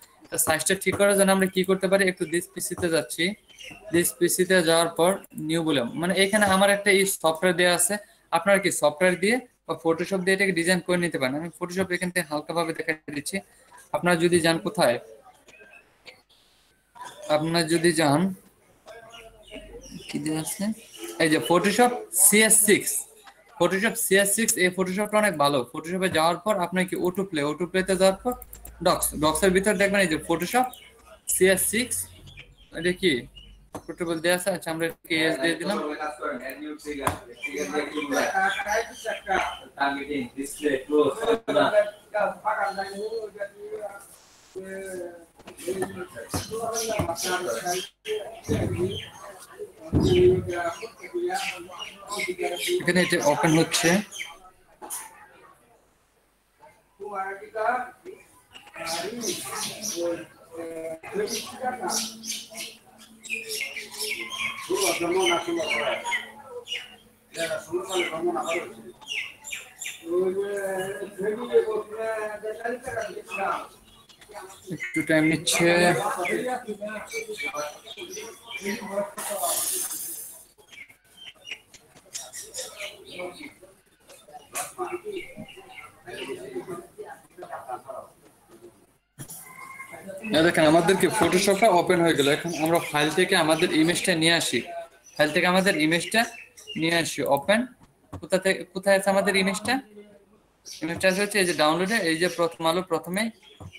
সাইজটা ঠিক করার জন্য আমরা কি করতে পারি, একটু দিস পিসিতে যাচ্ছি। দিস পিসিতে যাওয়ার পর নিউ বললাম, মানে এখানে আমার একটা এই সফটওয়্যার দেওয়া আছে। আপনারা কি সফটওয়্যার দিয়ে বা ফটোশপ দিয়ে এটাকে ডিজাইন করে নিতে পারেন। আমি ফটোশপ এখান থেকে হালকাভাবে দেখাই দিচ্ছি। আপনারা যদি যান কোথায়, আপনারা যদি যান কি দেওয়া আছে, এই যে ফটোশপ CS6, ফটোশপ CS6। এই ফটোশপটা অনেক ভালো। ফটোশপে যাওয়ার পর আপনার কি অটো প্লেতে যাওয়ার পর ডক্সের ভিতর দেখবেন এই যে ফটোশপ CS6। এটা কি পোর্টেবল দেয়া আছে। আচ্ছা আমরা কেএস দিয়ে দিলাম। এখানে এটা ওপেন হচ্ছে। একটু টাইম নিচ্ছে। দেখেন আমাদেরকে ফটোশপটা ওপেন হয়ে গেল। এখন আমরা ফাইল থেকে আমাদের ইমেজটা নিয়ে আসি। ফাইল থেকে আমাদের ইমেজটা নিয়ে আসি। ওপেন কোথায় আছে আমাদের ইমেজটা? ইমেজটা হচ্ছে এই যে ডাউনলোডে, এই যে প্রথম আলো প্রথমে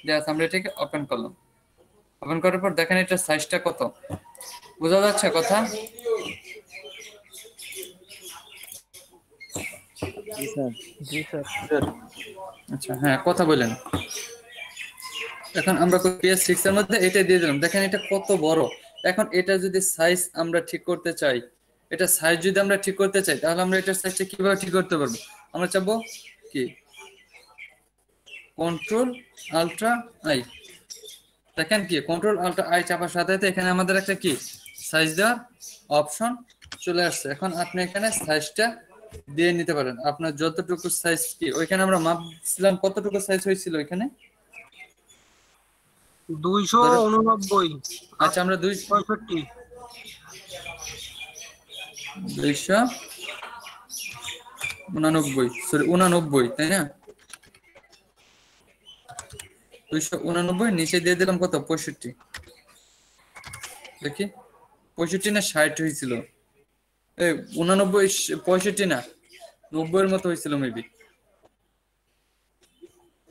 জাস্ট আমরা এটাকে ওপেন করলাম। ওপেন করার পর দেখেন এটার সাইজটা কত, বোঝা যাচ্ছে কথা? জি স্যার। আচ্ছা হ্যাঁ কথা বলেন। এখন আমরা PS6 এর মধ্যে এটা দিয়ে দিলাম। দেখেন এটা কত বড়। এখন এটা যদি সাইজ আমরা ঠিক করতে চাই, এটা সাইজ যদি আমরা ঠিক করতে চাই, তাহলে আমরা এটার সাইজটা কিভাবে ঠিক করতে পারবো? আমরা চাপবো কি কন্ট্রোল আল্ট্রা আই। দেখেন কি কন্ট্রোল আল্ট্রা আই চাপার সাথে সাথে এখানে আমাদের একটা কি সাইজ দেওয়ার অপশন চলে আসছে। এখন আপনি এখানে সাইজটা দিয়ে নিতে পারেন আপনার যতটুকু সাইজ। কি ওইখানে আমরা মাপছিলাম কতটুকু সাইজ হয়েছিল ওইখানে? 289। আচ্ছা আমরা 289 সরি 89 তাই না? 289 নিচে দিয়ে দিলাম কত? 65। দেখি 65 না 60 হয়েছিল। এই 89 65 না 90 এর মতো হয়েছিল মেবি।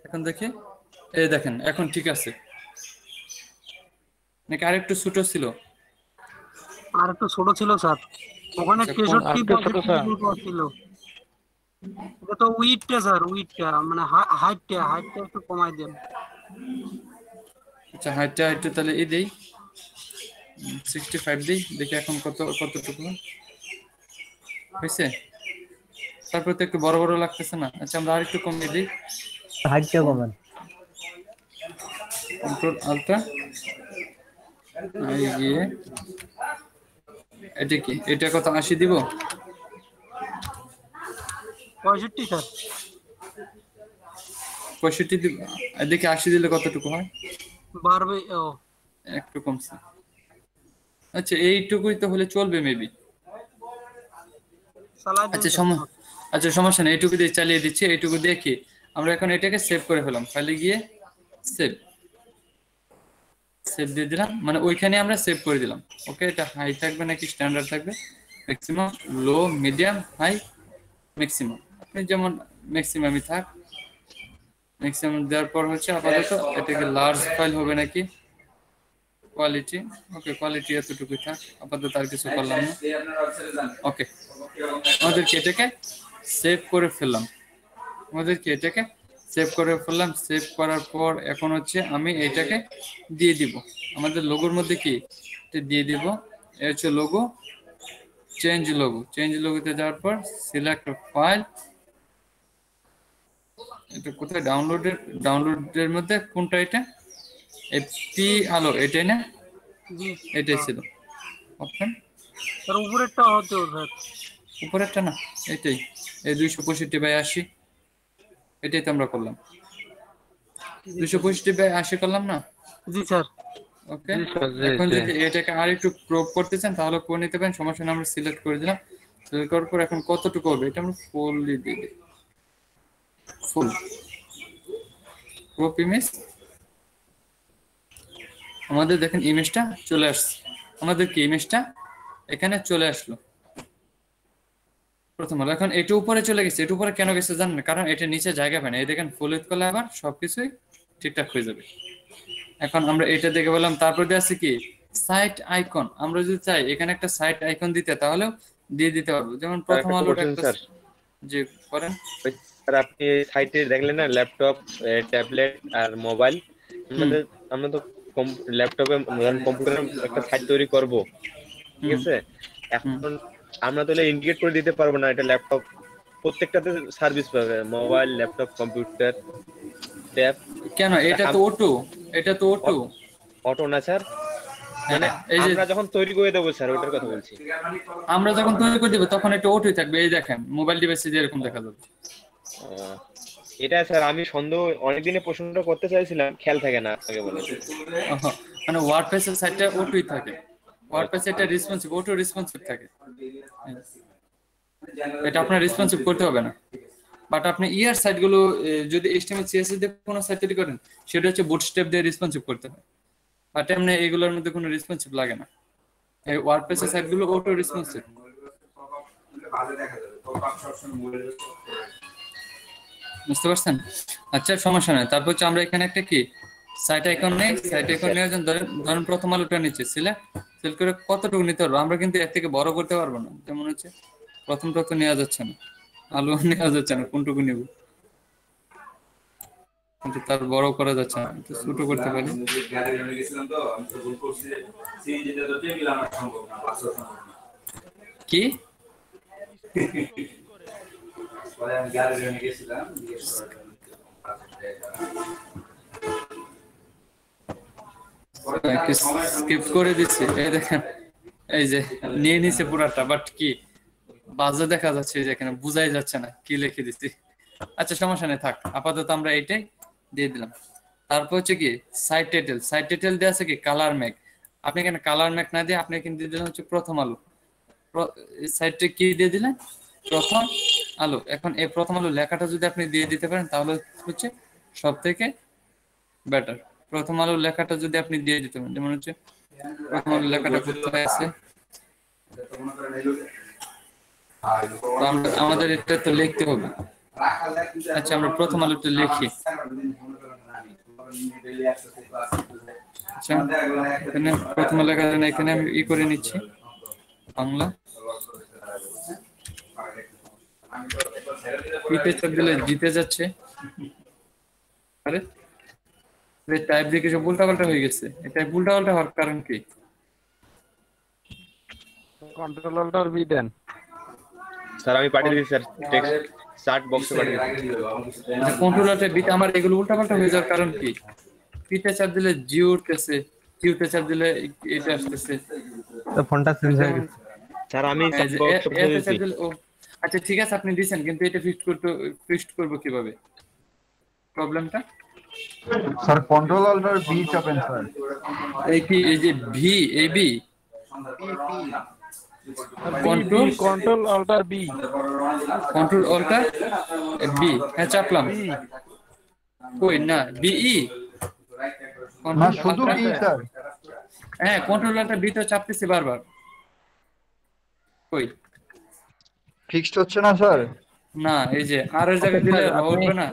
এখন দেখি, এই দেখেন এখন ঠিক আছে নাকি আরেকটু ছোট ছিল? আর একটু ছোট ছিল স্যার, ওখানে 63 ছিল। এটা তো উইডটা স্যার, উইডটা মানে হাইটটা একটু কমাই দেন। আচ্ছা হাইটটা একটু তাহলে এই দেই 65 দেই, দেখি এখন কতটুকু হয়েছে। তারপর তো একটু বড় বড় লাগতেছে না? আচ্ছা আমরা আরেকটু কমিয়ে দিই, হাইটটা কমান। কন্ট্রোল আল্ট্রা এই গিয়ে এটা কি, এটা কত 80 দিব? 65 স্যার। 65 দিব। এদিকে 80 দিলে কতটুকু হয়? বাড়বে একটু কমছে। আচ্ছা এইটুকুই তো হলে চলবে মেবি। আচ্ছা সমস্যা নেই, এইটুকু দিয়ে চালিয়ে দিচ্ছি। এইটুকু দেখি আমরা এখন এটাকে সেভ করে ফেলাম। ফাইলে গিয়ে সেভ দিয়ে দিলাম, মানে ওইখানে আমরা সেভ করে দিলাম। ওকে এটা হাই থাকবে নাকি স্ট্যান্ডার্ড থাকবে? ম্যাক্সিমাম, লো, মিডিয়াম, হাই, ম্যাক্সিমাম। আপনি যেমন ম্যাক্সিমামই থাক। ম্যাক্সিমাম দেওয়ার পর হচ্ছে আপাতত এটাকে লার্জ ফাইল হবে নাকি কোয়ালিটি। ওকে কোয়ালিটি এতটুকুই থাক আপাতত, আর কিছু করলাম না। ওকে আমাদেরকে এটাকে সেভ করে ফেললাম। সেভ করার পর এখন হচ্ছে আমি এটাকে দিয়ে দিব আমাদের লোগোর মধ্যে। কি দিয়ে দিব? এ হচ্ছে লোগো, চেঞ্জ লোগোতে যাওয়ার পর সিলেক্ট ফাইল। এটা কোথায়? ডাউনলোডের মধ্যে কোনটা? এটা এপি আলো, এটাই না? এটাই ছিল ওপেন। স্যার উপরেরটা হতে স্যার, উপরেরটা না এটাই, এই 265/80 এটাই তো আমরা করলাম। 265/80 করলাম না? জি স্যার। ওকে এখন যদি এটাকে আর একটু ক্রপ করতে চান তাহলে করে নিতে পারেন, সমস্যা নেই। আমরা সিলেক্ট করে দিলাম। সিলেক্ট করার পর এখন কতটুকু হবে এটা আমরা ফুললি দিয়ে দিই। ফুল ক্রপ ইমেজ। আমাদের দেখেন ইমেজটা চলে আসছে। আমাদের কি ইমেজটা এখানে চলে আসলো প্রথম হলো। এখন এটা উপরে চলে গেছে। এটা উপরে কেন গেছে জানেন? কারণ এটা নিচে জায়গা পায় না। এই দেখেন ফুল উইথ করলে আবার সবকিছুই ঠিকঠাক হয়ে যাবে। এখন আমরা এটা দেখে বললাম, তারপর দিয়ে আছে কি সাইট আইকন আমরা যদি চাই এখানে একটা সাইট আইকন দিতে তাহলে দিয়ে দিতে পারবো, যেমন স্যার প্রথম একটা আলোর কোশ্চেন একটা স্যার, যে করেন। স্যার আপনি সাইটে দেখলেন না ল্যাপটপ, ট্যাবলেট আর মোবাইল, আমরা তো ল্যাপটপে কম্পিউটারে একটা সাইট তৈরি করব, ঠিক আছে? এখন আমরা তাহলে ইন্ডিকেট করে দিতে পারবো না এটা ল্যাপটপ, প্রত্যেকটাতে সার্ভিস পাবে, মোবাইল, ল্যাপটপ, কম্পিউটার, ট্যাব। কেন এটা তো অটো, এটা তো অটো। অটো না স্যার, মানে আমরা যখন তৈরি করে দেবো স্যার ওটার কথা বলছি। আমরা যখন তৈরি করে দেবো তখন এটা অটোই থাকবে, এই দেখেন মোবাইল ডিভাইসে যেরকম দেখা যাবে। এটা স্যার আমি সন্দেহ অনেকদিনে প্রশ্নটা করতে চাইছিলাম, খেয়াল থাকে না আগে বলে। মানে ওয়ার্ডপ্রেসের সাইটটা অটোই থাকে, ওয়ার্ডপ্রেস এটা রেসপন্সিভ, অটো রেসপন্সিভ থাকে, এটা আপনার রেসপন্সিভ করতে হবে না। বাট আপনি ইয়ার সাইটগুলো যদি HTML CSS দিয়ে কোনো সাইট তৈরি করেন সেটা হচ্ছে বুটস্ট্র্যাপ দিয়ে রেসপন্সিভ করতে হয়, বাট এমনি এগুলোর মধ্যে কোনো রেসপন্সিভ লাগে না। এই ওয়ার্ডপ্রেসের সাইটগুলো অটো রেসপন্সিভ। বুঝতে পারছেন? আচ্ছা সমস্যা নাই। তারপর হচ্ছে আমরা এখানে একটা কি সাইট আইকন নেই, সাইট আইকন নেওয়ার জন্য ধরেন প্রথম আলোটা নিচে সিলেক্ট করে কতটুকু নিতে পারবো, আমরা কিন্তু এর থেকে বড় করতে পারবো না। যেমন হচ্ছে প্রথমটা তো নেওয়া যাচ্ছে না, আলো নেওয়া যাচ্ছে না, কোনটুকু নেব, কিন্তু তার বড় করা যাচ্ছে না, একটু ছোট করতে পারি। কি স্কিপ করে দিচ্ছি, এই দেখেন এই যে নিয়ে নিছে পুরাটা, বাট কি বাজে দেখা যাচ্ছে, যেখানে বুঝাই যাচ্ছে না কি লিখে দিচ্ছি। আচ্ছা সমস্যা নেই, থাক, আপাতত আমরা এইটাই দিয়ে দিলাম। তারপর হচ্ছে কি সাইট টাইটেল, সাইট টাইটেল দিয়ে আছে কি কালার ম্যাক। আপনি এখানে কালার ম্যাক না দিয়ে আপনি কিন্তু দিয়ে দিলেন হচ্ছে প্রথম আলো, সাইটে কি দিয়ে দিলেন প্রথম আলো। এখন এই প্রথম আলো লেখাটা যদি আপনি দিয়ে দিতে পারেন তাহলে হচ্ছে সব থেকে বেটার। প্রথম আলো লেখাটা যদি আপনি দিয়ে দিতে পারেন, যেমন হচ্ছে প্রথম আলো লেখাটা কোথায় আছে, আমাদের এটা তো লিখতে হবে। আচ্ছা আমরা প্রথম আলোটা লিখি। আচ্ছা এখানে প্রথম লেখার জন্য এখানে আমি ই করে নিচ্ছি বাংলা, পিতে চাপ দিলে জিতে যাচ্ছে। আরে টাইপ দিয়ে কিছু উল্টাপাল্টা হয়ে গেছে, এটা উল্টাপাল্টা হওয়ার কারণ কি? কন্ট্রোল অল্ট আর বি দেন স্যার, আমি পাঠিয়ে দিচ্ছি স্যার, টেক্সট চার্ট বক্সে পাঠিয়ে দিচ্ছি। কন্ট্রোল অল্ট বি আমার এগুলো উল্টাপাল্টা হয়ে যাওয়ার কারণ কি? পিতে চাপ দিলে জি উঠতেছে, কিউতে চাপ দিলে এটা আসতেছে, তো ফোনটা চেঞ্জ হয়ে গেছে স্যার। আমি চার্ট বক্সে পাঠিয়ে দিচ্ছি। আচ্ছা ঠিক আছে আপনি দিবেন, কিন্তু এটা ফিক্সড করব কিভাবে প্রবলেমটা? স্যার কন্ট্রোল অল্ট আর বি চাপেন স্যার। এই কি এই যে V A B control alt আর বি, কন্ট্রোল অল্ট আর বি, হ্যাঁ চাপলাম। কই না বিই না শুধু বি স্যার। হ্যাঁ কন্ট্রোল অল্ট আর বি তো চাপতেছি বারবার, কই ফিক্সড হচ্ছে না স্যার। না এই যে আর এর জায়গায় দিলে হবে না।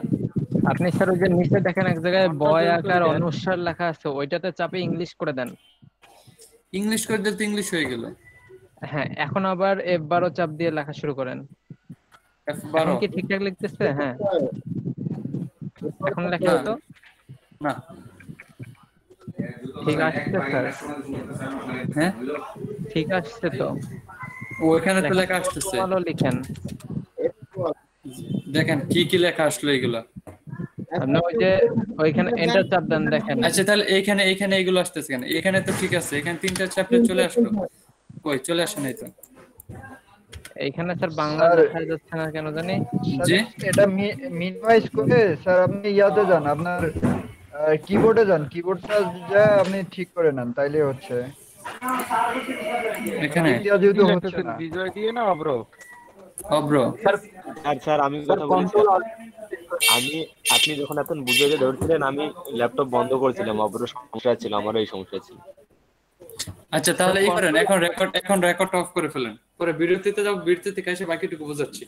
আপনি স্যার ওই যে নিচে দেখেন এক জায়গায় বয় আকার অনুস্বার লেখা আছে, ওইটাতে চাপে ইংলিশ করে দেন। ইংলিশ করে দিলে তো ইংলিশ হয়ে গেল। হ্যাঁ এখন আবার F12 চাপ দিয়ে লেখা শুরু করেন। F12 কি ঠিকঠাক লিখতেছে? হ্যাঁ এখন লেখা তো না ঠিক আসছে স্যার। হ্যাঁ ঠিক আসছে তো, ওখানে তো লেখা আসতেছে, ভালো লিখেন। দেখেন কি কি লেখা আসলো এগুলা, আপনি ওই যে ওইখানে এন্টার চাপ দেন দেখেন। আচ্ছা তাহলে এইখানে এগুলো আসতেছে কেন? এখানে তো ঠিক আছে, এখানে তিনটা চাপলে চলে আসলো, কই চলে আসে নাই তো। এইখানে স্যার বাংলা লেখা যাচ্ছে না কেন জানি। জি এটা মিনিমাইজ করে স্যার আপনি ইয়াতে যান, আপনার কিবোর্ডে যান, কিবোর্ডটা যা আপনি ঠিক করে নেন তাইলে হচ্ছে। এখানে যেহেতু হচ্ছে না বিজয় দিয়ে না অব্র স্যার আমি কথা বলছি, আপনি যখন এত বুঝে ধরছিলেন আমি ল্যাপটপ বন্ধ করেছিলাম, অবশ্য সমস্যা ছিল, আমারও এই সমস্যা ছিল। আচ্ছা তাহলে এই করেন, এখন রেকর্ড অফ করে ফেলেন, পরে বিরতিতে যাও, বিরতি থেকে এসে বাকিটুকু বোঝাচ্ছি।